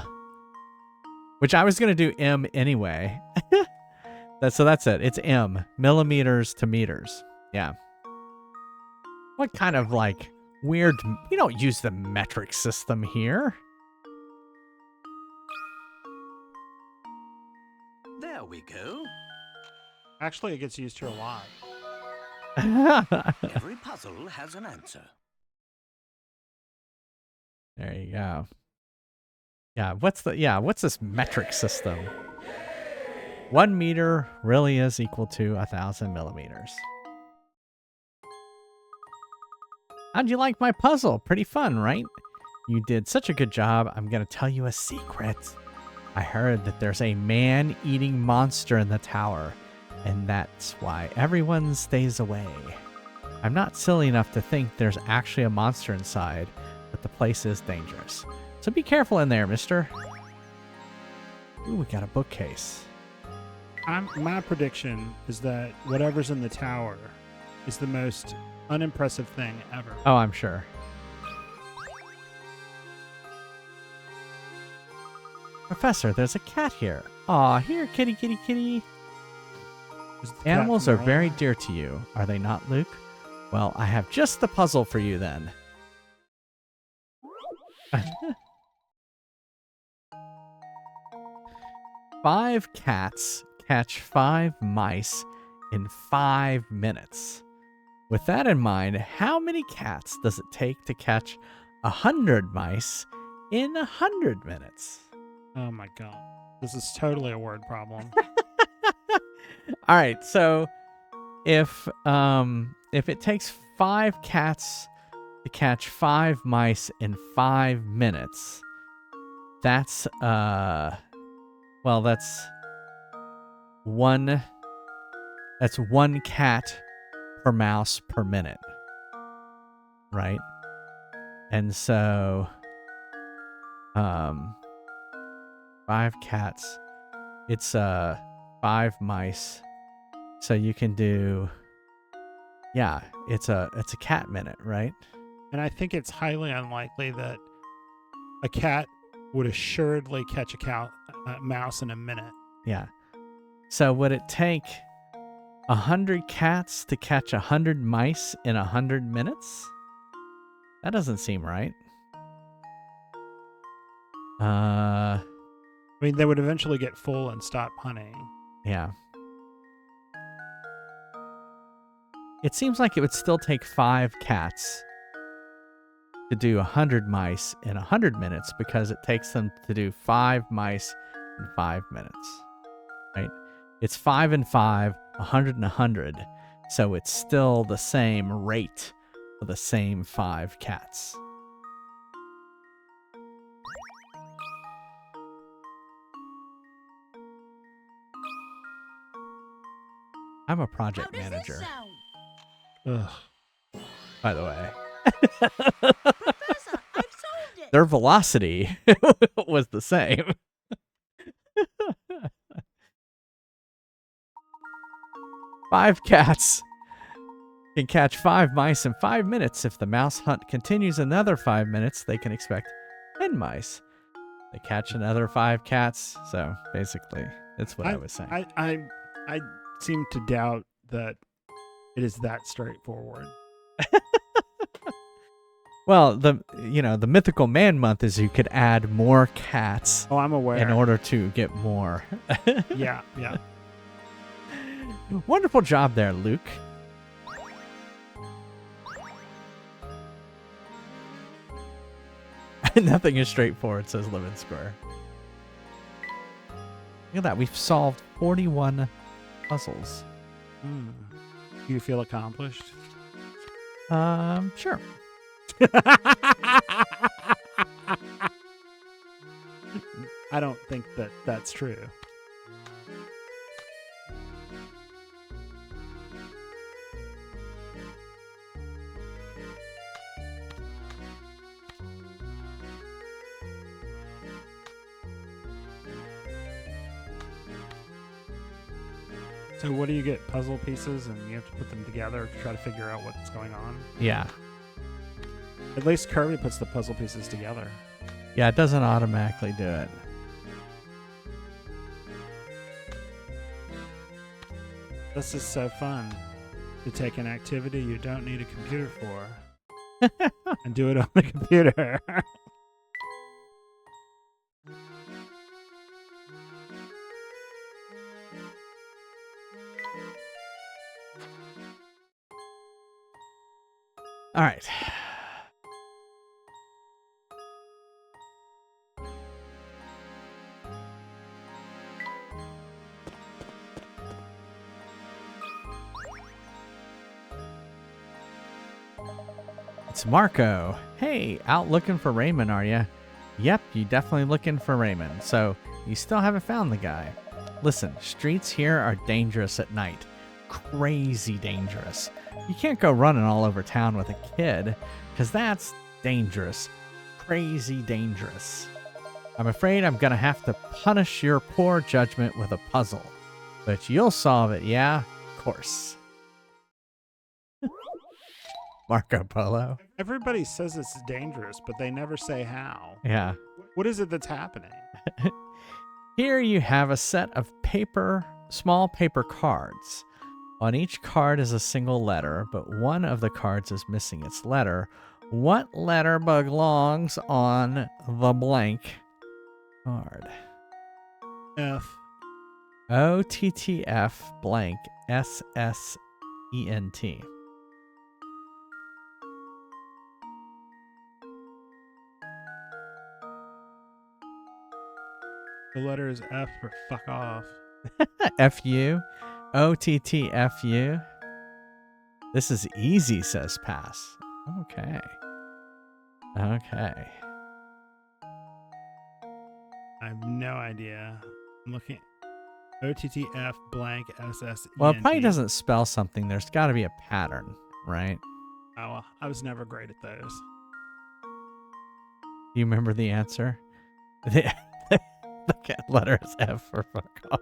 Which I was going to do M anyway. So that's it. It's M. Millimeters to meters. Yeah. What kind of like weird... We don't use the metric system here. There we go. Actually, it gets used here a lot. Every puzzle has an answer. There you go. Yeah, what's this metric system? 1 meter really is equal to 1,000 millimeters. How'd you like my puzzle? Pretty fun, right? You did such a good job. I'm gonna tell you a secret. I heard that there's a man-eating monster in the tower, and that's why everyone stays away. I'm not silly enough to think there's actually a monster inside, but the place is dangerous. So be careful in there, mister. Ooh, we got a bookcase. My prediction is that whatever's in the tower is the most unimpressive thing ever. Oh, I'm sure. Professor, there's a cat here. Aw, here, kitty, kitty, kitty. Is the cat Animals from are very earlier? dear to you, are they not, Luke? Well, I have just the puzzle for you then. 5 cats catch 5 mice in 5 minutes. With that in mind, how many cats does it take to catch 100 mice in 100 minutes? Oh my god. This is totally a word problem. All right, so if it takes 5 cats to catch 5 mice in 5 minutes, that's that's one cat per mouse per minute, right? And so, 5 cats. It's 5 mice. So you can do, yeah, it's a cat minute, right? And I think it's highly unlikely that a cat would assuredly catch a mouse in a minute. Yeah. So would it take 100 cats to catch 100 mice in 100 minutes? That doesn't seem right. I mean, they would eventually get full and stop hunting. Yeah. It seems like it would still take 5 cats to do 100 mice in 100 minutes because it takes them to do 5 mice in 5 minutes. Right? It's 5 and 5, 100 and 100. So it's still the same rate for the same 5 cats. I'm a project manager, Ugh. by the way. Professor, I've solved it. Their velocity was the same. 5 cats can catch 5 mice in 5 minutes. If the mouse hunt continues another 5 minutes, they can expect 10 mice. They catch another 5 cats. So basically, that's what I was saying. I seem to doubt that it is that straightforward. Well, the mythical man month is you could add more cats Oh, I'm aware. in order to get more. Yeah. Wonderful job there, Luke. Nothing is straightforward, says Lemon Square. Look at that. We've solved 41 puzzles. Do you feel accomplished? Sure. I don't think that that's true. So what do you get? Puzzle pieces and you have to put them together to try to figure out what's going on? Yeah. At least Kirby puts the puzzle pieces together. Yeah, it doesn't automatically do it. This is so fun to take an activity you don't need a computer for and do it on the computer. All right. It's Marco. Hey, out looking for Raymond, are you? Yep, you definitely looking for Raymond. So, you still haven't found the guy. Listen, streets here are dangerous at night. Crazy dangerous. You can't go running all over town with a kid, because that's dangerous. Crazy dangerous. I'm afraid I'm gonna have to punish your poor judgment with a puzzle. But you'll solve it, yeah? Of course. Marco Polo. Everybody says it's dangerous, but they never say how. Yeah. What is it that's happening? Here you have a set of small paper cards. On each card is a single letter, but one of the cards is missing its letter. What letter belongs on the blank card? F. OTTF blank SSENT. The letter is F for fuck off. FU. OTTFU. This is easy, says Pass. Okay. Okay. I have no idea. I'm looking. OTTF blank SSENT. Well, it probably doesn't spell something. There's got to be a pattern, right? Oh, well, I was never great at those. Do you remember the answer? The letter is F for fuck off.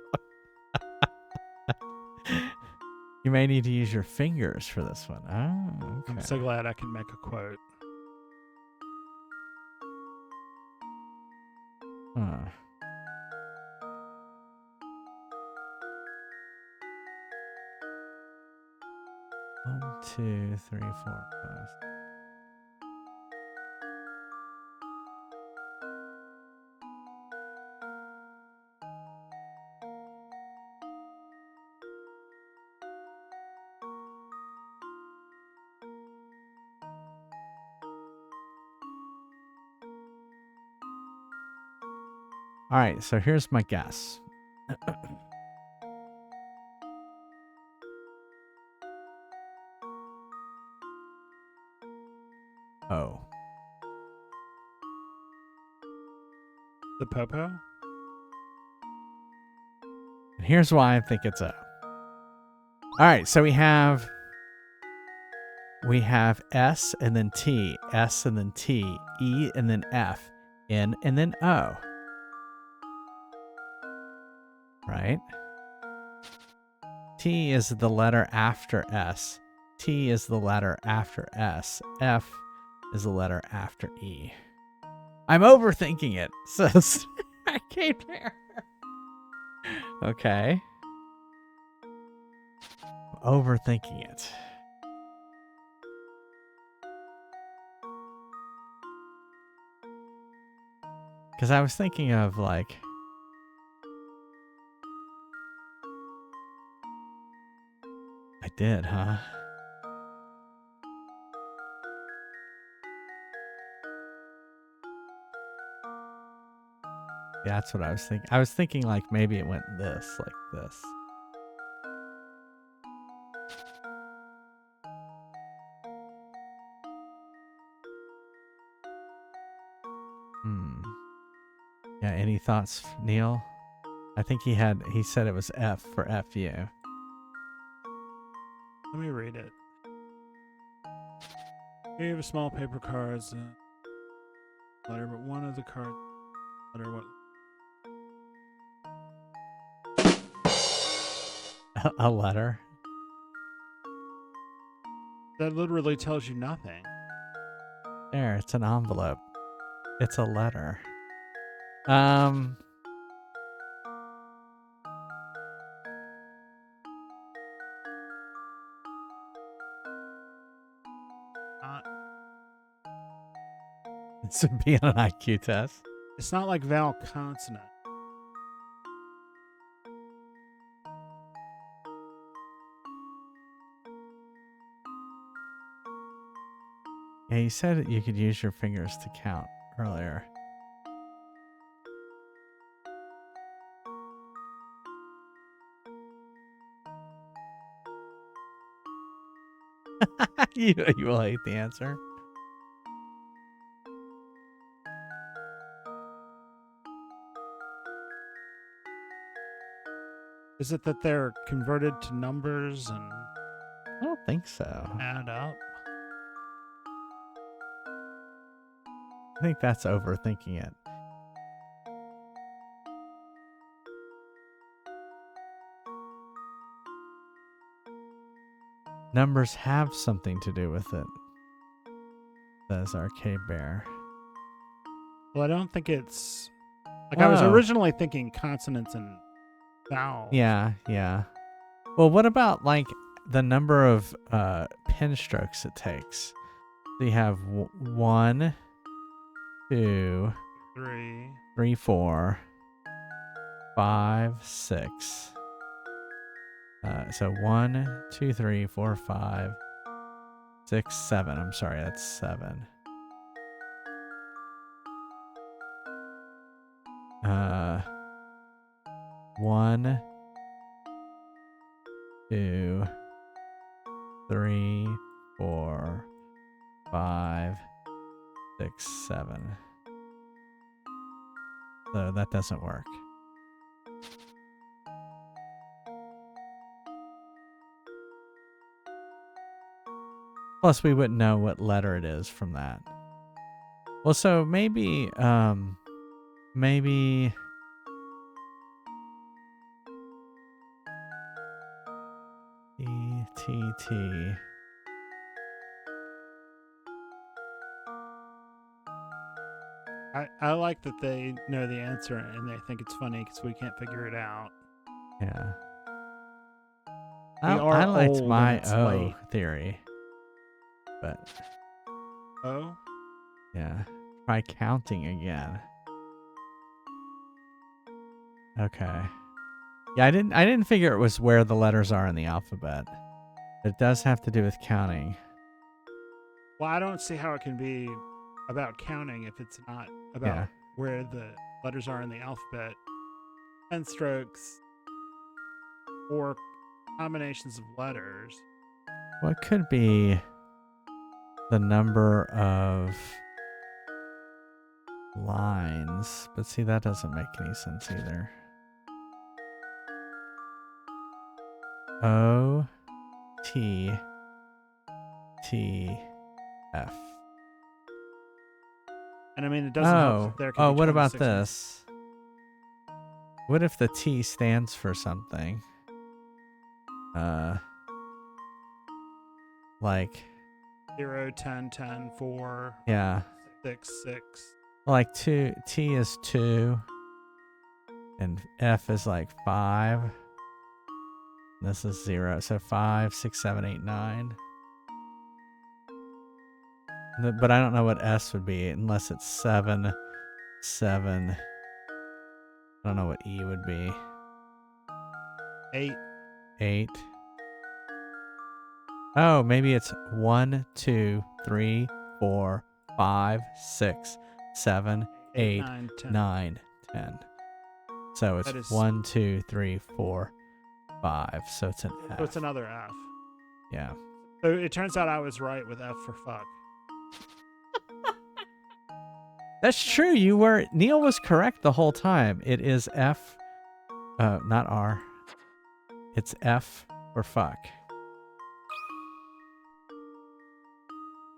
You may need to use your fingers for this one. Oh, okay. I'm so glad I can make a quote. Huh. One, two, three, 4, 5. All right, so here's my guess. Oh. The Popo? And here's why I think it's O. All right, so we have S and then T, S and then T, E and then F, N and then O. Right? T is the letter after S. T is the letter after S. F is the letter after E. I'm overthinking it, says Arcade Bear. Okay. Overthinking it. Because I was thinking of like... I did, huh? Yeah, that's what I was thinking. I was thinking like maybe it went this, like this. Yeah, any thoughts, Neil? I think he said it was F for FU. Let me read it. Here you have a small paper cards. Letter, but one of the cards. Letter what? A letter? That literally tells you nothing. There, it's an envelope. It's a letter. It's being an IQ test. It's not like vowel consonant. Yeah, you said you could use your fingers to count earlier. you will hate the answer. Is it that they're converted to numbers and I don't think so. add up? I think that's overthinking it. Numbers have something to do with it, says Arcade Bear. Well, I don't think it's... Like, I was originally thinking consonants and vowels. Yeah, yeah. Well, what about, like, the number of pen strokes it takes? So you have 1, 2, 3, 4, 5, 6. So 1, 2, 3, 4, 5, 6, 7. I'm sorry, that's 7. 1, 2, 3, 4, 5, 6, 7. So that doesn't work. Plus, we wouldn't know what letter it is from that. Well, so maybe, maybe... E-T-T... I like that they know the answer and they think it's funny because we can't figure it out. Yeah. We I are liked old my and it's O late. theory. But, Oh? yeah. Try counting again. Okay. Yeah, I didn't figure it was where the letters are in the alphabet. It does have to do with counting. Well, I don't see how it can be about counting if it's not about Yeah. where the letters are in the alphabet. 10 strokes or combinations of letters. What could be the number of lines? But see, that doesn't make any sense either. O T T F. And I mean, it doesn't help that there can be what about 26 this? What if the T stands for something? Like 0, 10, 10, 4, yeah, 6, 6. like T is 2, and F is like 5. This is 0, so 5, 6, 7, 8, 9. But I don't know what S would be unless it's 7, 7. I don't know what E would be. 8. 8. Oh, maybe it's 1, 2, 3, 4, 5, 6, 7, 8, 9, 10. 9, 10. So it's That is- 1, 2, 3, 4, 5. So it's an F. So it's another F. Yeah. So it turns out I was right with F for fuck. That's true. Neil was correct the whole time. It is F, not R. It's F for fuck.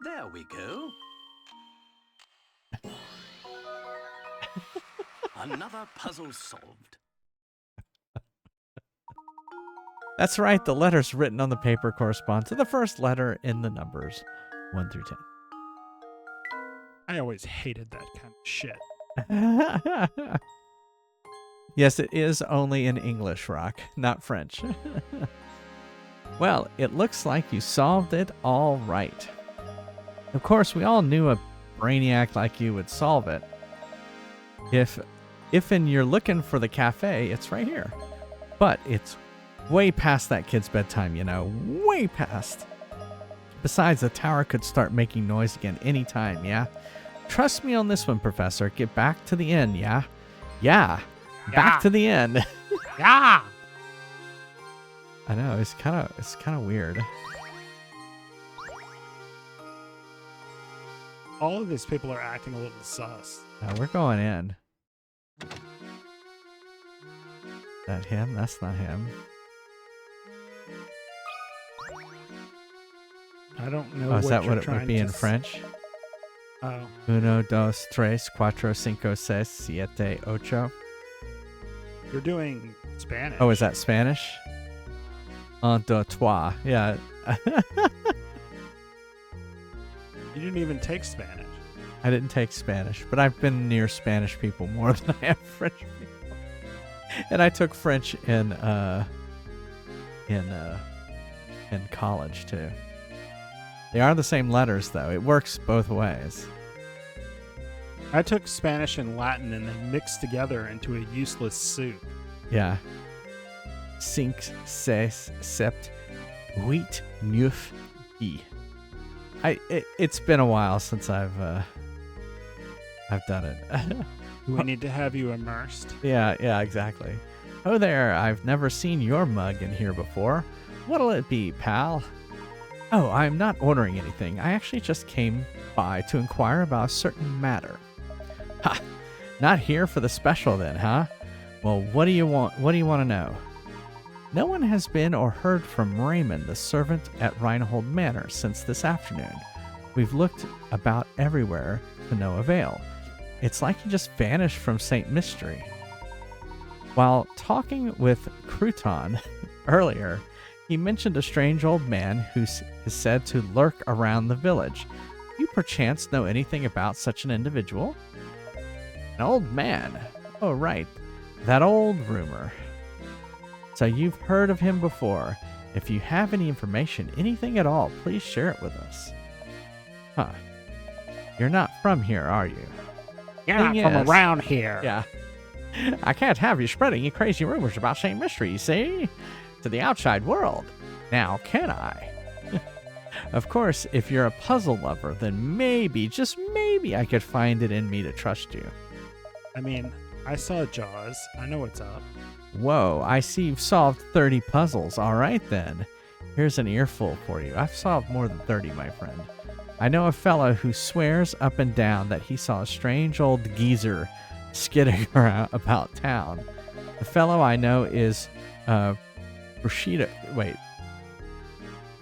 There we go. Another puzzle solved. That's right. The letters written on the paper correspond to the first letter in the numbers 1 through 10. I always hated that kind of shit. Yes, it is only in English, Rock, not French. Well, it looks like you solved it all right. Of course, we all knew a brainiac like you would solve it. If you're looking for the cafe, it's right here. But it's way past that kid's bedtime, way past. Besides, the tower could start making noise again anytime, yeah? Trust me on this one, Professor. Get back to the end, yeah? Yeah. Back to the end. Yeah. I know, it's kind of weird. All of these people are acting a little sus. We're going in. That him? That's not him. I don't know. Oh, is that you're what it would trying be to in French? Oh, 1, 2, 3, 4, 5, 6, 7, 8. you're doing Spanish. Oh, is that Spanish? 1, 2, 3. Yeah. You didn't even take Spanish. I didn't take Spanish, but I've been near Spanish people more than I have French people. And I took French in college too. They are the same letters though. It works both ways. I took Spanish and Latin and they mixed together into a useless soup. Yeah. 5, 6, 7, 8, 9, 10. It's been a while since I've done it. We need to have you immersed. Yeah, exactly. Oh there, I've never seen your mug in here before. What'll it be, pal? Oh, I'm not ordering anything. I actually just came by to inquire about a certain matter. Ha! Not here for the special then, huh? Well, what do you want? What do you want to know? No one has been or heard from Raymond, the servant at Reinhold Manor, since this afternoon. We've looked about everywhere to no avail. It's like he just vanished from St. Mystery. While talking with Crouton earlier, he mentioned a strange old man who is said to lurk around the village. Do you perchance know anything about such an individual? An old man? Oh, right. That old rumor. So you've heard of him before. If you have any information, anything at all, please share it with us. Huh. You're not from here, are you? You're not from around here. Yeah. I can't have you spreading any crazy rumors about St. Mystery, you see? To the outside world. Now, can I? Of course, if you're a puzzle lover, then maybe, just maybe, I could find it in me to trust you. I mean, I saw Jaws. I know what's up. Whoa, I see you've solved 30 puzzles. All right, then. Here's an earful for you. I've solved more than 30, my friend. I know a fellow who swears up and down that he saw a strange old geezer skidding around about town. The fellow I know is, prosciutto.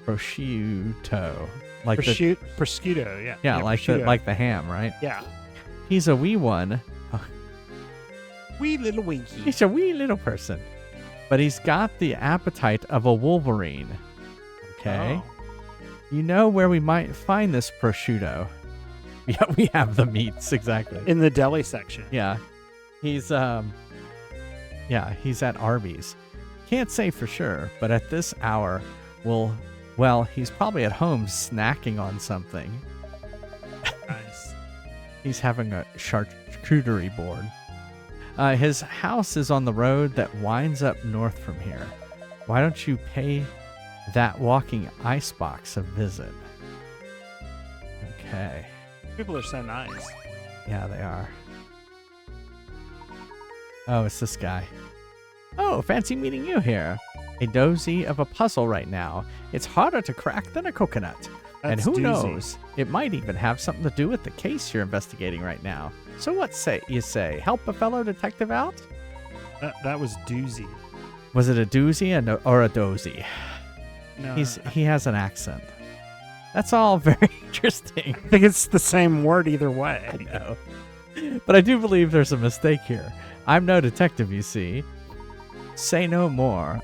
Prosciutto, yeah. Yeah, like the ham, right? Yeah. He's a wee one. Wee little winky. He's a wee little person. But he's got the appetite of a wolverine. Okay? Oh. You know where we might find this prosciutto? Yeah, we have the meats, exactly. In the deli section. Yeah. He's at Arby's. Can't say for sure, but at this hour, he's probably at home snacking on something. Nice. He's having a charcuterie board. His house is on the road that winds up north from here. Why don't you pay that walking icebox a visit? Okay. People are so nice. Yeah, they are. Oh, it's this guy. Oh, fancy meeting you here. A dozy of a puzzle right now. It's harder to crack than a coconut. And That's who doozy. knows? It might even have something to do with the case you're investigating right now. So what say you say? Help a fellow detective out? That was doozy. Was it a doozy or a dozy? No, He has an accent. That's all very interesting. I think it's the same word either way. I know. But I do believe there's a mistake here. I'm no detective, you see. Say no more.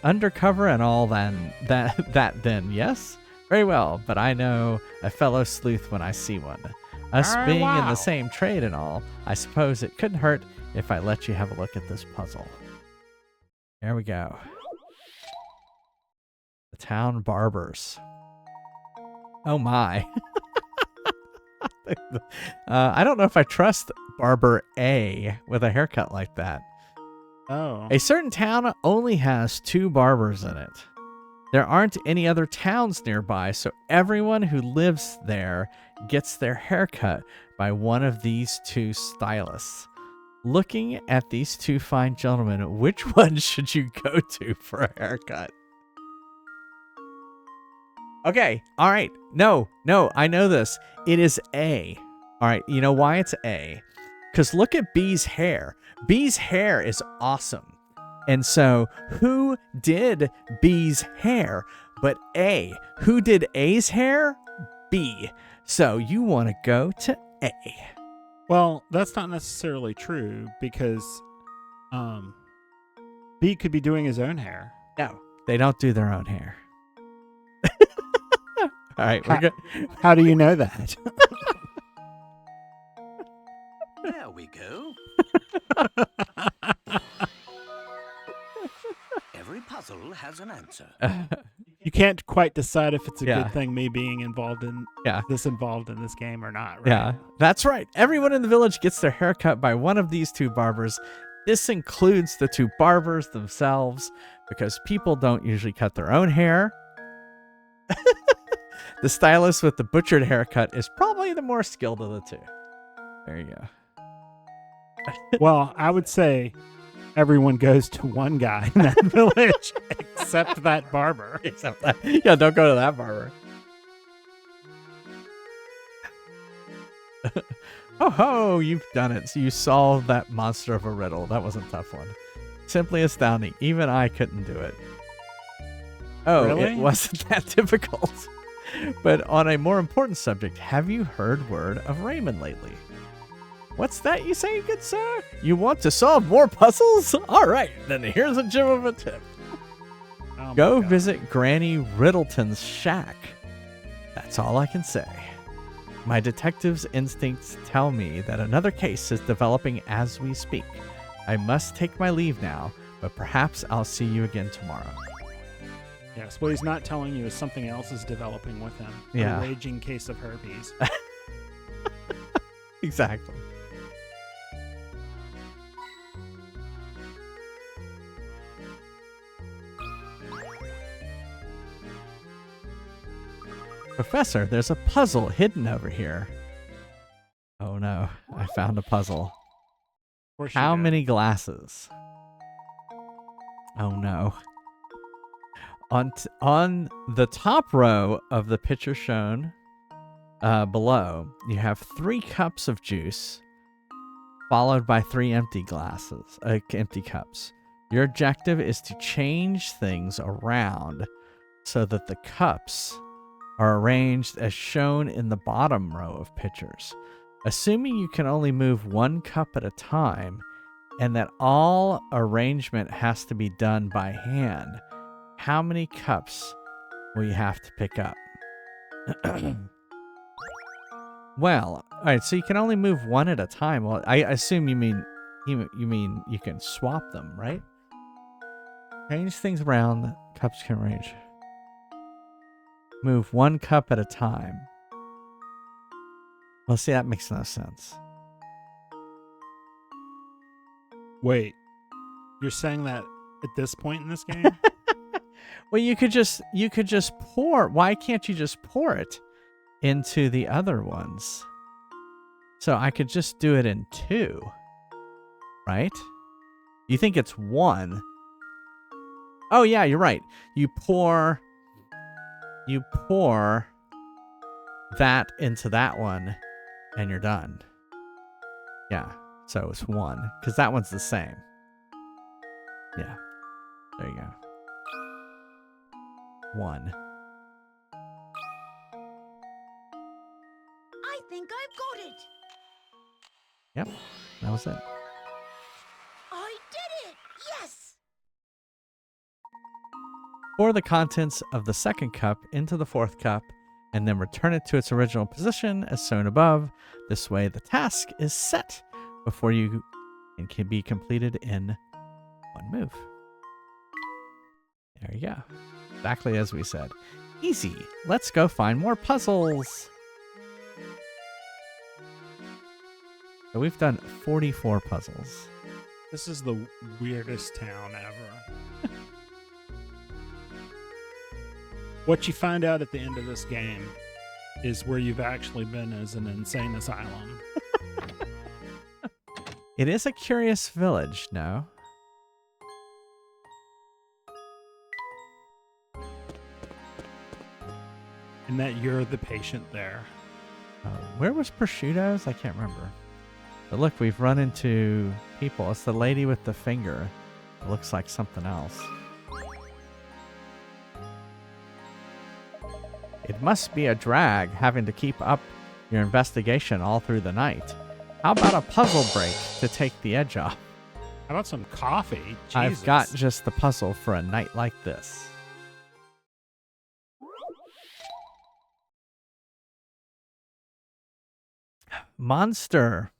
Undercover and all that then, yes? Very well, but I know a fellow sleuth when I see one. Us being in the same trade and all, I suppose it couldn't hurt if I let you have a look at this puzzle. There we go. The town barbers. Oh my. I don't know if I trust Barber A with a haircut like that. Oh. A certain town only has 2 barbers in it. There aren't any other towns nearby, so everyone who lives there gets their haircut by one of these 2 stylists. Looking at these 2 fine gentlemen, which one should you go to for a haircut? Okay, all right. No, I know this. It is A. All right, you know why it's A? Because look at B's hair. B's hair is awesome. And so, who did B's hair but A? Who did A's hair? B. So, you want to go to A. Well, that's not necessarily true because B could be doing his own hair. No, they don't do their own hair. All right, we're good. How do you know that? There we go. Every puzzle has an answer. You can't quite decide if it's a Yeah. good thing me being involved in this game or not, right? Yeah, that's right. Everyone in the village gets their hair cut by one of these 2 barbers. This includes the 2 barbers themselves, because people don't usually cut their own hair. The stylist with the butchered haircut is probably the more skilled of the 2. There you go. Well, I would say everyone goes to one guy in that village except that barber. Except that. Yeah, don't go to that barber. Oh ho, you've done it. So you solved that monster of a riddle. That was a tough one. Simply astounding. Even I couldn't do it. Oh, Really? It wasn't that difficult. But on a more important subject, have you heard word of Raymond lately? What's that you say, good sir? You want to solve more puzzles? All right, then here's a gem of a tip. Oh Go my God. visit Granny Riddleton's shack. That's all I can say. My detective's instincts tell me that another case is developing as we speak. I must take my leave now, but perhaps I'll see you again tomorrow. Yes, what he's not telling you is something else is developing with him. Yeah. A raging case of herpes. Exactly. Professor, there's a puzzle hidden over here. Oh no, I found a puzzle. Of course you How do. many glasses? Oh no. On the top row of the picture shown below, you have 3 cups of juice, followed by 3 empty glasses, empty cups. Your objective is to change things around so that the cups are arranged as shown in the bottom row of pictures. Assuming you can only move 1 cup at a time, and that all arrangement has to be done by hand, how many cups will you have to pick up? Well, all right, so you can only move 1 at a time. Well, I assume you mean you can swap them, right? Change things around, cups can arrange. Move 1 cup at a time. Well, see, that makes no sense. Wait, you're saying that at this point in this game? Well, you could just pour. Why can't you just pour it into the other ones? So I could just do it in 2, right? You think it's 1? Oh yeah, you're right. You pour that into that one, and you're done. Yeah. So it's 1 because that one's the same. Yeah. There you go. 1. I think I've got it. Yep. That was it. I did it. Yes. Pour the contents of the second cup into the 4th cup and then return it to its original position as shown above. This way the task is set before you and can be completed in 1 move. There you go. Exactly as we said. Easy. Let's go find more puzzles. So we've done 44 puzzles. This is the weirdest town ever. What you find out at the end of this game is where you've actually been as an insane asylum. It is a curious village, no? And that you're the patient there. Where was Prosciutto's? I can't remember. But look, we've run into people. It's the lady with the finger. It looks like something else. It must be a drag having to keep up your investigation all through the night. How about a puzzle break to take the edge off? How about some coffee? I've Jesus. got just the puzzle for a night like this. Monster.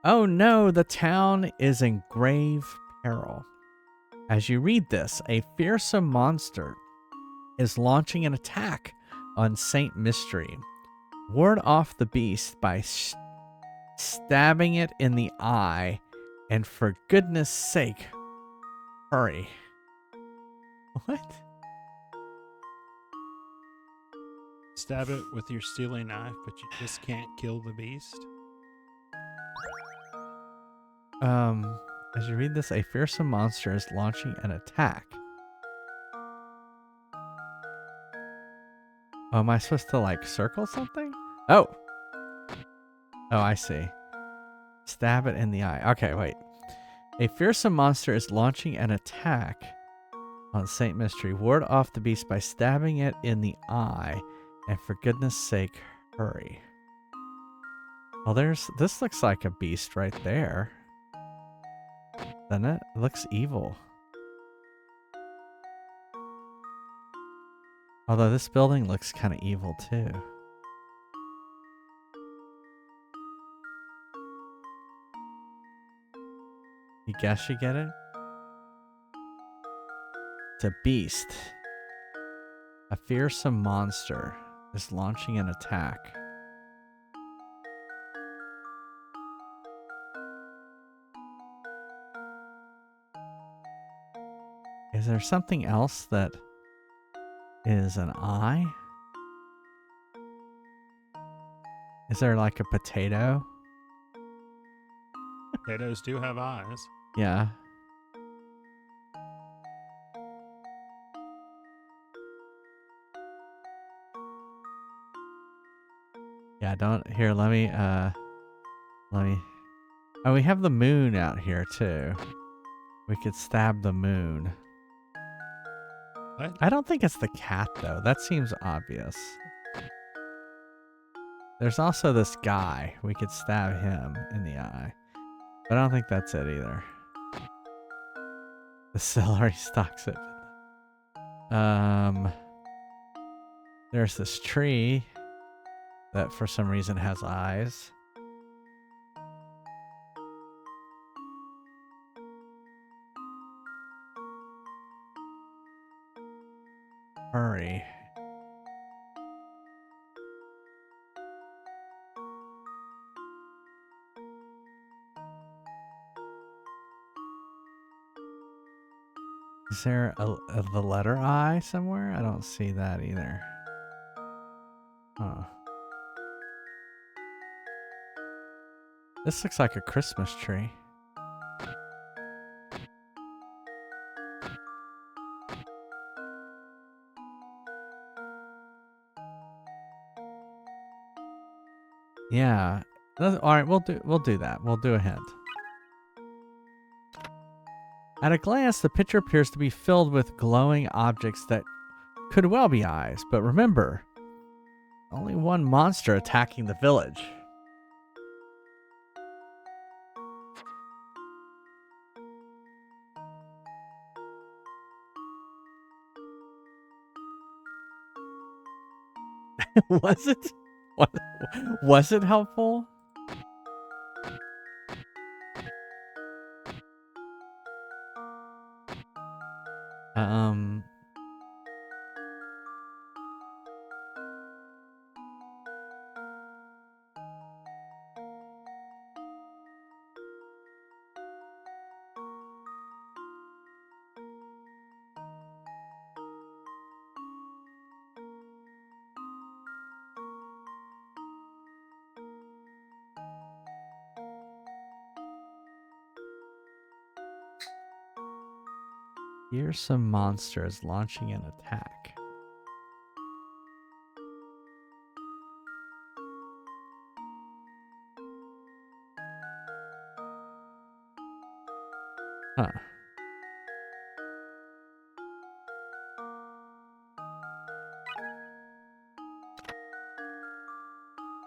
Oh no, the town is in grave peril. As you read this, a fearsome monster is launching an attack on Saint Mystery. Ward off the beast by stabbing it in the eye, and for goodness sake, hurry. What? Stab it with your stealing knife, but you just can't kill the beast. As you read this, a fearsome monster is launching an attack. Oh, am I supposed to like circle something? Oh, I see. Stab it in the eye. Okay, wait. A fearsome monster is launching an attack On Saint Mystery, ward off the beast by stabbing it in the eye, and for goodness sake, hurry. Well, this looks like a beast right there. Doesn't it? It looks evil. Although this building looks kind of evil too. You guess you get it? It's a beast. A fearsome monster is launching an attack. Is there something else that is an eye? Is there like a potato? Potatoes do have eyes. Yeah. Yeah, don't here, let me oh, we have the moon out here too. We could stab the moon. What? I don't think it's the cat though. That seems obvious. There's also this guy. We could stab him in the eye. But I don't think that's it either. The celery stalks it. There's this tree that for some reason has eyes. Hurry. Is there the letter I somewhere? I don't see that either. Huh. This looks like a Christmas tree. Yeah. All right, we'll do that. We'll do a hint. At a glance, the picture appears to be filled with glowing objects that could well be eyes, but remember, only one monster attacking the village. Was it? Was it helpful? Here's some monsters launching an attack. Huh.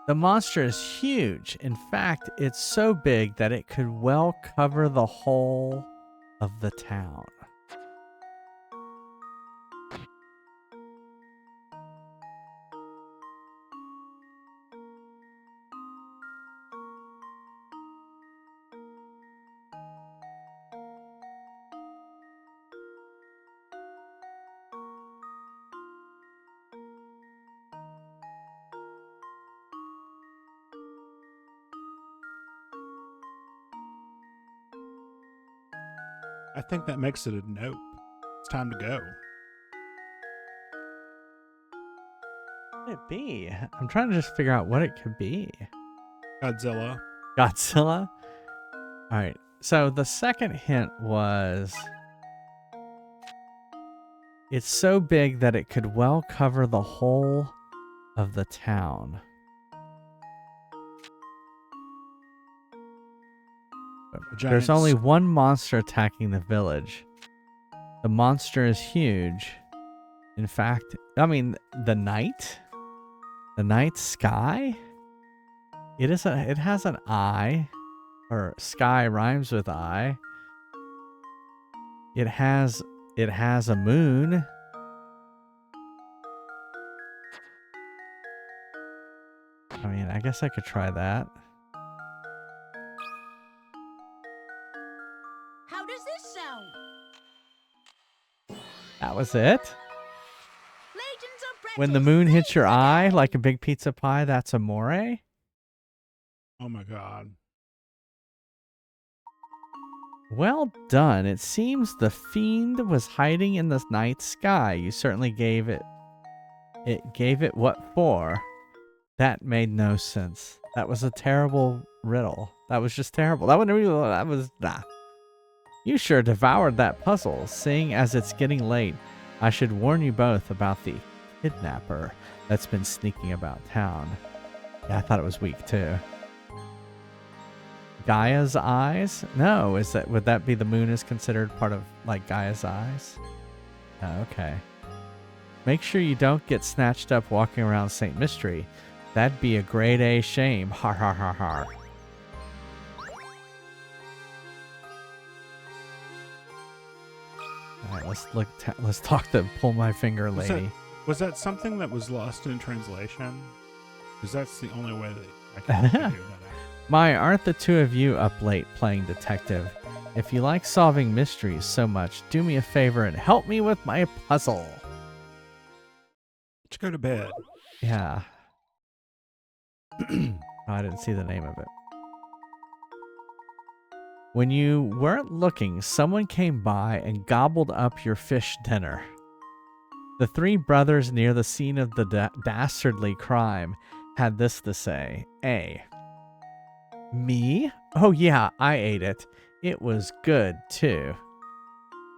The monster is huge. In fact, it's so big that it could well cover the whole of the town. I think that makes it a nope. It's time to go. What could it be? I'm trying to just figure out what it could be. Godzilla. Godzilla? Alright, so the second hint was it's so big that it could well cover the whole of the town. There's only one monster attacking the village. The monster is huge. In fact, I mean, the night sky, it has an eye, or sky rhymes with eye. It has a moon. I mean, I guess I could try that. How does this sound? That was it. Layton's apprentice. When the moon hits your eye like a big pizza pie, that's amore. Oh my god. Well done. It seems the fiend was hiding in the night sky. You certainly gave it what for. That made no sense. That was a terrible riddle. That was just terrible. Nah. You sure devoured that puzzle. Seeing as it's getting late, I should warn you both about the kidnapper that's been sneaking about town. Yeah, I thought it was weak too. Gaia's eyes? No, would that be the moon is considered part of like Gaia's eyes? Oh, okay. Make sure you don't get snatched up walking around St. Mystery. That'd be a grade A shame. Har har har har. All right, let's talk to Pull My Finger Lady. Was that something that was lost in translation? Because that's the only way that I can figure that out. My, aren't the two of you up late playing detective? If you like solving mysteries so much, do me a favor and help me with my puzzle. Let's go to bed. Yeah. Oh, I didn't see the name of it. When you weren't looking, someone came by and gobbled up your fish dinner. The three brothers near the scene of the dastardly crime had this to say. A. Me? Oh yeah, I ate it. It was good, too.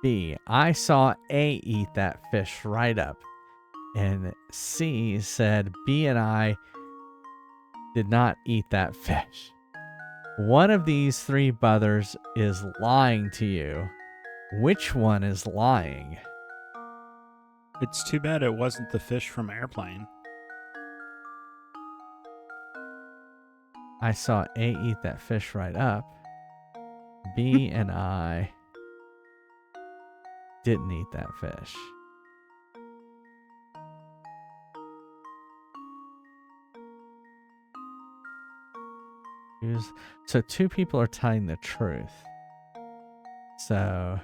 B. I saw A eat that fish right up. And C said B and I did not eat that fish. One of these three brothers is lying to you. Which one is lying? It's too bad it wasn't the fish from Airplane. I saw A eat that fish right up. B and I didn't eat that fish. So two people are telling the truth. So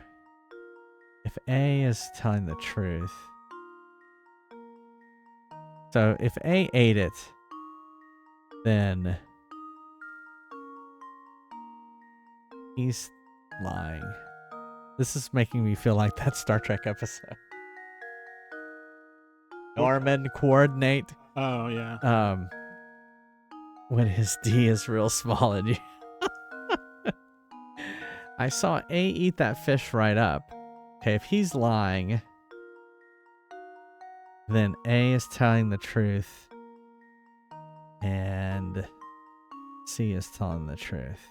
if A is telling the truth. So if A ate it, then he's lying. This is making me feel like that Star Trek episode. Norman, coordinate. Oh, yeah. When his D is real small and you... I saw A eat that fish right up. Okay, if he's lying, then A is telling the truth and C is telling the truth.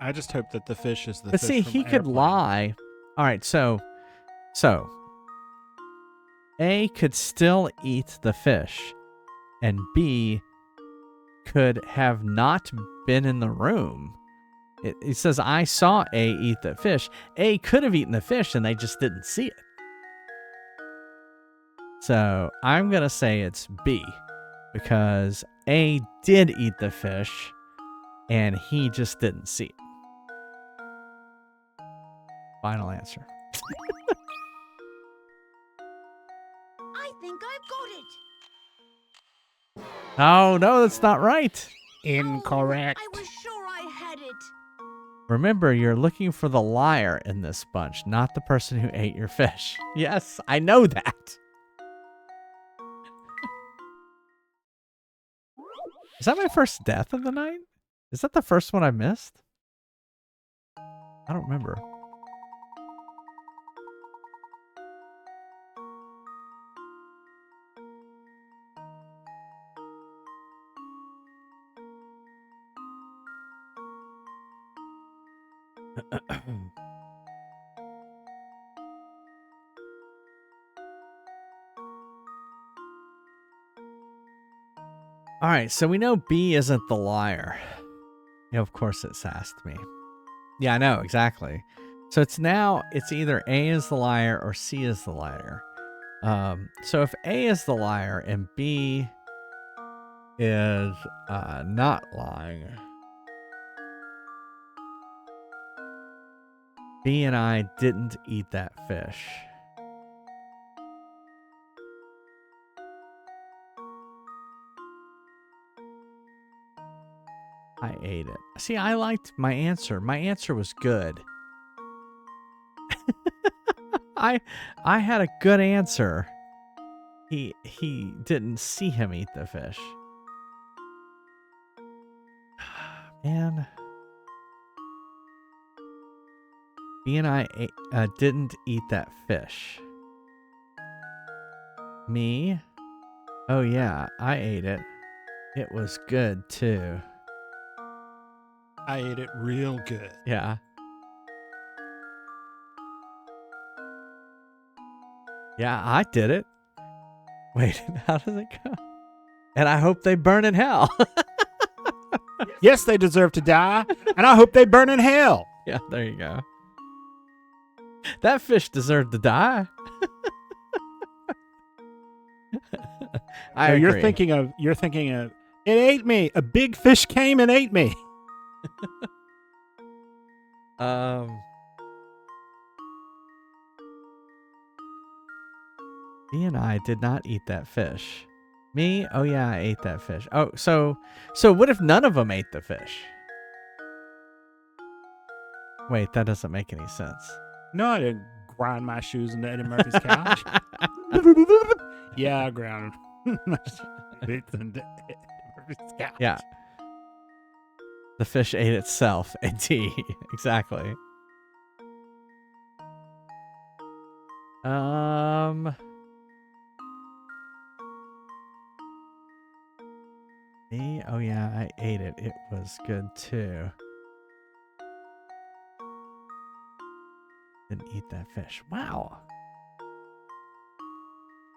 I just hope that the fish is the But fish see, from he could Airplane. lie. All right, so A could still eat the fish, and B could have not been in the room. It says, I saw A eat the fish. A could have eaten the fish, and they just didn't see it. So I'm going to say it's B, because A did eat the fish, and he just didn't see it. Final answer. I think I've got it. Oh, no, that's not right. Incorrect. I was sure I had it. Remember, you're looking for the liar in this bunch, not the person who ate your fish. Yes, I know that. Is that my first death of the night? Is that the first one I missed? I don't remember. All right, so we know B isn't the liar. Yeah, of course it's asked me. Yeah, I know, exactly. So it's either A is the liar or C is the liar. So if A is the liar and B is not lying, B and I didn't eat that fish. I ate it. See, I liked my answer. My answer was good. I had a good answer. He didn't see him eat the fish. Man. B and I didn't eat that fish. Me? Oh yeah, I ate it. It was good too. I ate it real good. Yeah. Yeah, I did it. Wait, how does it go? And I hope they burn in hell. Yes, they deserve to die, and I hope they burn in hell. Yeah, there you go. That fish deserved to die. I agree. You're thinking of it ate me. A big fish came and ate me. Me and I did not eat that fish. Me? Oh yeah, I ate that fish. Oh, so what if none of them ate the fish? Wait, that doesn't make any sense. No, I didn't grind my shoes into Eddie Murphy's couch. Yeah, I ground my shoes into Eddie Murphy's couch. Yeah. The fish ate itself. Indeed. Exactly. Me? Oh yeah, I ate it. It was good too. Didn't eat that fish. Wow.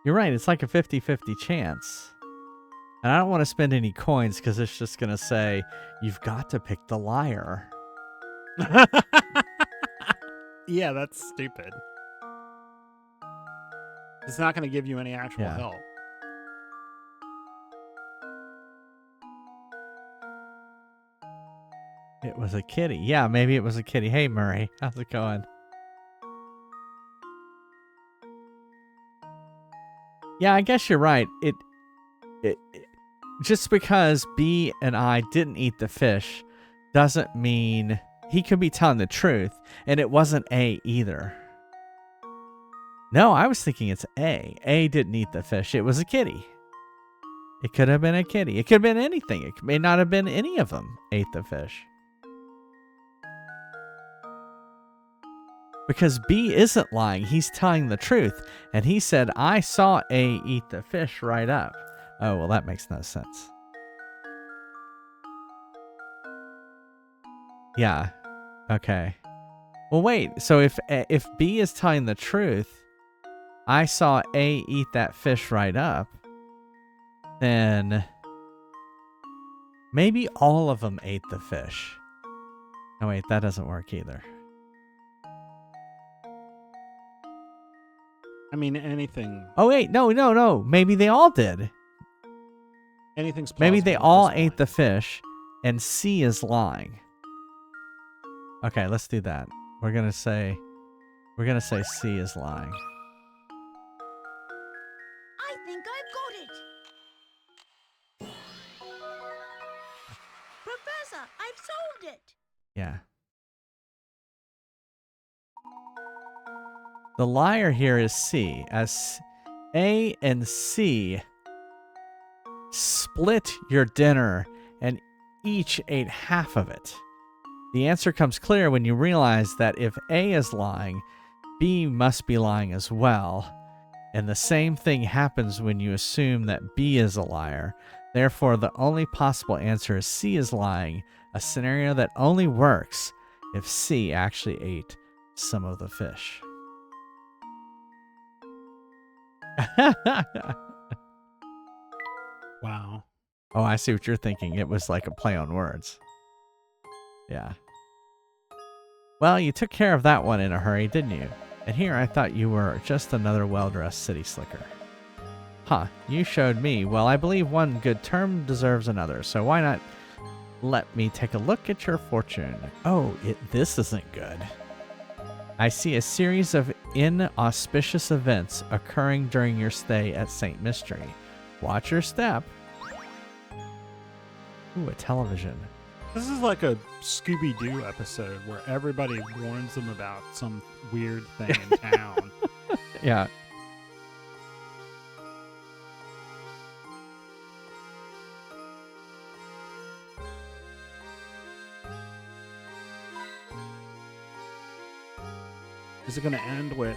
You're right. It's like a 50-50 chance. And I don't want to spend any coins because it's just going to say, you've got to pick the liar. Yeah, that's stupid. It's not going to give you any actual help. It was a kitty. Yeah, maybe it was a kitty. Hey, Murray. How's it going? Yeah, I guess you're right. It just because B and I didn't eat the fish doesn't mean he could be telling the truth, and it wasn't A either. No, I was thinking it's A. A didn't eat the fish. It was a kitty. It could have been a kitty. It could have been anything. It may not have been any of them ate the fish. Because B isn't lying. He's telling the truth. And he said, I saw A eat the fish right up. Oh, well, that makes no sense. Yeah. Okay. Well, wait. So if B is telling the truth, I saw A eat that fish right up, then maybe all of them ate the fish. Oh, wait. That doesn't work either. I mean, anything. Oh, wait. No. Maybe they all did. Anything's possible. Maybe they all ate the fish and C is lying. Okay, let's do that. We're going to say C is lying. I think I've got it. Professor, I've solved it. Yeah. The liar here is C, as A and C split your dinner and each ate half of it. The answer comes clear when you realize that if A is lying, B must be lying as well. And the same thing happens when you assume that B is a liar. Therefore, the only possible answer is C is lying, a scenario that only works if C actually ate some of the fish. Wow. Oh, I see what you're thinking. It was like a play on words. Yeah. Well, you took care of that one in a hurry, didn't you? And here I thought you were just another well-dressed city slicker. Huh, you showed me. Well, I believe one good term deserves another, so why not let me take a look at your fortune? Oh, this isn't good. I see a series of inauspicious events occurring during your stay at St. Mystery. Watch your step. Ooh, a television. This is like a Scooby-Doo episode where everybody warns them about some weird thing in town. Yeah. Is it going to end with,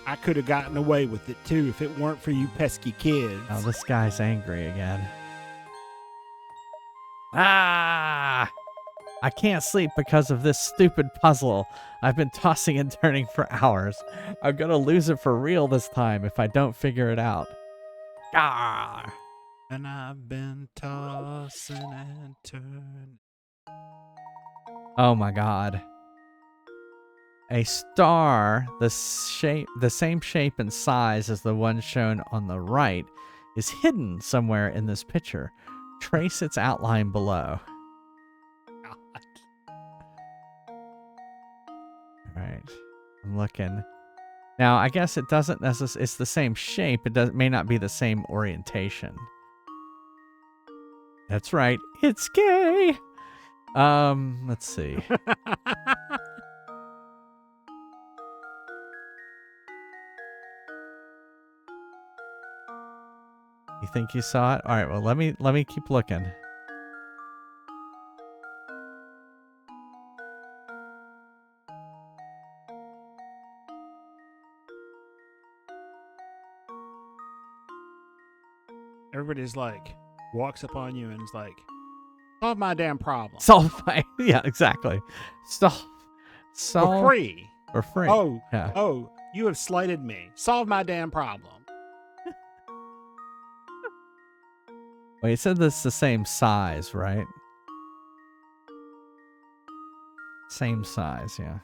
I could have gotten away with it too if it weren't for you pesky kids? Oh, this guy's angry again. Ah! I can't sleep because of this stupid puzzle. I've been tossing and turning for hours. I'm gonna lose it for real this time if I don't figure it out. Ah! And I've been tossing and turning. Oh my god. A star, the same shape and size as the one shown on the right, is hidden somewhere in this picture. Trace its outline below. Alright. I'm looking. Now, I guess it doesn't necessarily... It's the same shape. It may not be the same orientation. That's right. It's gay! Let's see. You think you saw it? Alright, well, let me keep looking. Everybody's like, walks up on you and is like, solve my damn problem. Solve my... Yeah, exactly. Solve... For free. For free. Oh, yeah. Oh, you have slighted me. Solve my damn problem. Wait, you said this is the same size, right? Same size, yeah.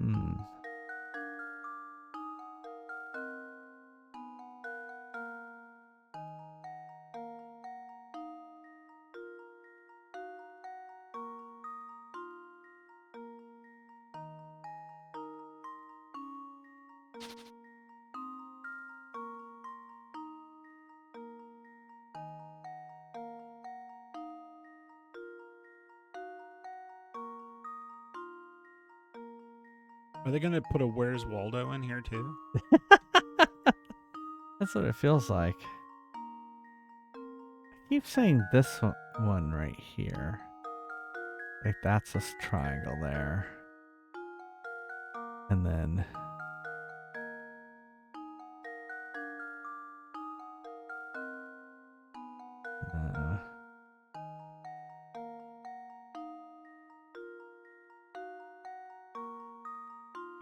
Hmm. Are they going to put a Where's Waldo in here too? That's what it feels like. I keep saying this one right here. Like that's a triangle there. And then...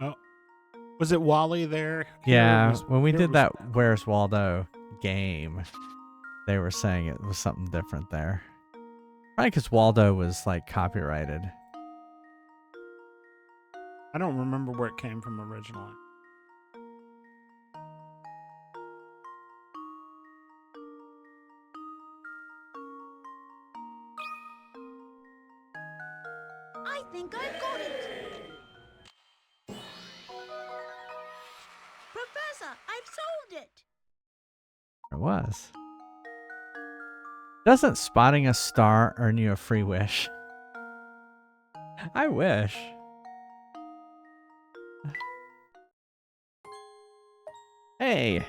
Oh, was it Wally there? Yeah, when we did that Where's Waldo game, they were saying it was something different there. Probably because Waldo was like copyrighted. I don't remember where it came from originally. I think I've got it. Professor, I've solved it. It was. Doesn't spotting a star earn you a free wish? I wish. Hey.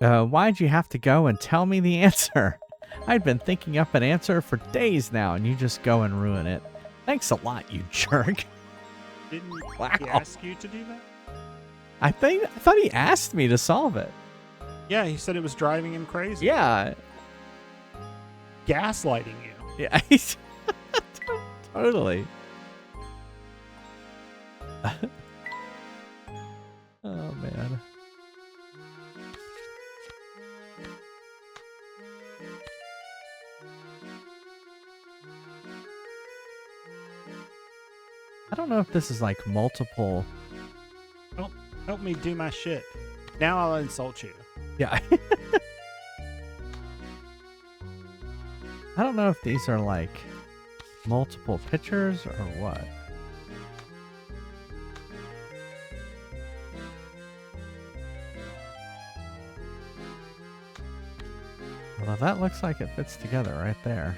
Why'd you have to go and tell me the answer? I'd been thinking up an answer for days now, and you just go and ruin it. Thanks a lot, you jerk. Didn't Wow. he ask you to do that? I thought he asked me to solve it. Yeah, he said it was driving him crazy. Yeah. Gaslighting you. Yeah. Totally. Oh, man. I don't know if this is like multiple. Help me do my shit. Now I'll insult you. Yeah. I don't know if these are like multiple pictures or what. Well, that looks like it fits together right there.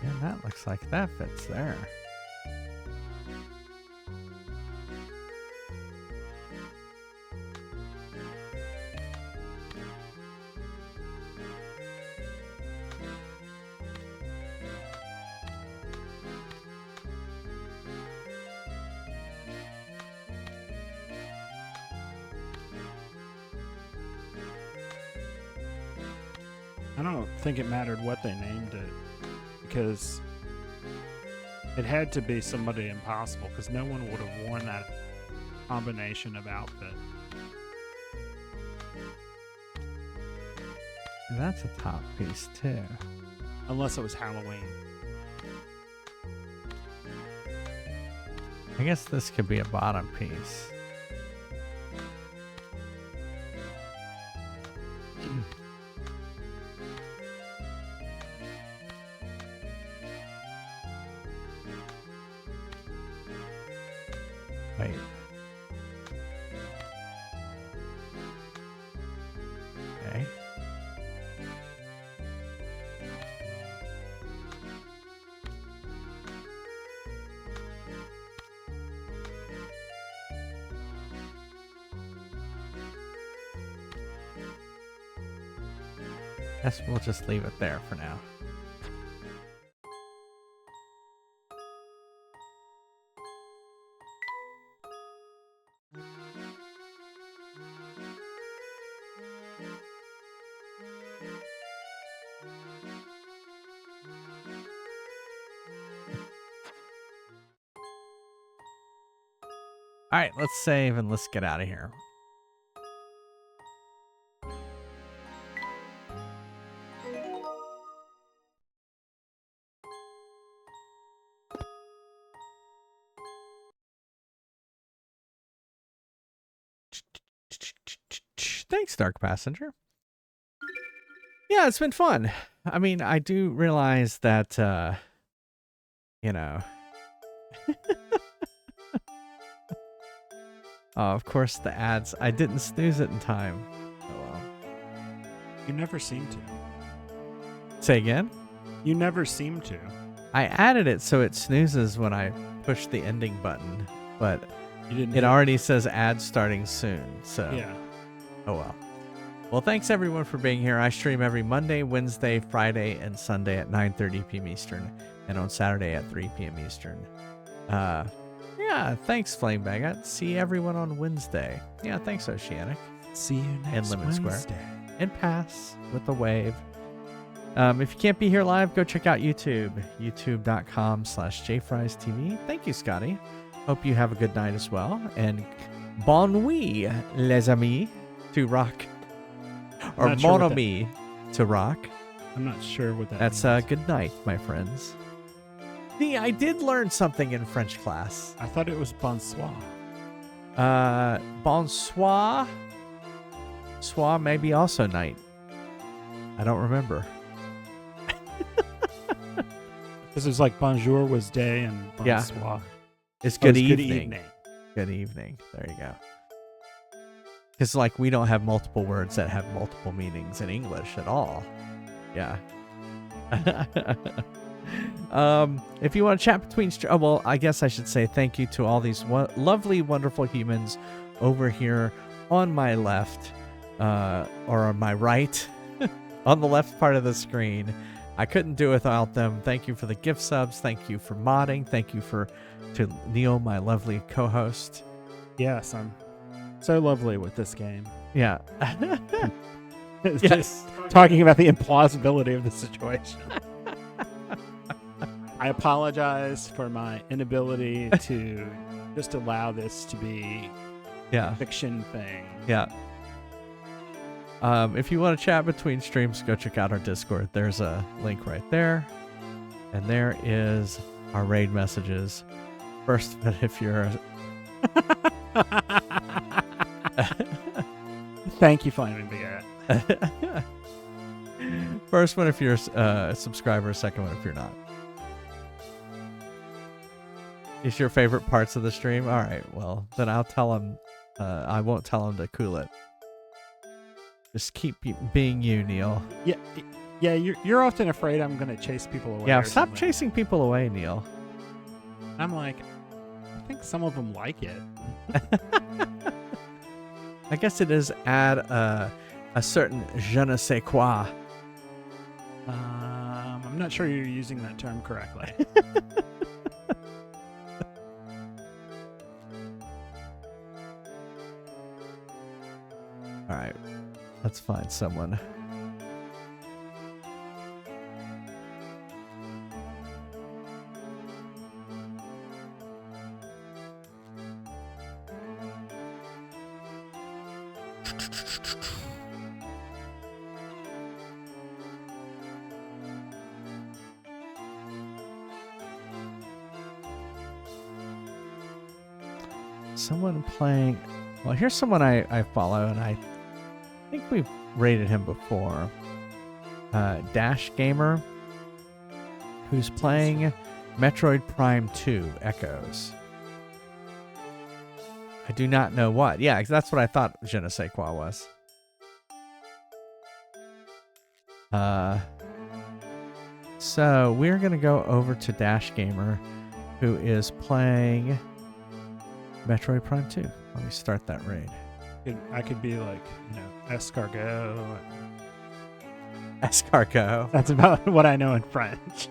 And that looks like that fits there. I don't think it mattered what they named it, because it had to be somebody impossible, because no one would have worn that combination of outfit. And that's a top piece too. Unless it was Halloween. I guess this could be a bottom piece. Wait. Okay. Guess we'll just leave it there for now. All right, let's save and let's get out of here. Thanks, Dark Passenger. Yeah, it's been fun. I mean, I do realize that, you know. Oh, of course, the ads. I didn't snooze it in time. Oh, well. You never seem to. Say again? You never seem to. I added it so it snoozes when I push the ending button, but You didn't. it already says ads starting soon, so. Yeah. Oh, well. Well, thanks everyone for being here. I stream every Monday, Wednesday, Friday, and Sunday at 9:30 p.m. Eastern, and on Saturday at 3 p.m. Eastern. Yeah, thanks, Flamebag. See everyone on Wednesday. Yeah, thanks, Oceanic. See you next And Lemon Square. Wednesday. And Pass with the wave. If you can't be here live, go check out YouTube. youtube.com/jfriestv. Thank you, Scotty. Hope you have a good night as well. And bon nuit, les amis, to rock. Or not sure mon what ami, to rock. I'm not sure what that That's means. good night, my friends. See, I did learn something in French class. I thought it was bonsoir. Bonsoir. Soir maybe also night. I don't remember. This is like bonjour was day and Yeah. bonsoir. It's good was evening. Good evening. There you go. Because, like, we don't have multiple words that have multiple meanings in English at all. Yeah. If you want to chat between... well, I guess I should say thank you to all these lovely, wonderful humans over here on my left, or on my right, on the left part of the screen. I couldn't do it without them. Thank you for the gift subs. Thank you for modding. Thank you to Neil, my lovely co-host. Yes, I'm so lovely with this game. Yeah. It's Yes. just talking about the implausibility of the situation. I apologize for my inability to just allow this to be Yeah. a fiction thing. Yeah. If you want to chat between streams, go check out our Discord. There's a link right there. And there is our raid messages. First, if you're... Thank you, Flaming Bear. First one if you're a subscriber. Second one if you're not. Is your favorite parts of the stream? All right, well, then I'll tell him. I won't tell him to cool it. Just keep being you, Neil. Yeah. You're often afraid I'm gonna chase people away. Yeah, or stop something. chasing people away, Neil. I'm like, I think some of them like it. I guess it is add a certain je ne sais quoi. I'm not sure you're using that term correctly. All right, let's find someone. Someone playing... Well, here's someone I follow, and I think we've rated him before. Dash Gamer, who's playing Metroid Prime 2 Echoes. I do not know what. Yeah, that's what I thought je ne sais quoi was. So we're going to go over to Dash Gamer, who is playing Metroid Prime 2. Let me start that raid. I could be like, escargot. Escargot. That's about what I know in French.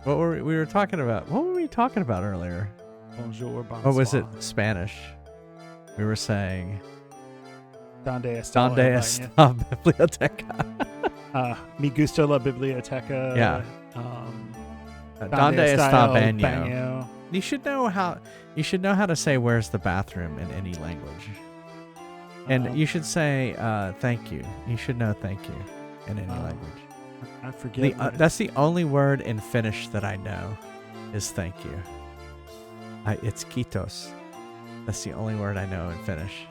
What were we were talking about? What were we talking about earlier? Bonjour, bonsoir. Or was it Spanish? We were saying Donde está Donde el está baño? biblioteca? Mi gusta la biblioteca. Yeah. Donde está baño? You should know how to say where's the bathroom in any language. And you should say thank you. You should know thank you in any language. I forget. That's the only word in Finnish that I know is thank you. It's kiitos. That's the only word I know in Finnish.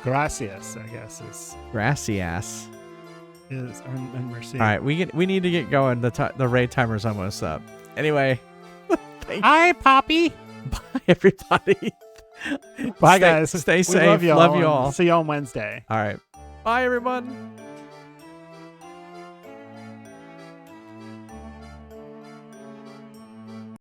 Gracias, I guess, is Gracias. and merci. All right, we need to get going. The raid timer's almost up. Anyway, Hi, Poppy. bye everybody. Bye, guys. Stay We safe. Love you Love you and all. See you on Wednesday. All right. Bye everyone.